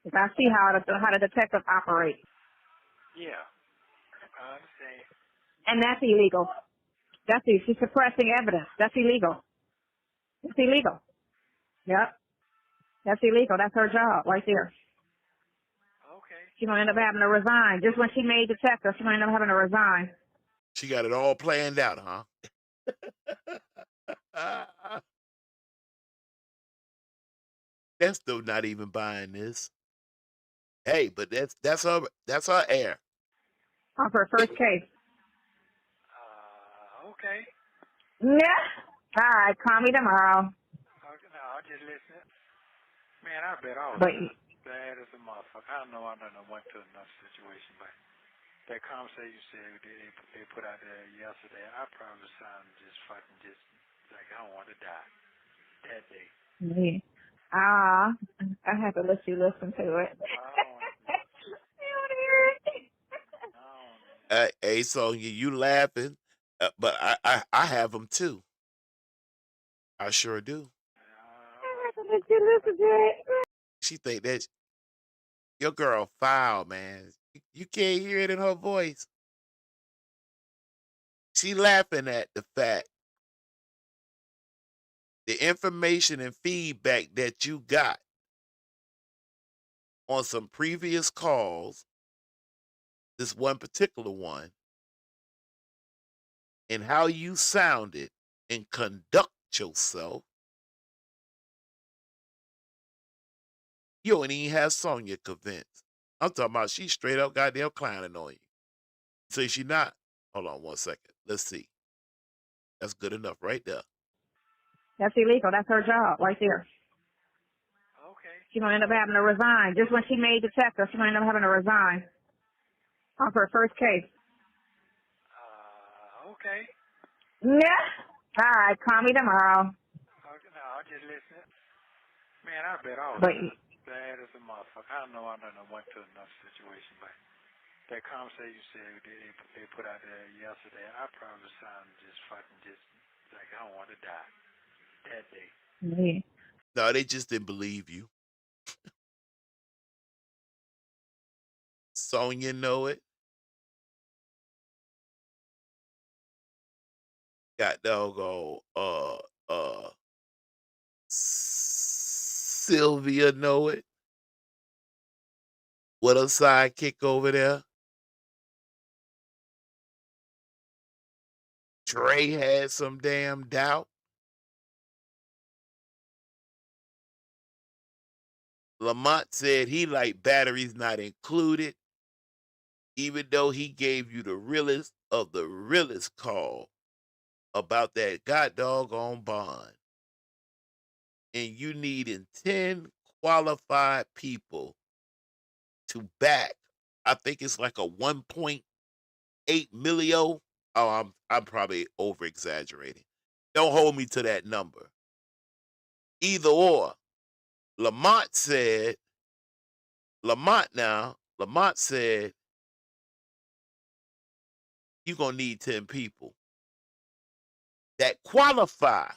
Because I see how the detective operates. Yeah. I understand. And that's illegal. She's suppressing evidence. That's illegal. It's illegal. Yep. That's illegal. That's her job right there. Okay. She's going to end up having to resign. Just when she made detective, she's going to end up having to resign. She got it all planned out, huh? Nesto not even buying this. Hey, but that's her air. On her first case. Okay. Yeah. All right, call me tomorrow. Okay, no, I'll just listen. Man, I bet all But bad as a motherfucker. I know I done went to another situation, but that conversation you said they put out there yesterday, I probably sounded just fucking just like I want to die that day. yeah. I have to let you listen to it. You want to hear it? Hey, Sonya, you laughing, but I have them too. I sure do. I have to let you listen to it. She think that your girl foul, man. You can't hear it in her voice. She laughing at the fact, the information and feedback that you got on some previous calls, this one particular one, and how you sounded and conduct yourself. You don't even have Sonya convinced. I'm talking about she straight up goddamn clowning on you. Say she not. Hold on 1 second. Let's see. That's good enough right there. That's illegal. That's her job right there. Okay. She's going to end up having to resign. Just when she made detective, she's going to end up having to resign. On her first case. Okay. Yeah. All right, call me tomorrow. Okay, no, I'll just listen. Man, I bet all But bad as a motherfucker. I know I done went to another situation, but that conversation you said they put out there yesterday, I probably sounded just fucking just like I want to die that day. yeah. No, they just didn't believe you. Sonya know it. Got doggone Sylvia know it. What a sidekick over there. Trey had some damn doubt. Lamont said he liked batteries not included, even though he gave you the realest of the realest call about that god doggone bond. And you needing 10 qualified people to back. I think it's like a 1.8 millio. Oh, I'm probably over exaggerating. Don't hold me to that number. Either or. Lamont said you're gonna need 10 people that qualify.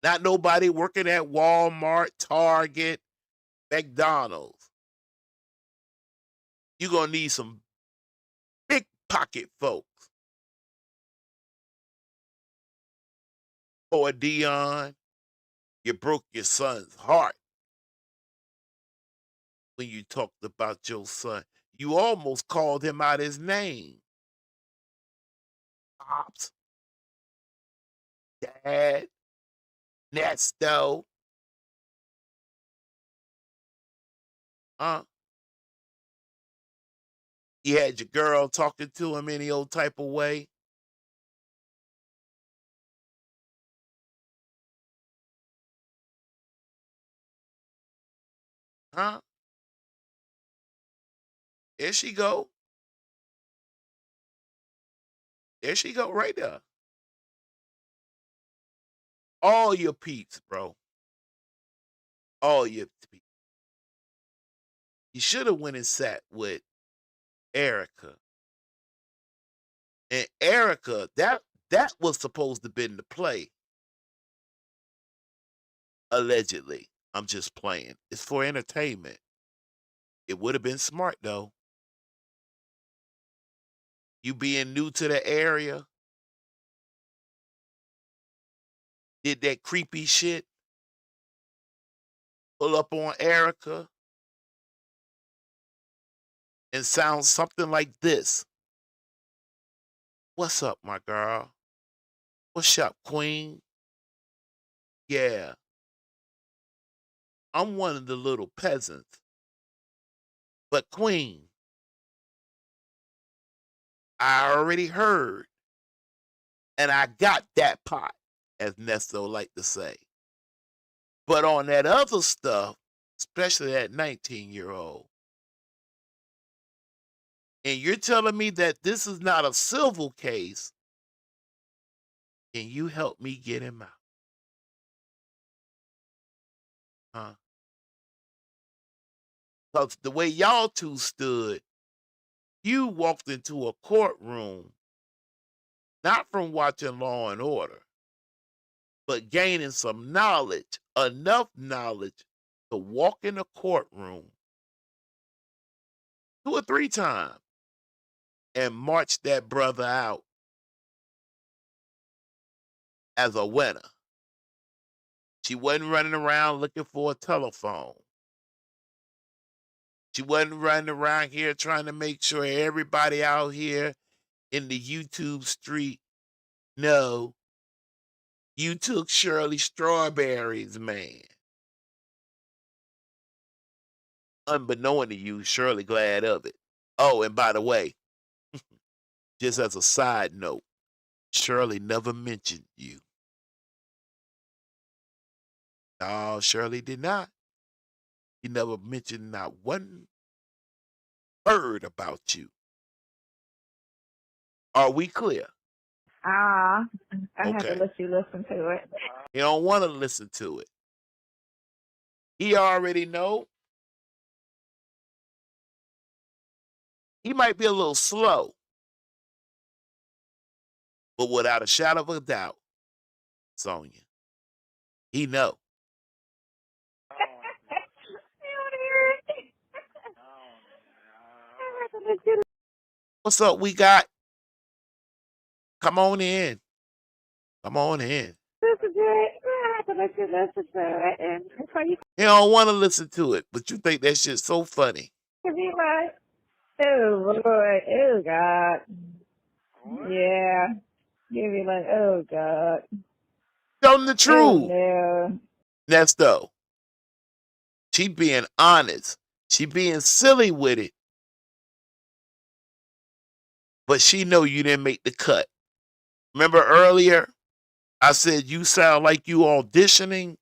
Not nobody working at Walmart, Target, McDonald's. You're gonna need some big pocket folks. Poor Dion, you broke your son's heart when you talked about your son. You almost called him out his name. Pops, Dad, Nesto. You had your girl talking to him any old type of way. Huh? There she go. There she go right there. All your peeps, bro. All your peeps. You should have went and sat with Erica. And Erica, that was supposed to been the play. Allegedly. I'm just playing. It's for entertainment. It would have been smart though. You being new to the area, did that creepy shit, pull up on Erica, and sound something like this. What's up, my girl? What's up, queen? Yeah. I'm one of the little peasants. But queen, I already heard. And I got that pot, as Nesto like to say. But on that other stuff, especially that 19-year-old, and you're telling me that this is not a civil case, can you help me get him out? Huh? Because the way y'all two stood, you walked into a courtroom, not from watching Law and Order, but gaining some knowledge, enough knowledge to walk in the courtroom 2 or 3 times and march that brother out as a winner. She wasn't running around looking for a telephone. She wasn't running around here trying to make sure everybody out here in the YouTube street know you took Shirley Strawberry's man. Unbeknown to you, Shirley glad of it. Oh, and by the way, just as a side note, Shirley never mentioned you. No, Shirley did not. He never mentioned not one word about you. Are we clear? I have to Okay. let you listen to it. He don't want to listen to it. He already know. He might be a little slow, but without a shadow of a doubt, Sonya, he know. You want to hear it? I have to What's up? We got. Come on in. Come on in. You don't want to listen to it, but you think that shit's so funny. Oh, Lord. Oh, God. What? Yeah. You'll be like, oh, God. Tell them the Oh, truth. no. Nesto. She being honest. She being silly with it. But she know you didn't make the cut. Remember earlier, I said you sound like you auditioning?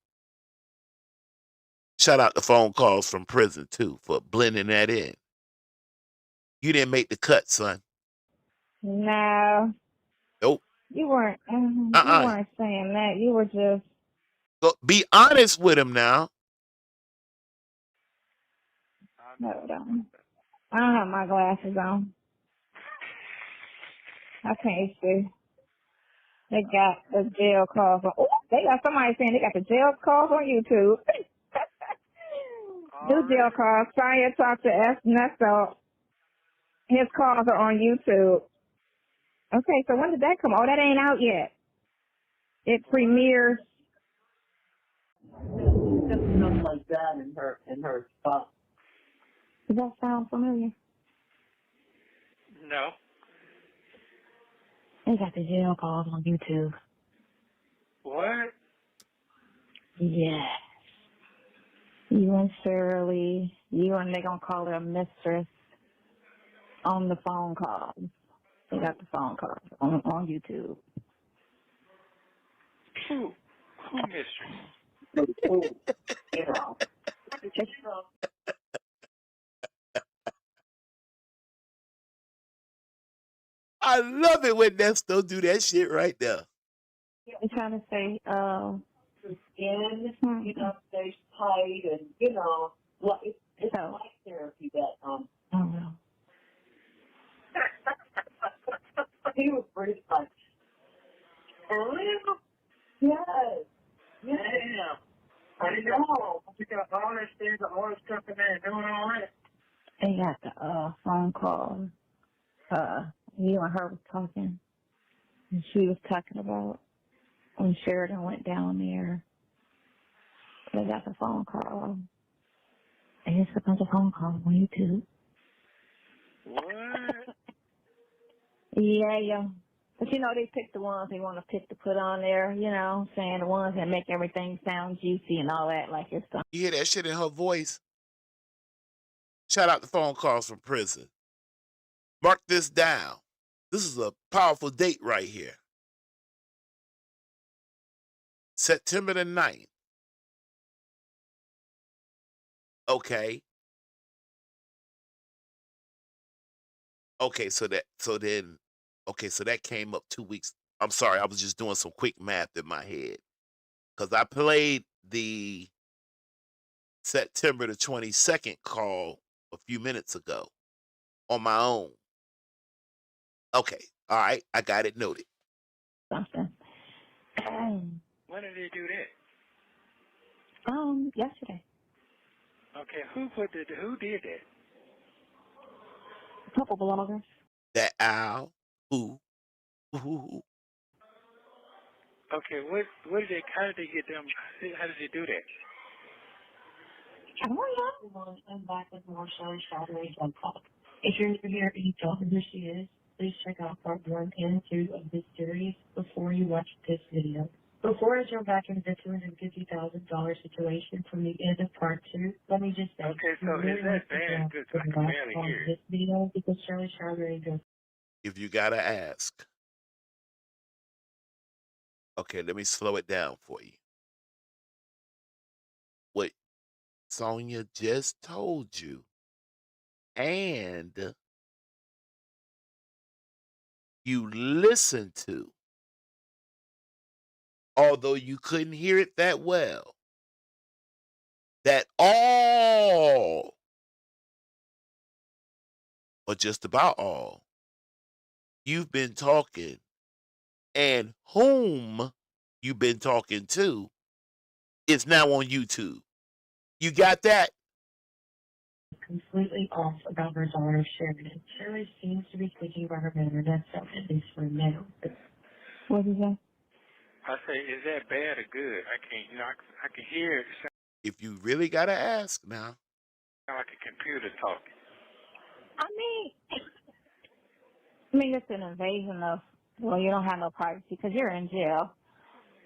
Shout out the phone calls from prison, too, for blending that in. You didn't make the cut, son. No. Nope. You weren't saying that. You were just. Go, be honest with him now. Hold on. I don't have my glasses on. I can't see. They got the jail calls on. Oh, they got somebody saying they got the jail calls on YouTube. New jail calls. Sonya talked to Nesto. His calls are on YouTube. Okay, so when did that come? Oh, that ain't out yet. It premieres. Something like that in her spot. Does that sound familiar? No. They got the jail calls on YouTube. What? Yeah. You and Shirley, they gonna call her mistress on the phone calls. They got the phone calls on YouTube. Who mistress? You know. I love it when Nesto do that shit right there. I'm trying to say, Skin, you know, stays tight and, you know, well, it's like therapy that, oh, no. he was pretty fun. Yes. Yeah. I know. You got all these things, all this stuff in there doing all that. They got the phone call. You and her was talking, and she was talking about when Sheridan went down there. They got the phone call. And it's a bunch of phone calls on YouTube. What? Yeah. But you know, they pick the ones they want to pick to put on there, you know, saying the ones that make everything sound juicy and all that, like it's You hear that shit in her voice? Shout out the phone calls from prison. Mark this down. This is a powerful date right here. September the 9th. Okay. Okay, so that came up 2 weeks. I'm sorry, I was just doing some quick math in my head. Because I played the September the 22nd call a few minutes ago on my own. Okay, all right, I got it noted. something. When did they do that? Yesterday. Okay, who did that? A couple bloggers. That owl, who. Okay, what did they? How did they get them? How did they do that? I don't know. I'm back with more Shirley Strawberry Club Talk. If you're new here and you don't know who she is, please check out part 1 and 2 of this series before you watch this video. Before I jump back into the $250,000 situation from the end of part 2, let me just say, Okay, so is that bad? Because I can barely hear it. this video because Shirley Strawberry goes. If you gotta ask. Okay, let me slow it down for you. What Sonya just told you, and you listened to, although you couldn't hear it that well, that all, or just about all, you've been talking and whom you've been talking to is now on YouTube. You got that? completely off about her daughter, Shirley. Shirley seems to be thinking about her better, Nesto, at least for now. What did you say? I say, is that bad or good? I can't, I can hear it If you really gotta ask now, sound like a computer talking. I mean, it's an invasion of, well, you don't have no privacy because you're in jail.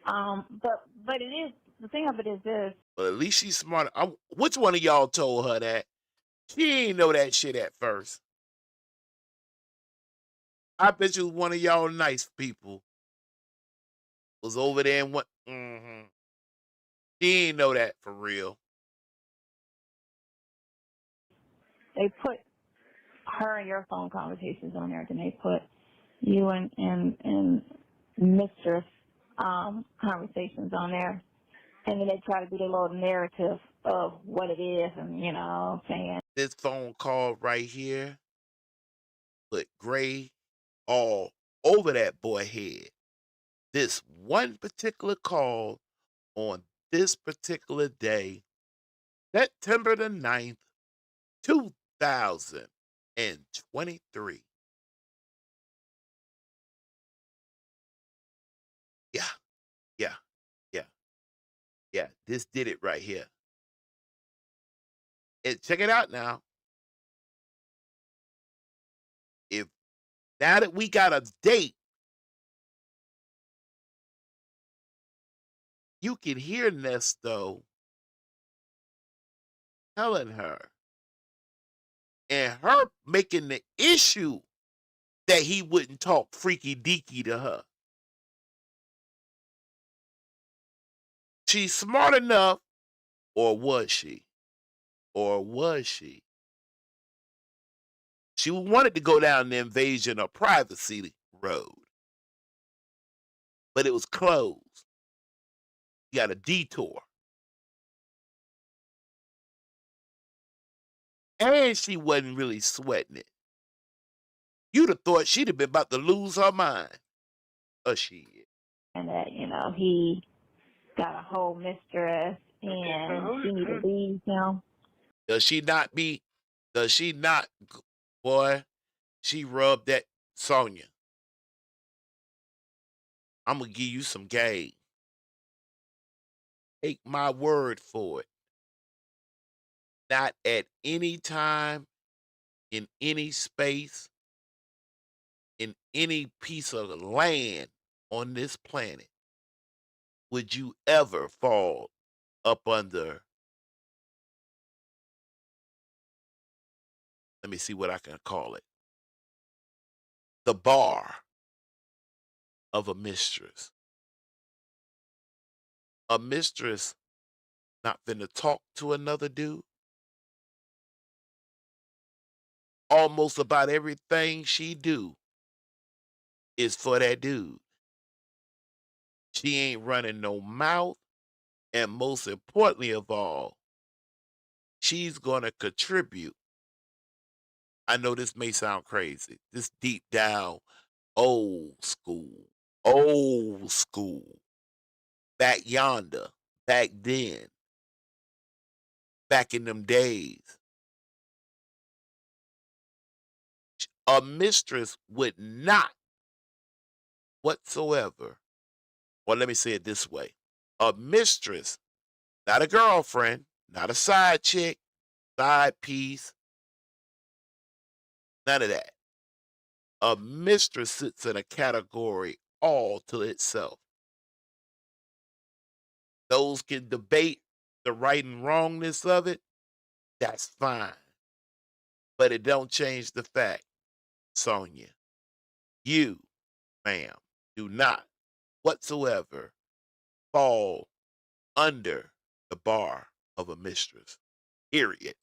But it is, the thing of it is this. well, at least she's smart. Which one of y'all told her that? She ain't know that shit at first. I bet you one of y'all nice people was over there and went, She ain't know that for real. They put her and your phone conversations on there, then they put you and Mistress conversations on there, and then they try to do their little narrative of what it is, and saying This phone call right here put gray all over that boy head. This one particular call on this particular day, September the 9th, 2023. Yeah. This did it right here. And check it out now. If now that we got a date, you can hear Nesto telling her and her making the issue that he wouldn't talk freaky deaky to her. She's smart enough, or was she? She wanted to go down the invasion of privacy road, but it was closed. You got a detour. And she wasn't really sweating it. You'd have thought she'd have been about to lose her mind. She is. and that he got a whole mistress and she need to leave him. Does she not? Boy, she rubbed that Sonya. I'm going to give you some game. Take my word for it. Not at any time, in any space, in any piece of land on this planet, would you ever fall up under, let me see what I can call it, the bar of a mistress. A mistress not finna talk to another dude. Almost about everything she do is for that dude. She ain't running no mouth, and most importantly of all, she's gonna contribute. I know this may sound crazy. This deep down, old school, back yonder, back then, back in them days. A mistress would not whatsoever, or let me say it this way, a mistress, not a girlfriend, not a side chick, side piece, none of that. A mistress sits in a category all to itself. Those can debate the right and wrongness of it, that's fine. But it don't change the fact, Sonya, you, ma'am, do not whatsoever fall under the bar of a mistress. Period.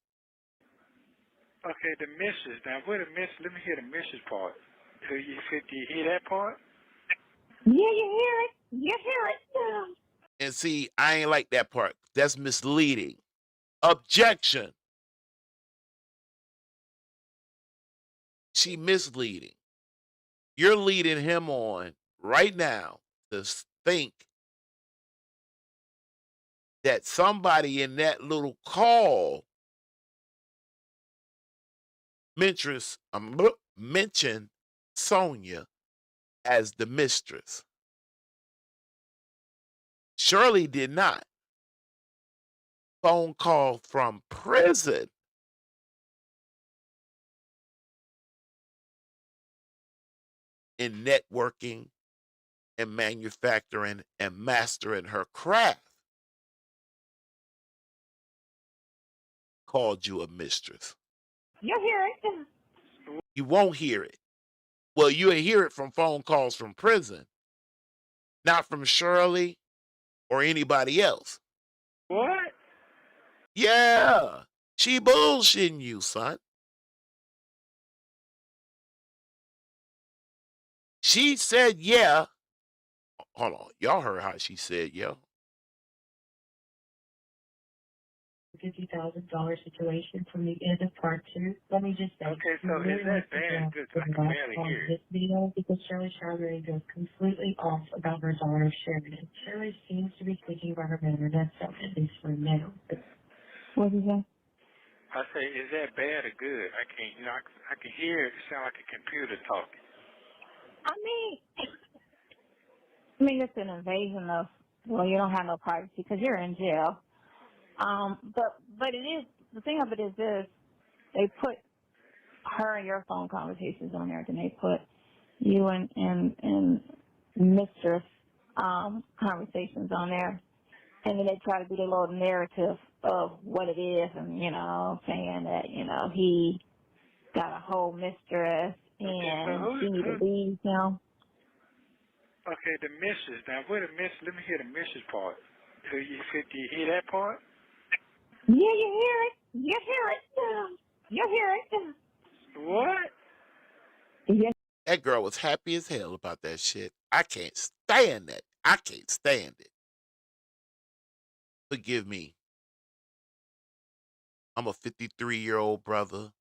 Okay, the mistress. Now, where the mistress? Let me hear the mistress part. Do you hear that part? Yeah, you hear it. You hear it. And see, I ain't like that part. That's misleading. Objection. She misleading. You're leading him on right now to think that somebody in that little call mention Sonya as the mistress. Shirley did not. Phone call from prison. In networking and manufacturing and mastering her craft called you a mistress. You'll hear it. You won't hear it. Well, you'll hear it from phone calls from prison, not from Shirley or anybody else. What? Yeah, she bullshitting you, son. She said, yeah. Hold on. Y'all heard how she said, yeah. $50,000 situation from the end of part 2. Let me just say, Okay, so is that bad? Good, I can barely hear this video because Shirley Strawberry goes completely off about her daughter Sheridan. Shirley seems to be thinking about her better, that's so, at least for now. What is that? I say, is that bad or good? I can't, I can hear it sound like a computer talking. I mean, it's an invasion of, well, you don't have no privacy because you're in jail. But it is, the thing of it is this, they put her and your phone conversations on there, and they put you and mistress conversations on there, and then they try to do the little narrative of what it is, and, saying that, he got a whole mistress, and she need to leave him. Okay, the missus. Now, let me hear the missus part. Do you hear that part? Yeah, you hear it. You hear it. You hear it. What? Yeah. That girl was happy as hell about that shit. I can't stand that. I can't stand it. Forgive me. I'm a 53-year-old brother.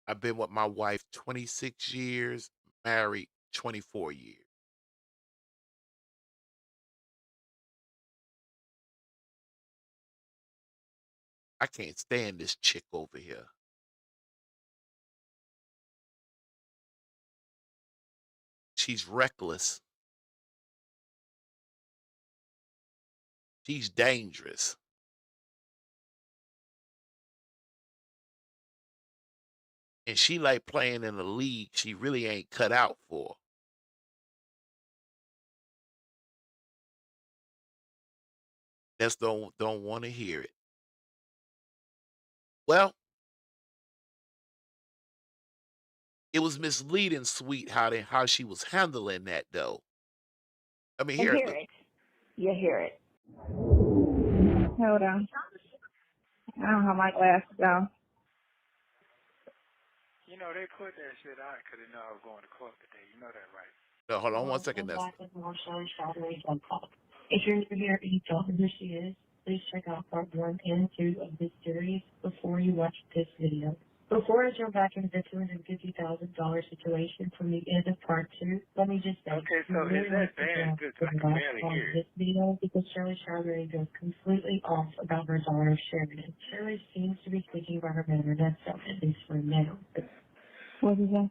I've been with my wife 26 years, married 24 years. I can't stand this chick over here. She's reckless. She's dangerous. And she like playing in a league she really ain't cut out for. Just don't want to hear it. Well, it was misleading, sweet, how she was handling that though. I mean, You here. hear it. You hear it. Hold on. I don't have my glasses on. They put that shit out because they know I was going to court today. You know that, right? No, hold on one second. Back with more Shirley Strawberry Club Talk. If you're new here and you don't know who she is, please check out part 1 and 2 of this series before you watch this video. Before I jump back into the $250,000 situation from the end of part 2, let me just say, okay, so is that bad? Good, I can barely hear it. This video because Shirley Strawberry goes completely off about her daughter Sheridan. Shirley seems to be thinking about her better, that's so, at least for now. What is that?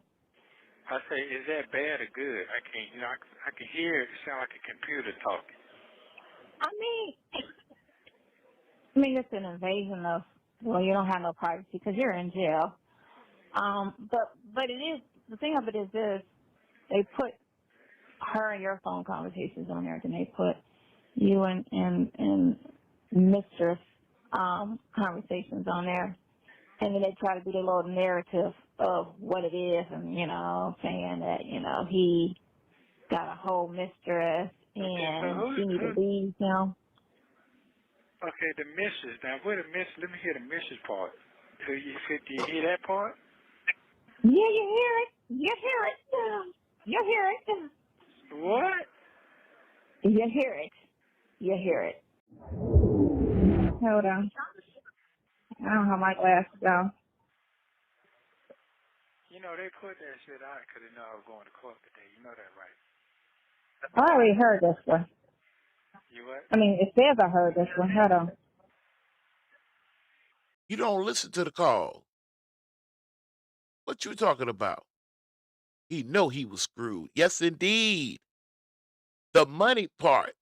I say, is that bad or good? I can't, I can hear it sound like a computer talking. I mean, it's an invasion of, well, you don't have no privacy because you're in jail. But it is, the thing of it is this, they put her and your phone conversations on there, and they put you and mistress conversations on there, and then they try to do the little narrative of what it is, and, saying that, he got a whole mistress, and she need to leave him. Okay, the missus. Now, let me hear the missus part. Do you hear that part? Yeah, you hear it. You hear it. You hear it. What? You hear it. You hear it. Hold on. I don't have my glasses on. They put that shit out because they know I was going to court today. You know that, right? I already heard this one. You what? I mean, it says I heard this one. Hold on. You don't listen to the call. What you talking about? He know he was screwed. Yes, indeed. The money part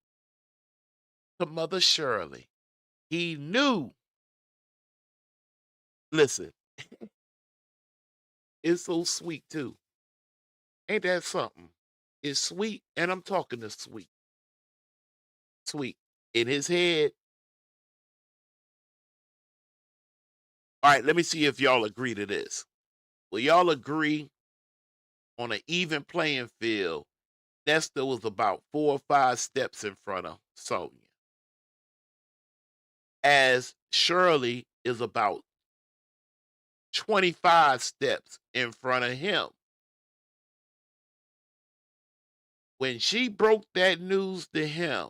to Mother Shirley. He knew. Listen, it's so sweet too. Ain't that something? It's sweet, and I'm talking to sweet. Sweet. In his head. All right, let me see if y'all agree to this. Will y'all agree on an even playing field? Nesto was about 4 or 5 steps in front of Sonya, as Shirley is about 25 steps in front of him. When she broke that news to him,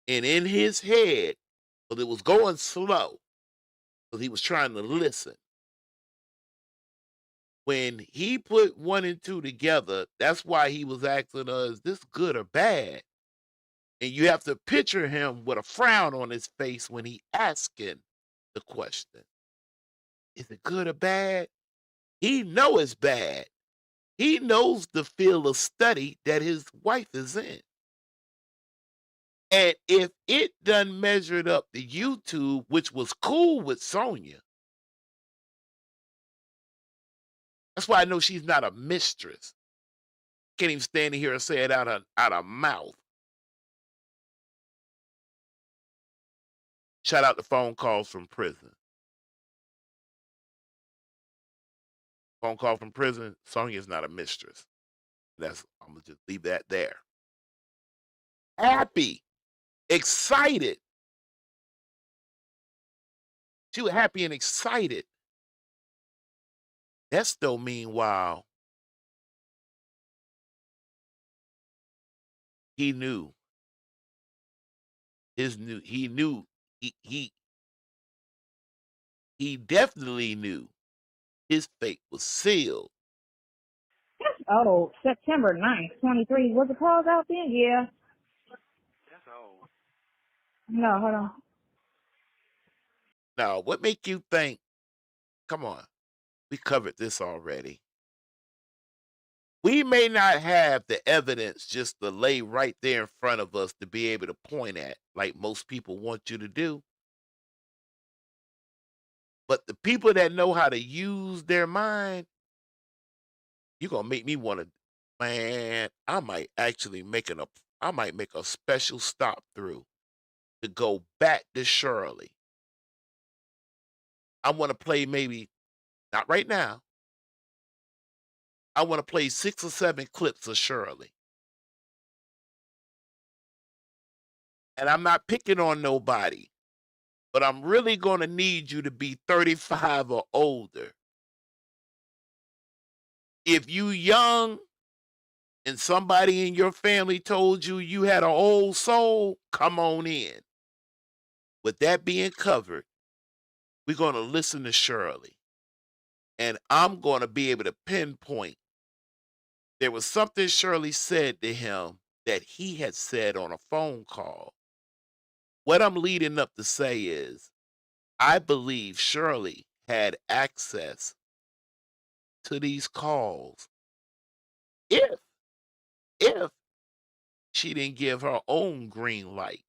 and in his head, but it was going slow, because he was trying to listen. When he put 1 and 2 together, that's why he was asking us, is this good or bad? And you have to picture him with a frown on his face when he asking the question. Is it good or bad? He know it's bad. He knows the field of study that his wife is in. And if it done measured up to YouTube, which was cool with Sonya, that's why I know she's not a mistress. Can't even stand here and say it out of mouth. Shout out to phone calls from prison. Phone call from prison. Sonya's not a mistress. I'm gonna just leave that there. Happy, excited. She was happy and excited. Nesto, meanwhile, he knew. He definitely knew his fate was sealed. Oh, September 9th, 23. Was the calls out then? Yeah. That's old. No, hold on. Now, what make you think, come on, we covered this already. We may not have the evidence just to lay right there in front of us to be able to point at, like most people want you to do. But the people that know how to use their mind, you're going to make me want to, man, I might make a special stop through to go back to Shirley. I want to play maybe, not right now, I want to play 6 or 7 clips of Shirley. And I'm not picking on nobody, but I'm really going to need you to be 35 or older. If you young and somebody in your family told you you had an old soul, come on in. With that being covered, we're going to listen to Shirley. And I'm going to be able to pinpoint. There was something Shirley said to him that he had said on a phone call. What I'm leading up to say is, I believe Shirley had access to these calls if she didn't give her own green light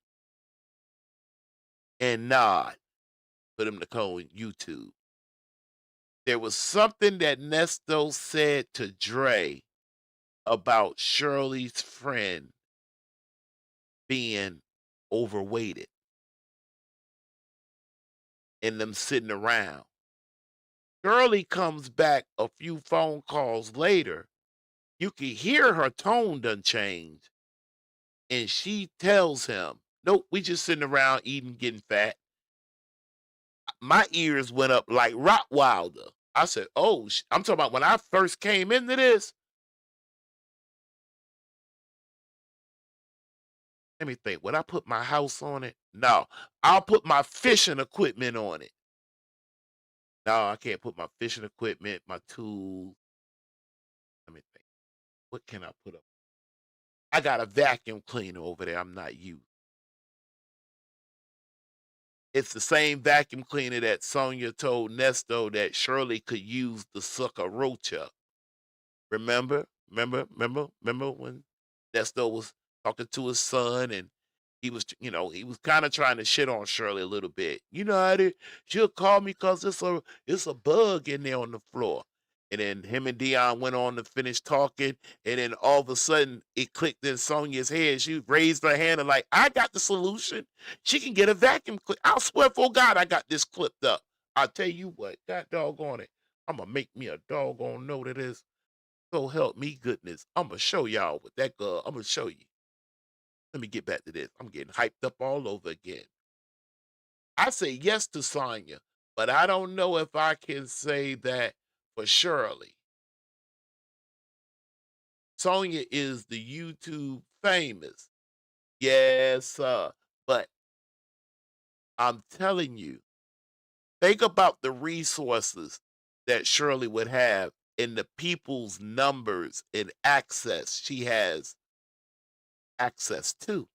and nod for them to call YouTube. There was something that Nesto said to Dre about Shirley's friend being overweighted and them sitting around. Shirley comes back a few phone calls later. You can hear her tone done change. And she tells him, nope, we just sitting around eating, getting fat. My ears went up like Rottweiler. I said, oh, I'm talking about when I first came into this. Let me think. Would I put my house on it? No. I'll put my fishing equipment on it. No, I can't put my fishing equipment, my tools. Let me think. What can I put up? I got a vacuum cleaner over there I'm not using. It's the same vacuum cleaner that Sonya told Nesto that Shirley could use to suck a roach up. Remember when Nesto was talking to his son and he was, he was kind of trying to shit on Shirley a little bit. You know how she'll call me because it's a bug in there on the floor. And then him and Dion went on to finish talking, and then all of a sudden it clicked in Sonya's head. She raised her hand and like, I got the solution. She can get a vacuum cleaner. I'll swear for God, I got this clipped up. I'll tell you what, God doggone it. I'm gonna make me a doggone note of this. So help me goodness. I'm gonna show y'all with that girl. I'm gonna show you. Let me get back to this. I'm getting hyped up all over again. I say yes to Sonya, but I don't know if I can say that for Shirley. Sonya is the YouTube famous. Yes, but I'm telling you, think about the resources that Shirley would have in the people's numbers and access she has access to.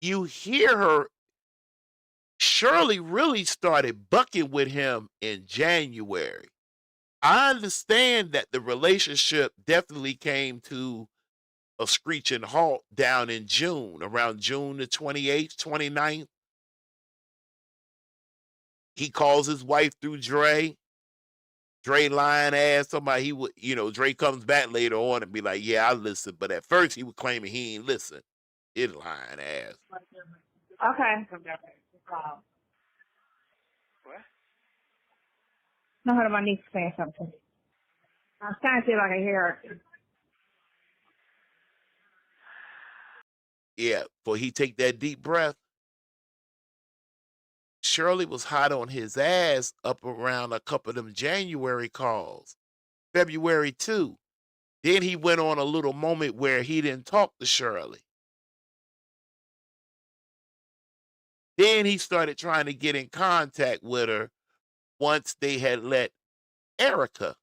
You hear her, Shirley really started bucking with him in January. I understand that the relationship definitely came to a screeching halt down in June, around June the 28th, 29th. He calls his wife through Dre. Dre lying ass, somebody he would, Dre comes back later on and be like, yeah, I listen. But at first he was claiming he ain't listen. His lying ass. Okay. What? No, hold on, my niece is saying something. I'm trying to see if I can hear her. Yeah, for he take that deep breath. Shirley was hot on his ass up around a couple of them January calls. February 2. Then he went on a little moment where he didn't talk to Shirley. Then he started trying to get in contact with her once they had let Erica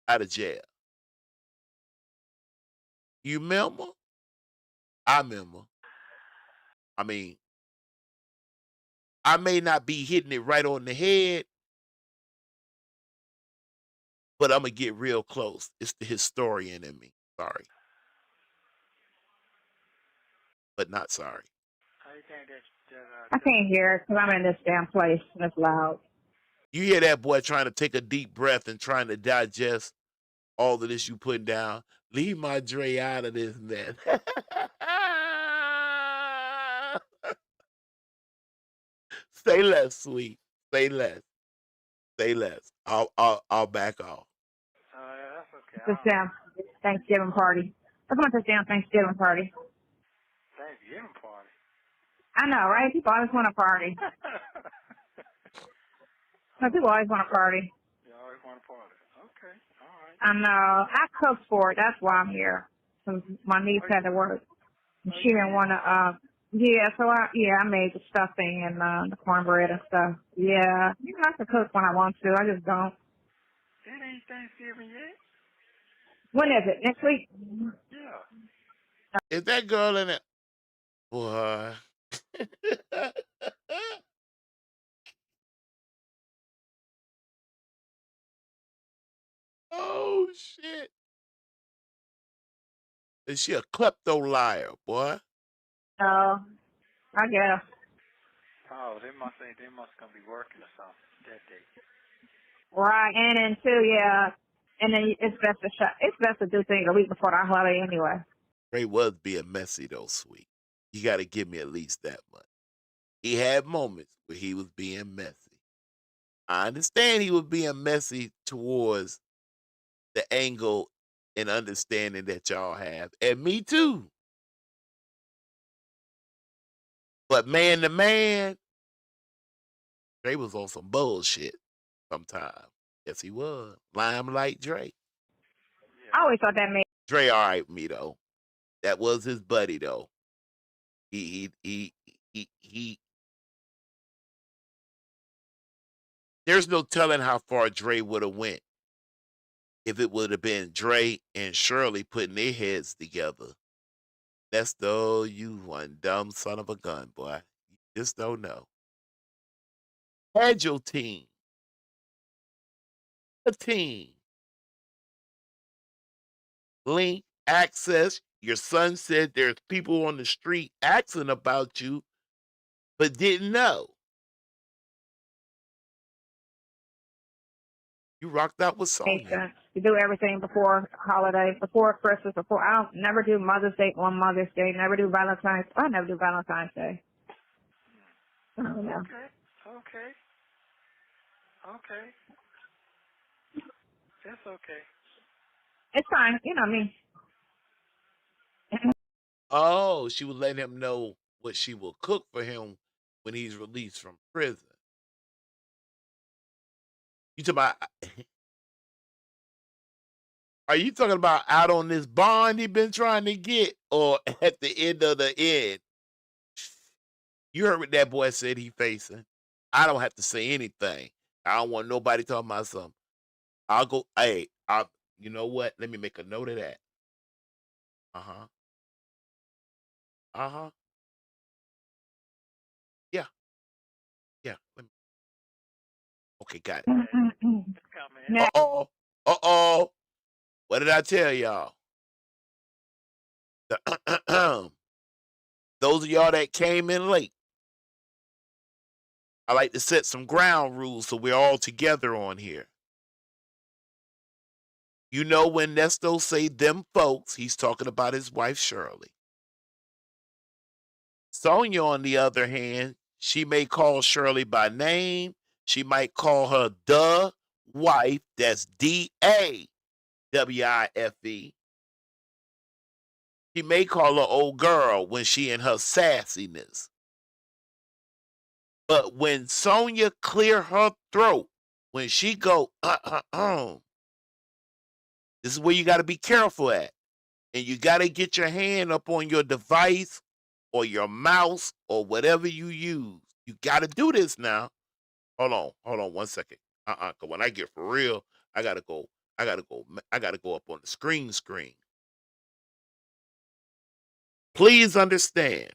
out of jail. You remember? I remember. I mean, I may not be hitting it right on the head, but I'm going to get real close. It's the historian in me. Sorry. But not sorry. How you think that I can't hear it because I'm in this damn place and it's loud. You hear that boy trying to take a deep breath and trying to digest all of this you putting down. Leave my Dre out of this and that. Say less, sweet. Say less. Say less. I'll back off. yeah, that's okay. This damn Thanksgiving party. Look at this damn Thanksgiving party. Thanksgiving party. I know, right? People always want a party. No, people always want a party. You always want a party. Okay, all right. I know. I cooked for it. That's why I'm here. So my niece had to work. And she didn't want to, so I made the stuffing and the cornbread and stuff. Yeah. You know, I can cook when I want to. I just don't. It ain't Thanksgiving yet. When is it? Next week? Yeah. Is that girl in it? Boy. Oh, shit. Is she a klepto liar, boy? No. I guess. Oh, they must gonna be working or something that day. Right. And then, too, yeah. And then it's best to do things a week before the holiday anyway. Ray was being messy, though, sweet. You got to give me at least that much. He had moments where he was being messy. I understand he was being messy towards the angle and understanding that y'all have. And me too. But man to man, Dre was on some bullshit sometime. Yes, he was. Limelight Dre. I always thought that made Dre all right with me, though. That was his buddy, though. He there's no telling how far Dre would have went if it would have been Dre and Shirley putting their heads together Nesto, you one dumb son of a gun, boy. You just don't know. Had your team. A team. Link, access. Your son said there's people on the street asking about you, but didn't know. You rocked out with Sonya. You do everything before holiday, before Christmas, before I don't never do Mother's Day on Mother's Day, never do Valentine's. I never do Valentine's Day. I don't know. Okay. That's okay. It's fine, you know what I mean. Oh, she was letting him know what she will cook for him when he's released from prison. You talking about? Are you talking about out on this bond he been trying to get, or at the end of the end? You heard what that boy said he facing. I don't have to say anything. I don't want nobody talking about something. I'll go. Hey, you know what? Let me make a note of that. Uh-huh. Yeah. Okay, got it. Now, Uh-oh. What did I tell y'all? Those of y'all that came in late, I like to set some ground rules so we're all together on here. You know when Nesto say them folks, he's talking about his wife Shirley. Sonya, on the other hand, she may call Shirley by name. She might call her the wife. That's DAWIFE. She may call her old girl when she in her sassiness. But when Sonya clear her throat, when she go, this is where you got to be careful at. And you got to get your hand up on your device or your mouse or whatever you use. You got to do this now. Hold on 1 second. Cause when I get for real, I gotta go up on the screen. Please understand.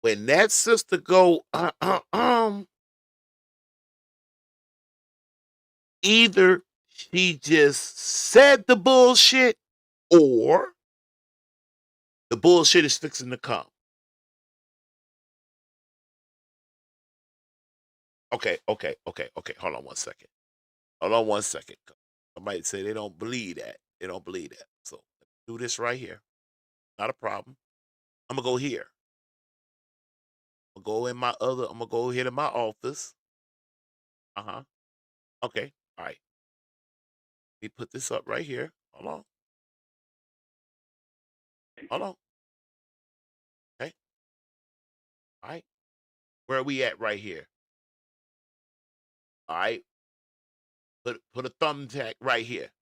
When that sister go, either she just said the bullshit or the bullshit is fixing to come. Okay. Hold on 1 second. Somebody say they don't believe that. So do this right here. Not a problem. I'm gonna go here. I'm gonna go here to my office. Okay. All right. Let me put this up right here. Hold on. Okay. All right. Where are we at right here? All right. Put a thumbtack right here.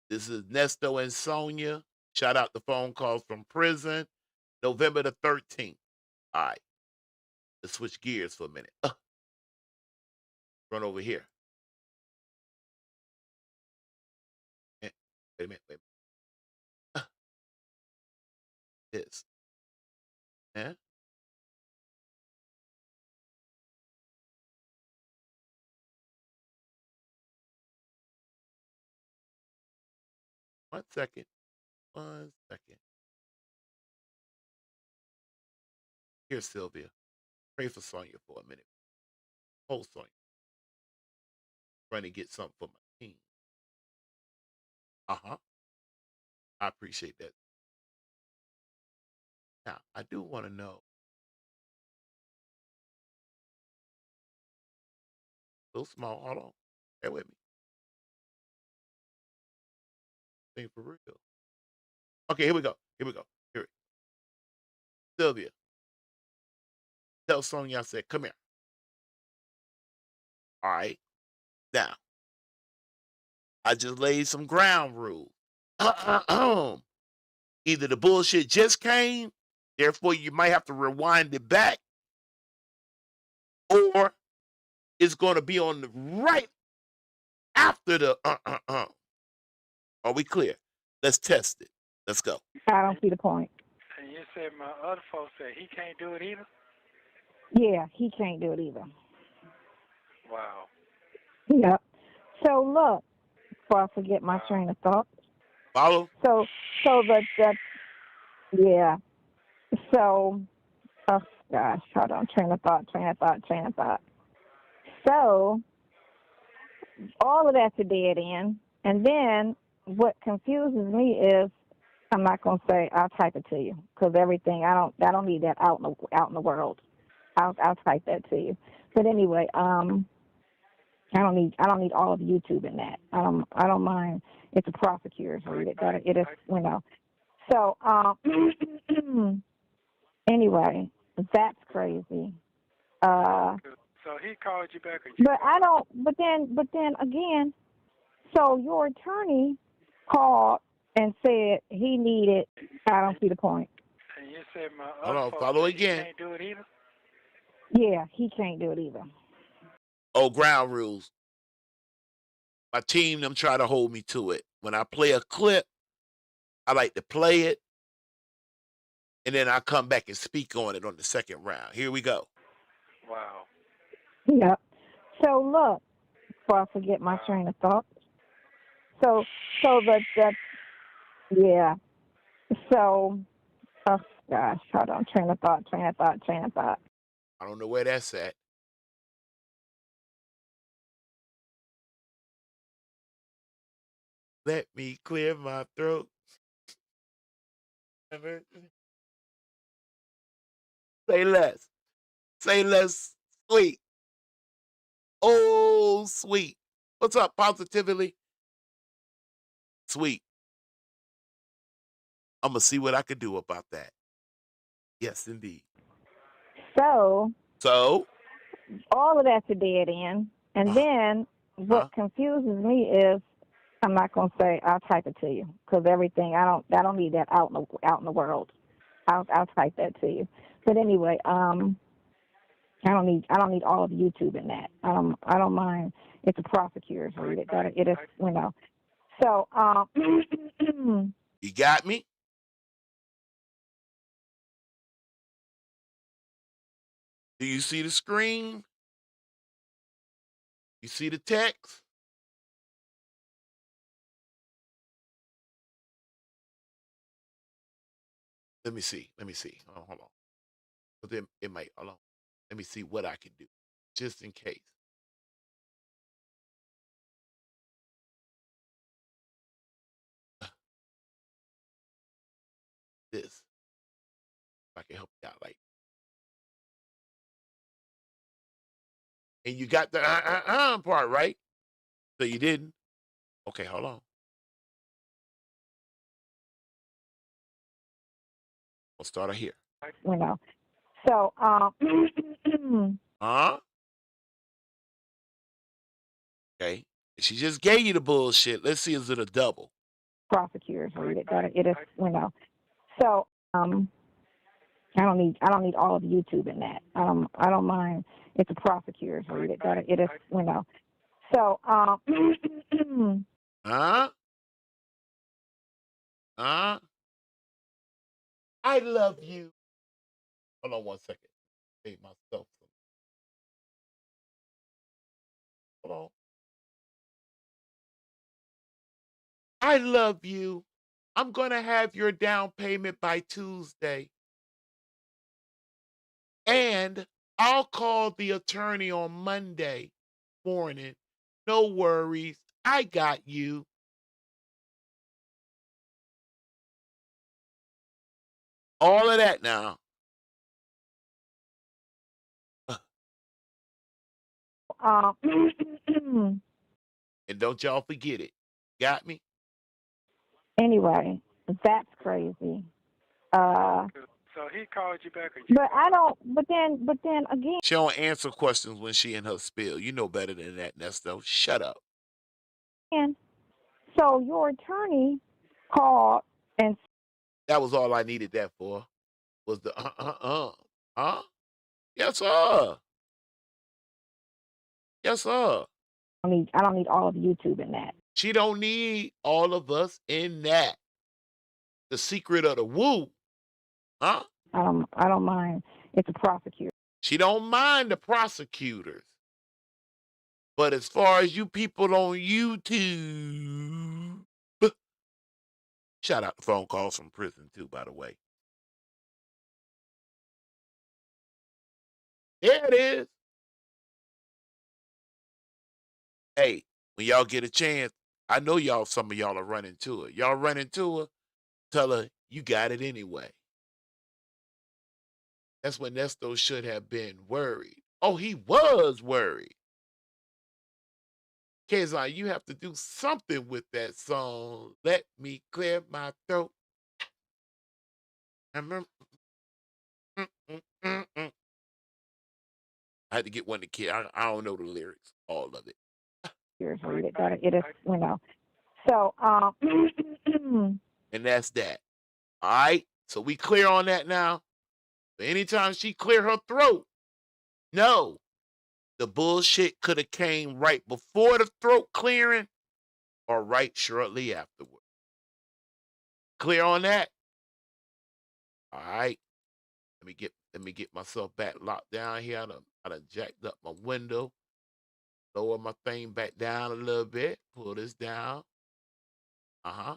This is Nesto and Sonya. Shout out the phone calls from prison. November the 13th. All right. Let's switch gears for a minute. Run over here. Wait a minute. This. Yeah. 1 second. 1 second. Here, Sylvia. Pray for Sonya for a minute. Hold Sonya. Trying to get something for my team. I appreciate that. Now, I do want to know. A little small. Hold on. Bear with me. Thing for real. Okay, here we go. Here. Sylvia. Tell Sonya I said, come here. All right. Now, I just laid some ground rules. Either the bullshit just came, therefore you might have to rewind it back, or it's going to be on the right after the Are we clear? Let's test it. Let's go. I don't see the point. And you said my other folks said he can't do it either? Yeah, he can't do it either. Wow. Yep. So look, before I forget my train of thought. Follow? So yeah. So, oh gosh, hold on, train of thought. So, all of that's a dead end. And then what confuses me is, I'm not gonna say I'll type it to you because everything I don't need that out in the world. I'll type that to you. But anyway, I don't need all of YouTube in that. I don't mind if the prosecutors read it. It is, you know. So anyway, that's crazy. So he called you back. But I don't. But then again, so your attorney called and said he needed. I don't see the point. And you said my Hold other on, folks follow said again. he can't do it either? Yeah, he can't do it either. Oh, ground rules. My team, them try to hold me to it. When I play a clip, I like to play it, and then I come back and speak on it on the second round. Here we go. Wow. Yep. So look, before I forget my train of thought. So yeah. So, oh gosh, hold on, train of thought. I don't know where that's at. Let me clear my throat. Say less. Say less, sweet. Oh, sweet. What's up, positively? Sweet. I'm going to see what I can do about that. Yes, indeed. So all of that's a dead end. And then what confuses me is, I'm not gonna say I'll type it to you because everything I don't need that out in the world. I'll type that to you. But anyway, I don't need all of YouTube in that. I don't mind if the prosecutors read it. It is, you know. So you got me? Do you see the screen? You see the text? Let me see. Oh, hold on. But then it might, hold on. Let me see what I can do, just in case. This. If I can help you out, like. And you got the part, right? So you didn't? Okay, hold on. We'll start her here. You know. So Okay. She just gave you the bullshit. Let's see, is it a double? Prosecutors read it. It is, you know. So I don't need all of YouTube in that. I don't mind if the prosecutors read it. It is, you know. So I love you. Hold on one second. Save myself. Hold on. I love you. I'm going to have your down payment by Tuesday. And I'll call the attorney on Monday morning. No worries. I got you. All of that now. And don't y'all forget it. Got me? Anyway, that's crazy. So he called you back. But I don't. But then again, She don't answer questions when she in her spiel. You know better than that, Nesto. Shut up. And so your attorney called and that was all I needed that for. Was the Yes, sir. Yes, sir. I don't need all of YouTube in that. She don't need all of us in that. The secret of the woo. Huh? I don't mind. It's a prosecutor. She don't mind the prosecutors. But as far as you people on YouTube, shout out to phone calls from prison too, by the way. There it is. Hey, when y'all get a chance, I know some of y'all are running to her. Y'all run into her, tell her you got it anyway. That's when Nesto should have been worried. Oh, he was worried. Kazan, you have to do something with that song. Let me clear my throat. I remember. I had to get one to kid. I don't know the lyrics, all of it. It is, you know. So, and that's that. All right. So we clear on that now. But anytime she clear her throat, no, the bullshit could have came right before the throat clearing or right shortly afterward. Clear on that? All right. Let me get myself back locked down here. I done jacked up my window. Lower my thing back down a little bit. Pull this down. Uh-huh.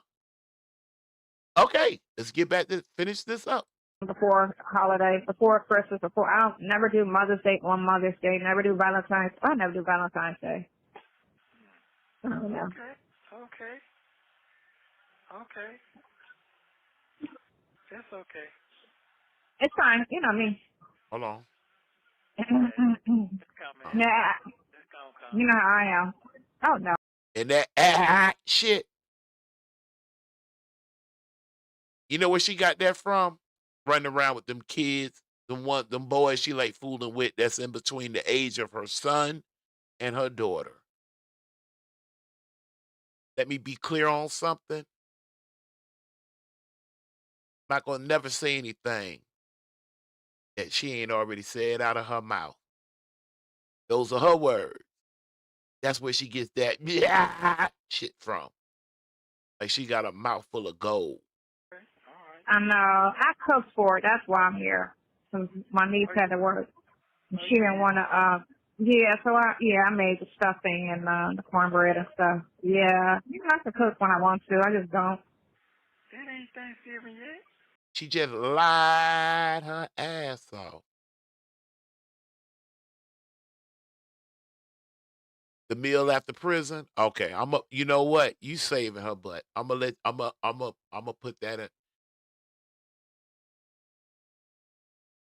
Okay, let's get back to finish this up. before holiday, before Christmas, I don't never do Mother's Day on Mother's Day, never do Valentine's. I never do Valentine's Day. I don't know. Okay. That's okay. It's fine. You know me. Hold on. Nah. You know how I am. Oh, no. And that shit. You know where she got that from? Running around with them kids, them boys she like fooling with that's in between the age of her son and her daughter. Let me be clear on something. I'm not going to never say anything that she ain't already said out of her mouth. Those are her words. That's where she gets that shit from. Like she got a mouth full of gold. I know. I cooked for it. That's why I'm here. My niece had to work. She didn't want to, so I made the stuffing and the cornbread and stuff. Yeah. You know, I can cook when I want to. I just don't. It ain't Thanksgiving yet. She just lied her ass off. The meal after prison. Okay, you know what? You saving her butt. I'm gonna put that in.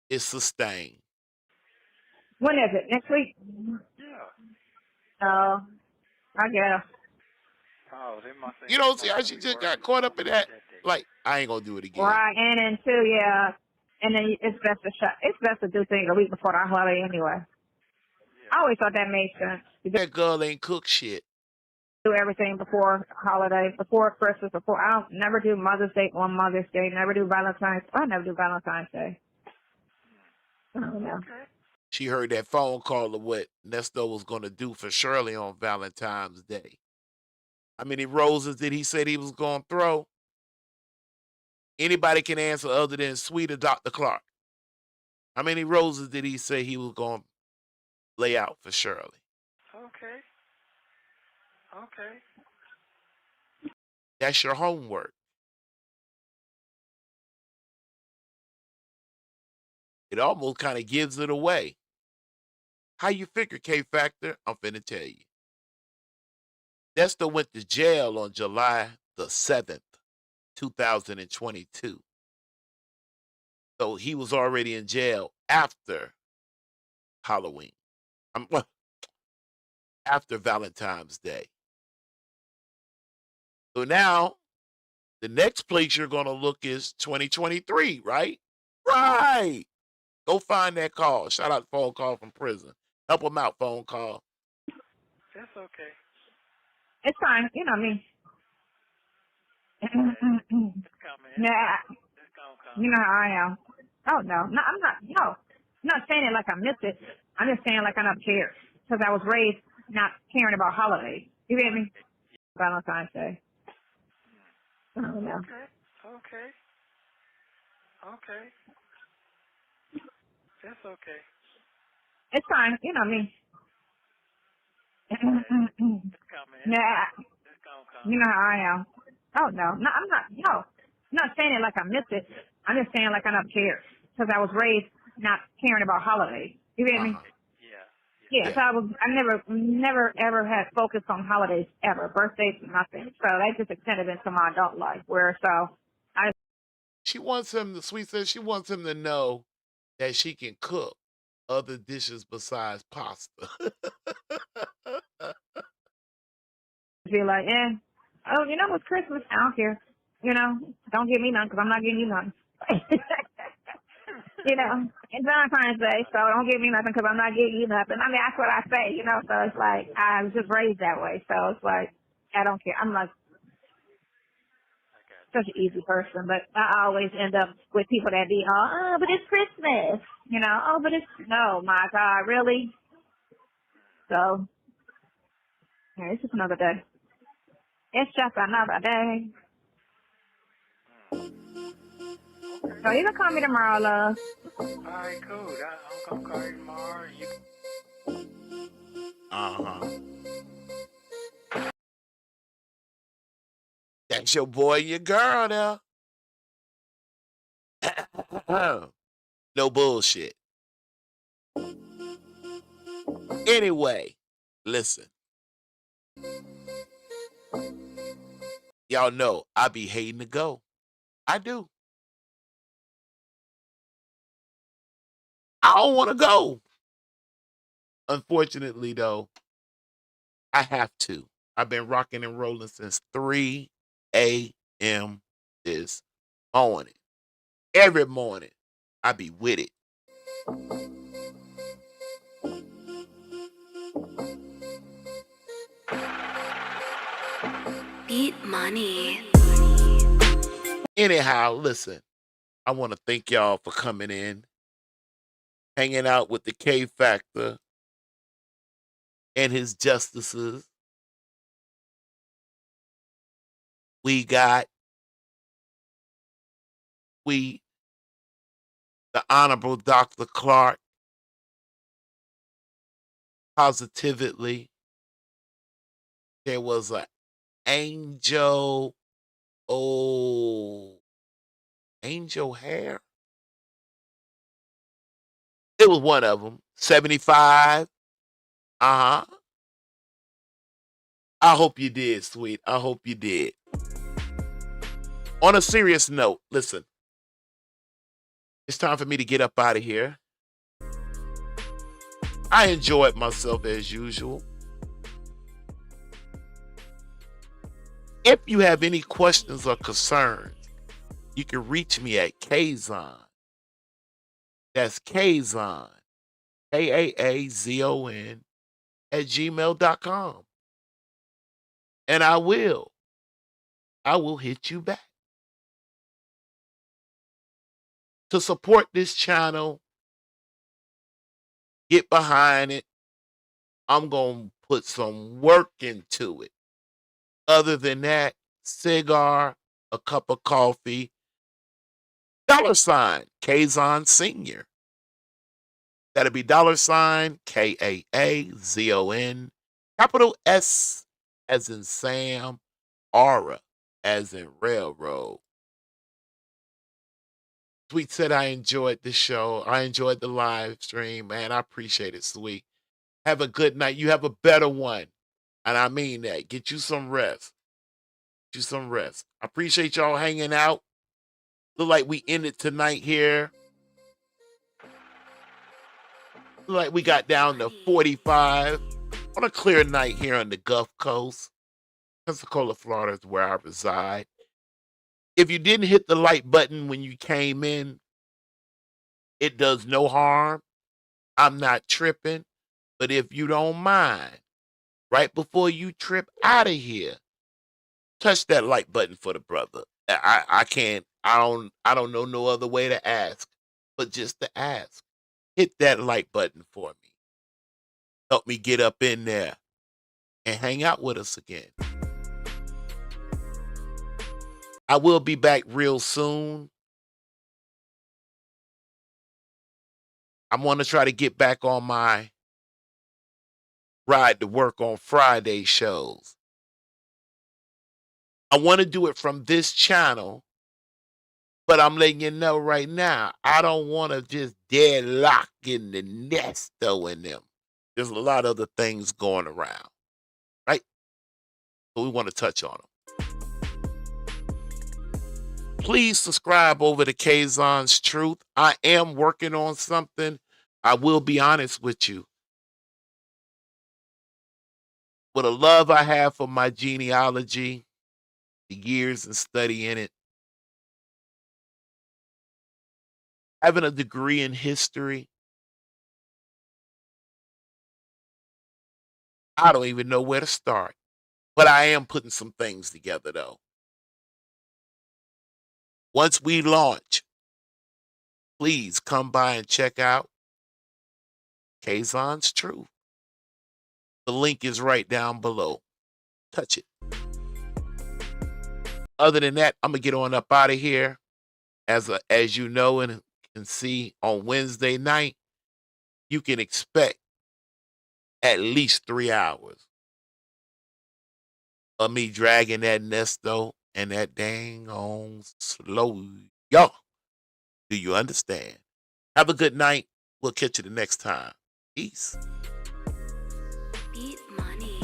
It's sustained. When is it? Next week? Yeah. Oh, I guess. Oh, they must You don't see how she just got caught up in that? Like, I ain't gonna do it again. Right, and then too, yeah. And then it's best to do things a week before the holiday anyway. Yeah. I always thought that made sense. That girl ain't cook shit. Do everything before holiday, before Christmas, I don't never do Mother's Day on Mother's Day, never do Valentine's. I never do Valentine's Day. I don't know. She heard that phone call of what Nesto was gonna do for Shirley on Valentine's Day. How many roses did he say he was gonna throw? Anybody can answer other than Sweet or Dr. Clark. How many roses did he say he was gonna lay out for Shirley? Okay. That's your homework. It almost kind of gives it away. How you figure, K-Factor? I'm finna tell you. Nesto went to jail on July the 7th, 2022. So he was already in jail after Halloween. After Valentine's Day. So now, the next place you're going to look is 2023, right? Right. Go find that call. Shout out the phone call from prison. Help them out, phone call. That's okay. It's fine. You know me. It's coming. Nah. It's gonna come. You know how I am. Oh, no. No, I'm not. No. I'm not saying it like I miss it. I'm just saying like I don't care. Because I was raised not caring about holidays. You get me? Valentine's Day. I don't know. Okay. Okay. That's okay. It's fine. You know me. It's coming. Nah, It's gonna come. you know how I am. Oh, no. No, I'm not. No. I'm not saying it like I miss it. I'm just saying like I don't care. Because I was raised not caring about holidays. You get me? Uh-huh. Yeah. Yeah, Yeah. so I never ever had focus on holidays ever. Birthdays, nothing. So that just extended into my adult life where I She wants him, the sweet says she wants him to know that she can cook other dishes besides pasta. be like, oh, you know, it's Christmas. I don't care. You know, don't give me none because I'm not giving you none. You know, it's Valentine's Day, so don't give me nothing because I'm not giving you nothing. I mean, that's what I say, you know, so it's like, I was just raised that way. So it's like, I don't care. I'm like such an easy person, but I always end up with people that be, oh, but it's Christmas. You know, oh, but it's, no, my God, really? So, yeah, it's just another day. It's just another day. So you can call me tomorrow, love. All right, cool. I'm gonna call you tomorrow. And you Uh-huh. That's your boy and your girl there. No bullshit. Anyway, listen. Y'all know I be hating to go. I do. I don't want to go. Unfortunately, though, I have to. I've been rocking and rolling since 3 a.m. this morning. Every morning, I be with it. Beat money. Anyhow, listen, I want to thank y'all for coming in, hanging out with the K Factor and his justices. We got the Honorable Dr. Clark, positively. There was an angel, angel hair. It was one of them. 75. Uh-huh. I hope you did, sweet. I hope you did. On a serious note, listen. It's time for me to get up out of here. I enjoyed myself as usual. If you have any questions or concerns, you can reach me at Kazon. That's Kazon, Kaazon, at gmail.com. And I will hit you back. To support this channel, get behind it. I'm going to put some work into it. Other than that, cigar, a cup of coffee, $ Kazon Senior. That'll be $ Kaazon, capital S as in Sam, Aura as in railroad. Sweet said I enjoyed the show. I enjoyed the live stream, man. I appreciate it, Sweet. Have a good night. You have a better one. And I mean that. Get you some rest. Get you some rest. I appreciate y'all hanging out. Look like we ended tonight here. Look like we got down to 45 on a clear night here on the Gulf Coast. Pensacola, Florida is where I reside. If you didn't hit the like button when you came in, it does no harm. I'm not tripping. But if you don't mind, right before you trip out of here, touch that like button for the brother. I don't know no other way to ask, but just to ask. Hit that like button for me. Help me get up in there and hang out with us again. I will be back real soon. I'm going to try to get back on my ride to work on Friday shows. I want to do it from this channel, but I'm letting you know right now, I don't want to just deadlock in the Nesto in them. There's a lot of other things going around, right? So we want to touch on them. Please subscribe over to Kazon's Truth. I am working on something. I will be honest with you. With a love I have for my genealogy, the years and study in it, having a degree in history, I don't even know where to start. But I am putting some things together, though. Once we launch, please come by and check out Kazon's Truth. The link is right down below. Touch it. Other than that, I'm going to get on up out of here. As you know and can see, on Wednesday night, you can expect at least 3 hours of me dragging that Nesto and that dang on slow. Yo, do you understand? Have a good night. We'll catch you the next time. Peace. Beat money.